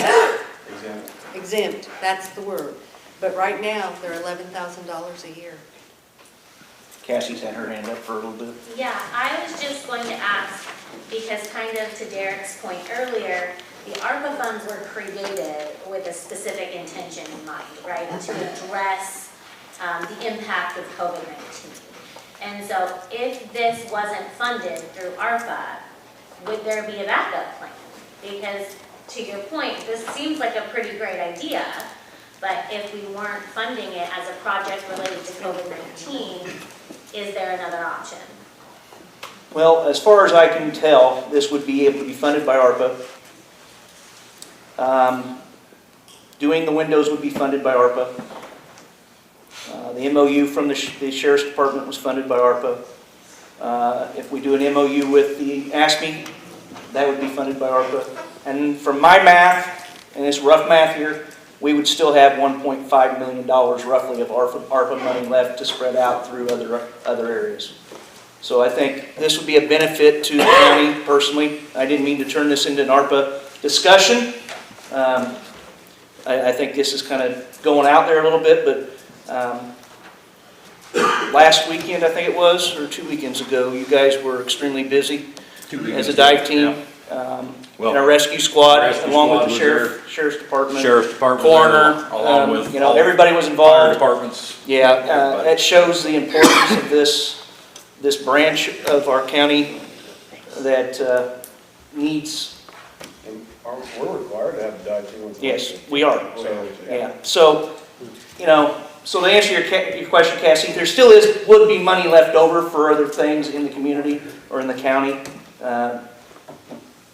[SPEAKER 11] Exempt.
[SPEAKER 23] exempt, that's the word. But right now, they're $11,000 a year.
[SPEAKER 4] Cassie's had her hand up for a little bit.
[SPEAKER 5] Yeah, I was just going to ask, because kind of to Derek's point earlier, the ARPA funds were created with a specific intention in mind, right? To address the impact of COVID-19. And so if this wasn't funded through ARPA, would there be a backup plan? Because to your point, this seems like a pretty great idea, but if we weren't funding it as a project related to COVID-19, is there another option?
[SPEAKER 4] Well, as far as I can tell, this would be able to be funded by ARPA. Doing the windows would be funded by ARPA. The MOU from the Sheriff's Department was funded by ARPA. If we do an MOU with the ASME, that would be funded by ARPA. And from my math, and it's rough math here, we would still have $1.5 million roughly of ARPA money left to spread out through other areas. So I think this would be a benefit to the county personally. I didn't mean to turn this into an ARPA discussion. I think this is kind of going out there a little bit, but last weekend, I think it was, or 2 weekends ago, you guys were extremely busy as a dive team. And our rescue squad, along with the sheriff's department, coroner,
[SPEAKER 7] along with
[SPEAKER 4] everybody was involved.
[SPEAKER 7] Fire departments.
[SPEAKER 4] Yeah, that shows the importance of this branch of our county that needs.
[SPEAKER 18] And we're required to have a dive team with.
[SPEAKER 4] Yes, we are. Yeah. So, so to answer your question, Cassie, there still would be money left over for other things in the community or in the county.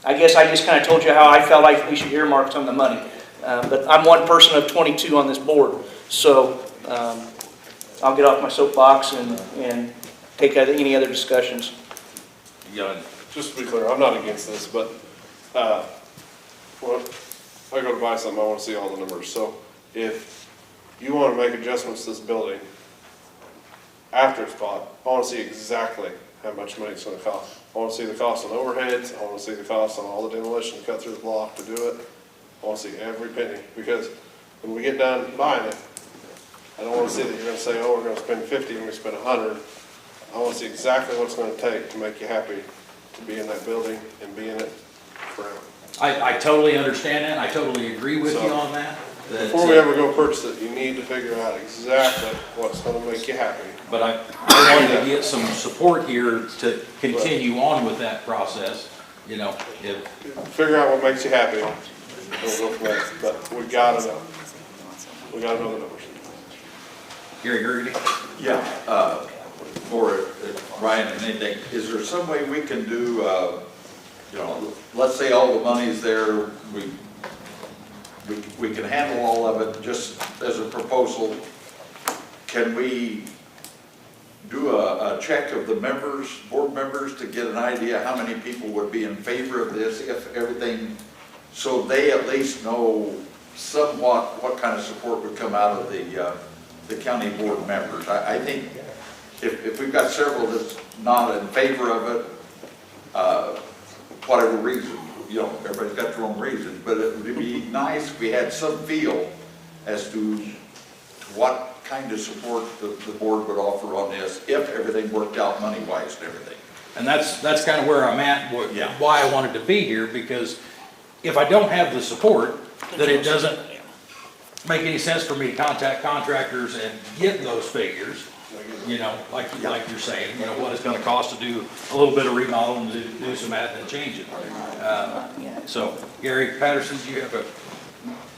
[SPEAKER 4] I guess I just kind of told you how I felt like we should earmark some of the money. But I'm one person of 22 on this board, so I'll get off my soapbox and take any other discussions.
[SPEAKER 11] Yeah, just to be clear, I'm not against this, but well, if I go to buy something, I want to see all the numbers. So if you want to make adjustments to this building after it's bought, I want to see exactly how much money it's going to cost. I want to see the cost on overheads. I want to see the cost on all the demolition, cut through the block to do it. I want to see every penny, because when we get done buying it, I don't want to see that you're going to say, oh, we're going to spend 50 and we spend 100. I want to see exactly what it's going to take to make you happy to be in that building and be in it forever.
[SPEAKER 7] I totally understand that. I totally agree with you on that.
[SPEAKER 11] Before we ever go purchase it, you need to figure out exactly what's going to make you happy.
[SPEAKER 7] But I wanted to get some support here to continue on with that process, if.
[SPEAKER 11] Figure out what makes you happy, we'll go from there, but we gotta know. We gotta know the numbers.
[SPEAKER 7] Gary Gertie?
[SPEAKER 17] Yeah, for Brian and anything, is there some way we can do, let's say all the money's there, we can handle all of it just as a proposal. Can we do a check of the board members to get an idea how many people would be in favor of this, if everything, so they at least know somewhat what kind of support would come out of the county board members? I think if we've got several that's not in favor of it, whatever reason, everybody's got their own reasons, but it would be nice if we had some feel as to what kind of support the board would offer on this if everything worked out money-wise and everything.
[SPEAKER 7] And that's kind of where I'm at, why I wanted to be here, because if I don't have the support, then it doesn't make any sense for me to contact contractors and get those figures, like you're saying, what it's going to cost to do a little bit of remodel and do some admin changes. So, Gary Patterson, do you have a...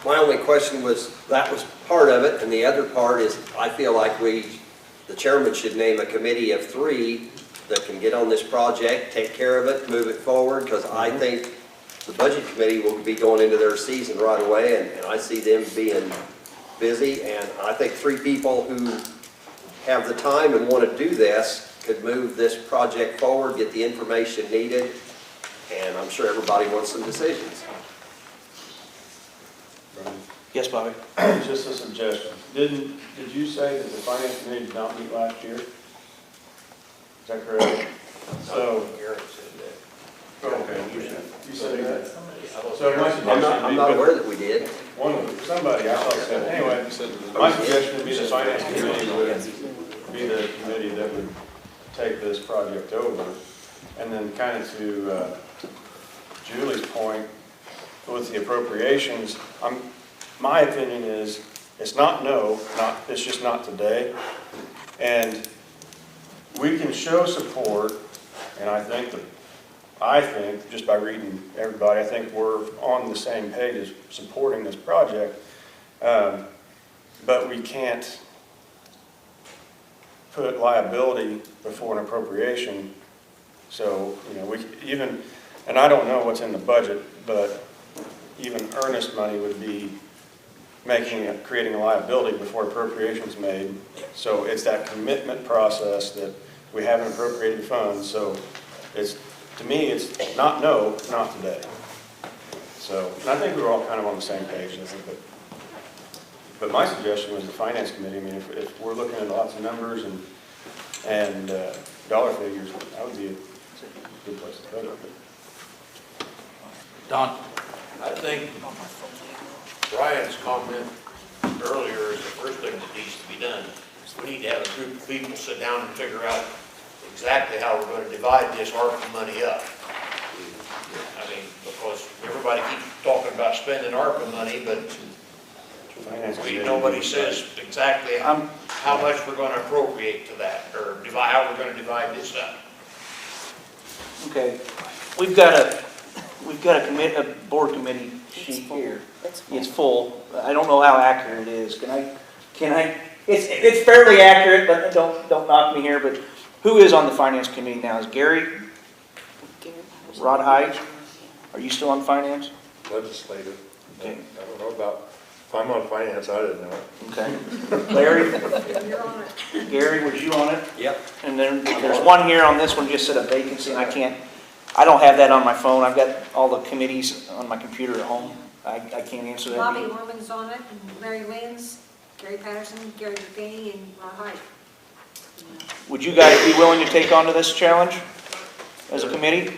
[SPEAKER 2] My only question was, that was part of it, and the other part is, I feel like the chairman should name a committee of 3 that can get on this project, take care of it, move it forward, because I think the budget committee will be going into their season right away, and I see them being busy, and I think 3 people who have the time and want to do this could move this project forward, get the information needed, and I'm sure everybody wants some decisions.
[SPEAKER 4] Yes, Bobby?
[SPEAKER 18] Just a suggestion. Did you say that the finance committee did not meet last year? Is that correct? So. Okay, you said that. So my suggestion.
[SPEAKER 2] I'm not aware that we did.
[SPEAKER 18] Somebody, I thought said, anyway, my suggestion would be the finance committee would be the committee that would take this project over. And then kind of to Julie's point, with the appropriations, my opinion is, it's it's just not today. And we can show support, and I think, just by reading everybody, I think we're on the same page as supporting this project. But we can't put liability before an appropriation. So, and I don't know what's in the budget, but even earnest money would be creating a liability before appropriation's made. So it's that commitment process that we haven't appropriated funds, so it's, to me, it's not no, not today. So, and I think we were all kind of on the same page, I think, but my suggestion was the finance committee. I mean, if we're looking at lots of numbers and dollar figures, that would be a good place to put it.
[SPEAKER 7] Don?
[SPEAKER 16] I think Brian's comment earlier is the first thing that needs to be done. We need to have a group of people sit down and figure out exactly how we're going to divide this ARPA money up. I mean, because everybody keeps talking about spending ARPA money, but nobody says exactly how much we're going to appropriate to that, or how we're going to divide this up.
[SPEAKER 4] Okay, we've got a board committee sheet here. It's full. I don't know how accurate it is. Can I, it's fairly accurate, but don't knock me here, but who is on the finance committee now? Is Gary? Rod Hyde? Are you still on finance?
[SPEAKER 9] Legislative.
[SPEAKER 4] Okay.
[SPEAKER 9] I don't know about, if I'm on finance, I didn't know.
[SPEAKER 4] Okay. Larry?
[SPEAKER 15] You're on it.
[SPEAKER 4] Gary, was you on it?
[SPEAKER 2] Yep.
[SPEAKER 4] And then there's one here on this one, just said a vacancy, and I don't have that on my phone. I've got all the committees on my computer at home. I can't answer that.
[SPEAKER 15] Bobby Norman's on it, and Larry Lynn's, Gary Patterson, Gary Buchaney, and Rod Hyde.
[SPEAKER 4] Would you guys be willing to take on to this challenge as a committee?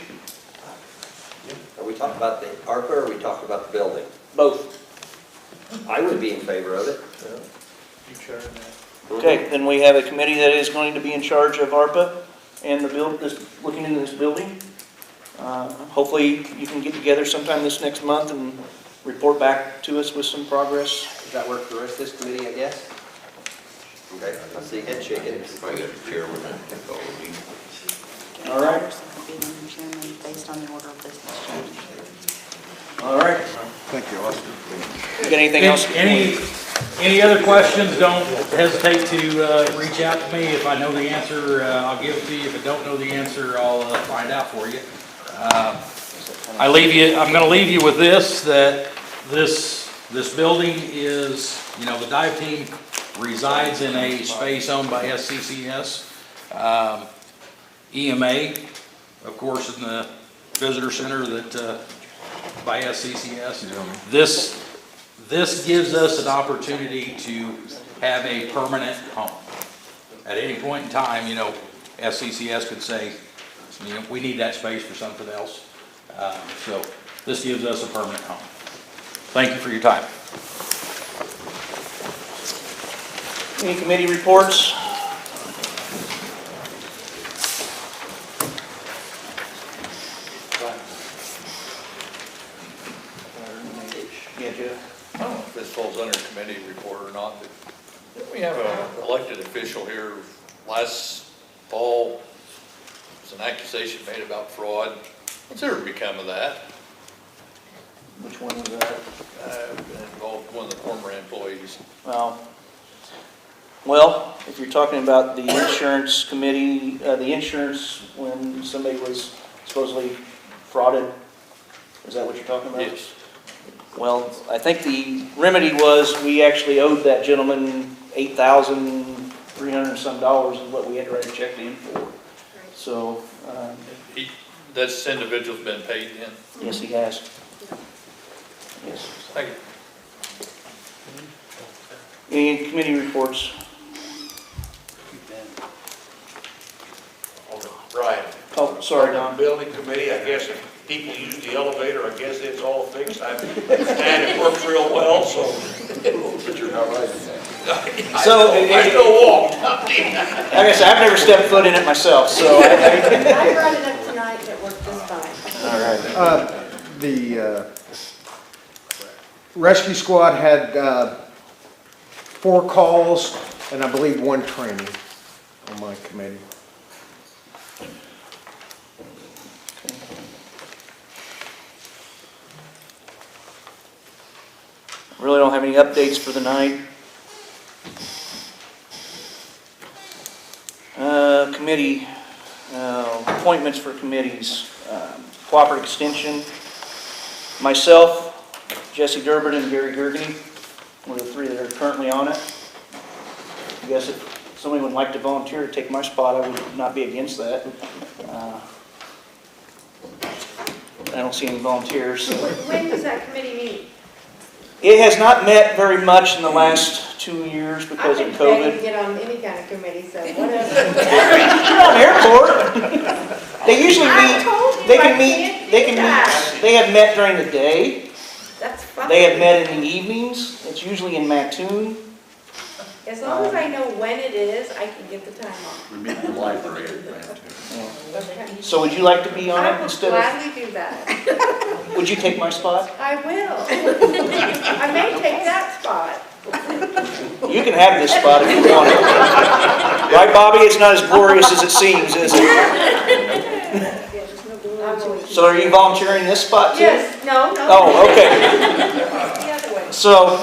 [SPEAKER 2] Are we talking about the ARPA or are we talking about the building?
[SPEAKER 4] Both.
[SPEAKER 2] I would be in favor of it.
[SPEAKER 9] You chair that.
[SPEAKER 4] Okay, then we have a committee that is going to be in charge of ARPA and looking into this building. Hopefully you can get together sometime this next month and report back to us with some progress.
[SPEAKER 2] Does that work for the rest of this committee, I guess? Okay, I see head shaking.
[SPEAKER 22] If I got a chairman, I call a meeting.
[SPEAKER 4] All right.
[SPEAKER 20] Based on the order of business change.
[SPEAKER 4] All right.
[SPEAKER 12] Thank you, Austin.
[SPEAKER 4] You got anything else?
[SPEAKER 7] Any other questions, don't hesitate to reach out to me. If I know the answer, I'll give it to you. If I don't know the answer, I'll find out for you. I'm going to leave you with this, that this building is, the dive team resides in a space owned by SCCS. EMA, of course, in the visitor center that by SCCS. This gives us an opportunity to have a permanent home. At any point in time, SCCS could say, we need that space for something else. So this gives us a permanent home. Thank you for your time.
[SPEAKER 4] Any committee reports? Yeah, Jeff.
[SPEAKER 13] I don't know if this falls under committee report or not, but didn't we have an elected official here last fall? There's an accusation made about fraud. What's ever become of that?
[SPEAKER 4] Which one was that?
[SPEAKER 13] Involved one of the former employees.
[SPEAKER 4] Well, if you're talking about the insurance committee, the insurance when somebody was supposedly frauded, is that what you're talking about?
[SPEAKER 13] Yes.
[SPEAKER 4] Well, I think the remedy was we actually owed that gentleman $8,300 and some is what we had to write a check in for. So.
[SPEAKER 13] This individual's been paid then?
[SPEAKER 4] Yes, he has. Yes.
[SPEAKER 13] Thank you.
[SPEAKER 4] Any committee reports?
[SPEAKER 16] Brian.
[SPEAKER 4] Oh, sorry, Don.
[SPEAKER 16] Building committee, I guess if people use the elevator, I guess it's all fixed. I understand it works real well, so.
[SPEAKER 17] But you're not right in that.
[SPEAKER 4] So,
[SPEAKER 16] I still walk.
[SPEAKER 4] Like I said, I've never stepped foot in it myself, so.
[SPEAKER 3] I brought it up tonight, it worked just fine.
[SPEAKER 4] All right.
[SPEAKER 12] The rescue squad had 4 calls and I believe 1 training on my committee.
[SPEAKER 4] Really don't have any updates for the night. Committee, appointments for committees, Cooperative Extension, myself, Jesse Durbin, and Gary Gergany were the 3 that are currently on it. I guess if somebody would like to volunteer to take my spot, I would not be against that. I don't see any volunteers. So.
[SPEAKER 3] When does that committee meet?
[SPEAKER 4] It has not met very much in the last 2 years because of
[SPEAKER 3] I've been begging to
[SPEAKER 4] COVID.
[SPEAKER 3] get on any kind of committee, so whatever.
[SPEAKER 4] You're on airport. They usually
[SPEAKER 3] I
[SPEAKER 4] meet,
[SPEAKER 3] told you
[SPEAKER 4] they
[SPEAKER 3] I
[SPEAKER 4] can meet,
[SPEAKER 3] can't
[SPEAKER 4] they
[SPEAKER 3] do
[SPEAKER 4] can
[SPEAKER 3] that.
[SPEAKER 4] meet, they have met during the day.
[SPEAKER 3] That's fine.
[SPEAKER 4] They have met in the evenings. It's usually in Mattoon.
[SPEAKER 3] As long as I know when it is, I can get the time off.
[SPEAKER 17] We meet in the library at
[SPEAKER 3] Okay.
[SPEAKER 4] So would you like to be on
[SPEAKER 3] I
[SPEAKER 4] it
[SPEAKER 3] will
[SPEAKER 4] instead
[SPEAKER 3] gladly do that.
[SPEAKER 4] of, would you take my spot?
[SPEAKER 3] I will. I may take that spot.
[SPEAKER 4] You can have this spot if you want it. Right, Bobby? It's not as glorious as it seems, is it? So are you volunteering this spot too?
[SPEAKER 3] Yes, no.
[SPEAKER 4] Oh, okay.
[SPEAKER 3] The other way.
[SPEAKER 4] So,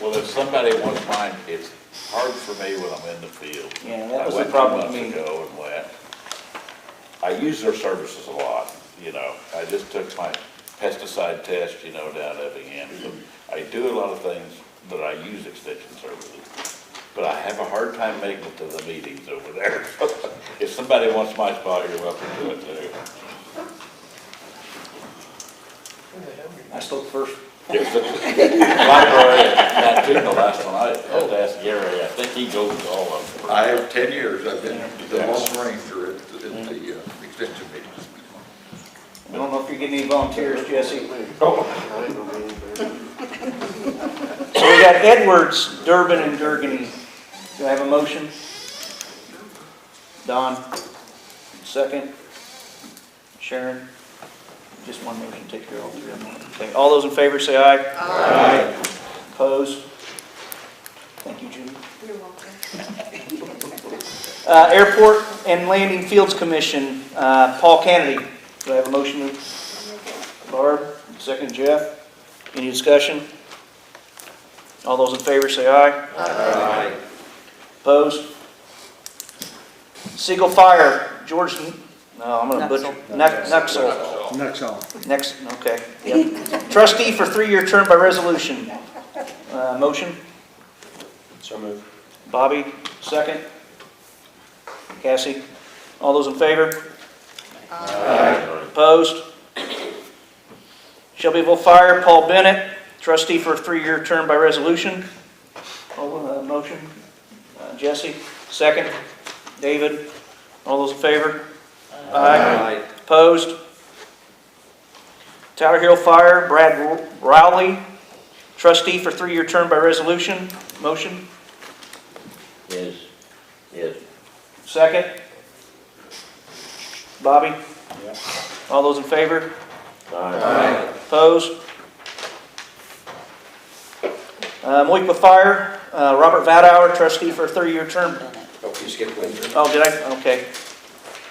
[SPEAKER 14] Well, if somebody wants mine, it's hard for me when I'm in the field.
[SPEAKER 4] yeah, that was the problem with
[SPEAKER 14] I
[SPEAKER 4] me.
[SPEAKER 14] went 2 months ago and went. I use their services a lot, you know. I just took my pesticide test, you know, down at Effingham. So I do a lot of things that I use extension services. But I have a hard time making it to the meetings over there. If somebody wants my spot, you're welcome to it too.
[SPEAKER 4] I spoke first.
[SPEAKER 14] Yes, library at Mattoon, the last one, I had to ask Gary, I think he goes to all of them.
[SPEAKER 17] I have 10 years, I've been the lone ranger at the extension meetings.
[SPEAKER 4] I don't know if you're getting any volunteers, Jesse.
[SPEAKER 18] Oh.
[SPEAKER 4] So we got Edwards, Durbin, and Durgany. Do I have a motion? Don? Second? Sharon? Just one motion, take care of all three of them. Okay, all those in favor say aye. Aye. Opposed? Thank you, Judy.
[SPEAKER 3] You're welcome.
[SPEAKER 4] Airport and Landing Fields Commission, Paul Kennedy. Do I have a motion? Barb, second Jeff. Any discussion? All those in favor say aye.
[SPEAKER 2] Aye.
[SPEAKER 4] Opposed? Siegel Fire, George, no, I'm gonna butcher. Nuxel. Okay, yep. Trustee for 3-year term by resolution. Motion?
[SPEAKER 18] So moved.
[SPEAKER 4] Bobby, second. Cassie, all those in favor?
[SPEAKER 2] Aye.
[SPEAKER 4] Opposed? Shelbyville Fire, Paul Bennett, trustee for a 3-year term by resolution. Motion. Jesse, second. David, all those in favor? Aye. Opposed? Tower Hill Fire, Brad Rowley, trustee for 3-year term by resolution. Motion.
[SPEAKER 22] Yes, yes.
[SPEAKER 4] Second. Bobby,
[SPEAKER 18] Yeah.
[SPEAKER 4] all those in favor?
[SPEAKER 22] Aye.
[SPEAKER 4] Opposed? Moikwa Fire, Robert Vadauer, trustee for a 3-year term.
[SPEAKER 2] Oh, you skipped one.
[SPEAKER 4] Oh, did I? Okay.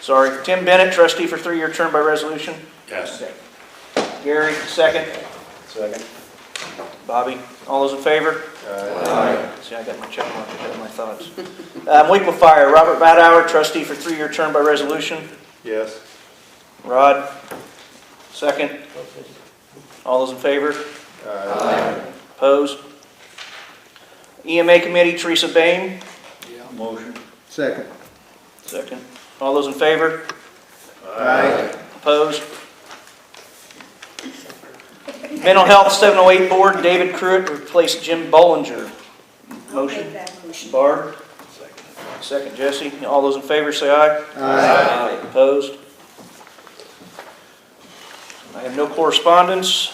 [SPEAKER 4] Sorry. Tim Bennett, trustee for 3-year term by resolution.
[SPEAKER 14] Yes.
[SPEAKER 4] Gary, second.
[SPEAKER 18] Second.
[SPEAKER 4] Bobby, all those in favor?
[SPEAKER 18] Aye.
[SPEAKER 4] See, I got my check mark ahead of my thoughts. Moikwa Fire, Robert Vadauer, trustee for 3-year term by resolution.
[SPEAKER 18] Yes.
[SPEAKER 4] Rod, second. All those in favor?
[SPEAKER 18] Aye.
[SPEAKER 4] Opposed? EMA Committee, Teresa Bain.
[SPEAKER 17] Motion.
[SPEAKER 12] Second.
[SPEAKER 4] Second. All those in favor?
[SPEAKER 12] Aye.
[SPEAKER 4] Opposed? Mental Health 708 Board, David Pruitt, replace Jim Bollinger. Motion? Barb? Second, Jesse. All those in favor say aye.
[SPEAKER 2] Aye.
[SPEAKER 4] Opposed? I have no correspondence.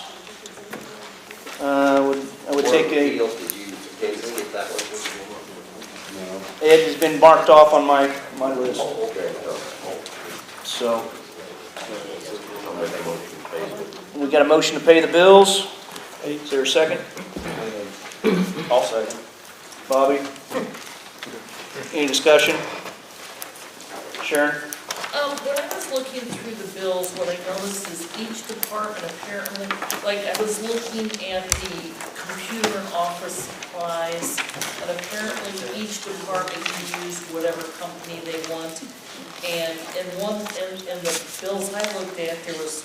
[SPEAKER 4] I would take a,
[SPEAKER 2] Did you get that one?
[SPEAKER 4] it has been marked off on my list,
[SPEAKER 2] Oh, okay.
[SPEAKER 4] so.
[SPEAKER 22] I'll make a motion to pay it.
[SPEAKER 4] We got a motion to pay the bills. Is there a second?
[SPEAKER 18] I'll second.
[SPEAKER 4] Bobby? Any discussion? Sharon?
[SPEAKER 10] When I was looking through the bills, what I noticed is each department apparently, like I was looking at the computer and office supplies, and apparently each department can use whatever company they want. And in the bills I looked at, there was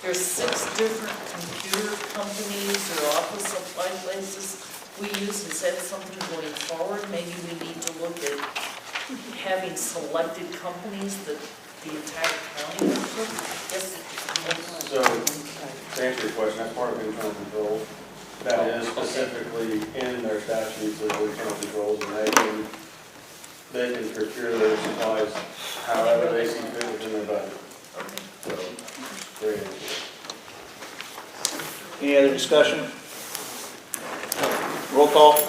[SPEAKER 10] there's 6 different computer companies or office supply places we use. Is that something going forward? Maybe we need to look look at having selected companies that the entire county works with? Yes.
[SPEAKER 18] So, to answer your question, that's part of internal controls. That is specifically in their statutes as internal controls, and they can procure their supplies however they see fit within their budget. So, great answer.
[SPEAKER 4] Any other discussion? Roll call?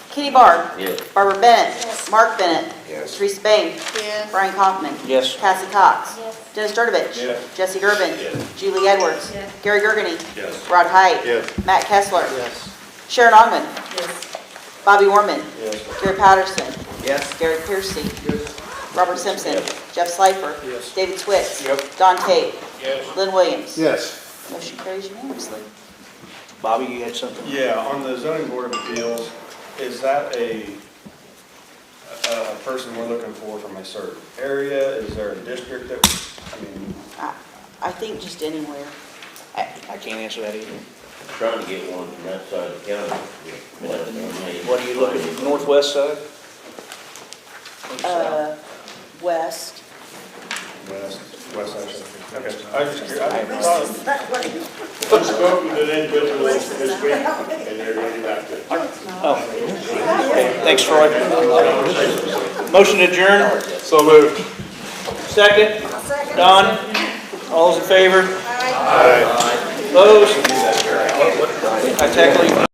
[SPEAKER 20] Kenny Barr.
[SPEAKER 22] Yes.
[SPEAKER 20] Barbara Bennett. Mark Bennett.
[SPEAKER 22] Yes.
[SPEAKER 20] Teresa Bain.
[SPEAKER 8] Yes.
[SPEAKER 20] Brian Kaufman.
[SPEAKER 4] Yes.
[SPEAKER 20] Cassie Cox.
[SPEAKER 5] Yes.
[SPEAKER 20] Dennis Sturdivich.
[SPEAKER 18] Yes.
[SPEAKER 20] Jesse Durbin.
[SPEAKER 18] Yes.
[SPEAKER 20] Julie Edwards.
[SPEAKER 23] Yes.
[SPEAKER 20] Gary Gergany.
[SPEAKER 18] Yes.
[SPEAKER 20] Rod Height.
[SPEAKER 18] Yes.
[SPEAKER 20] Matt Kessler.
[SPEAKER 18] Yes.
[SPEAKER 20] Sharon Ogman.
[SPEAKER 10] Yes.
[SPEAKER 20] Bobby Warman.
[SPEAKER 18] Yes.
[SPEAKER 20] Gary Patterson.
[SPEAKER 2] Yes.
[SPEAKER 20] Gary Piercy. Robert Simpson. Jeff Slifer.
[SPEAKER 18] Yes.
[SPEAKER 20] David Switz.
[SPEAKER 18] Yep.
[SPEAKER 20] Don Tate.
[SPEAKER 16] Yes.
[SPEAKER 20] Lynn Williams.
[SPEAKER 12] Yes.
[SPEAKER 20] Motion carries unanimously.
[SPEAKER 4] Bobby, you had something?
[SPEAKER 18] Yeah, on the zoning board of appeals, is that a person we're looking for from a certain area? Is there a district that, I mean,
[SPEAKER 20] I think just anywhere.
[SPEAKER 4] I can't answer that either.
[SPEAKER 22] Trying to get one from that side of the county.
[SPEAKER 4] What are you looking at, northwest side?
[SPEAKER 20] West.
[SPEAKER 18] west side? Okay, I was just curious. I thought I've spoken to the individuals this week, and they're ready back to it.
[SPEAKER 4] Oh. Okay, thanks, Troy. Motion adjourned?
[SPEAKER 11] So moved.
[SPEAKER 4] Second? Don? All those in favor?
[SPEAKER 11] Aye.
[SPEAKER 4] Opposed? I tackle you.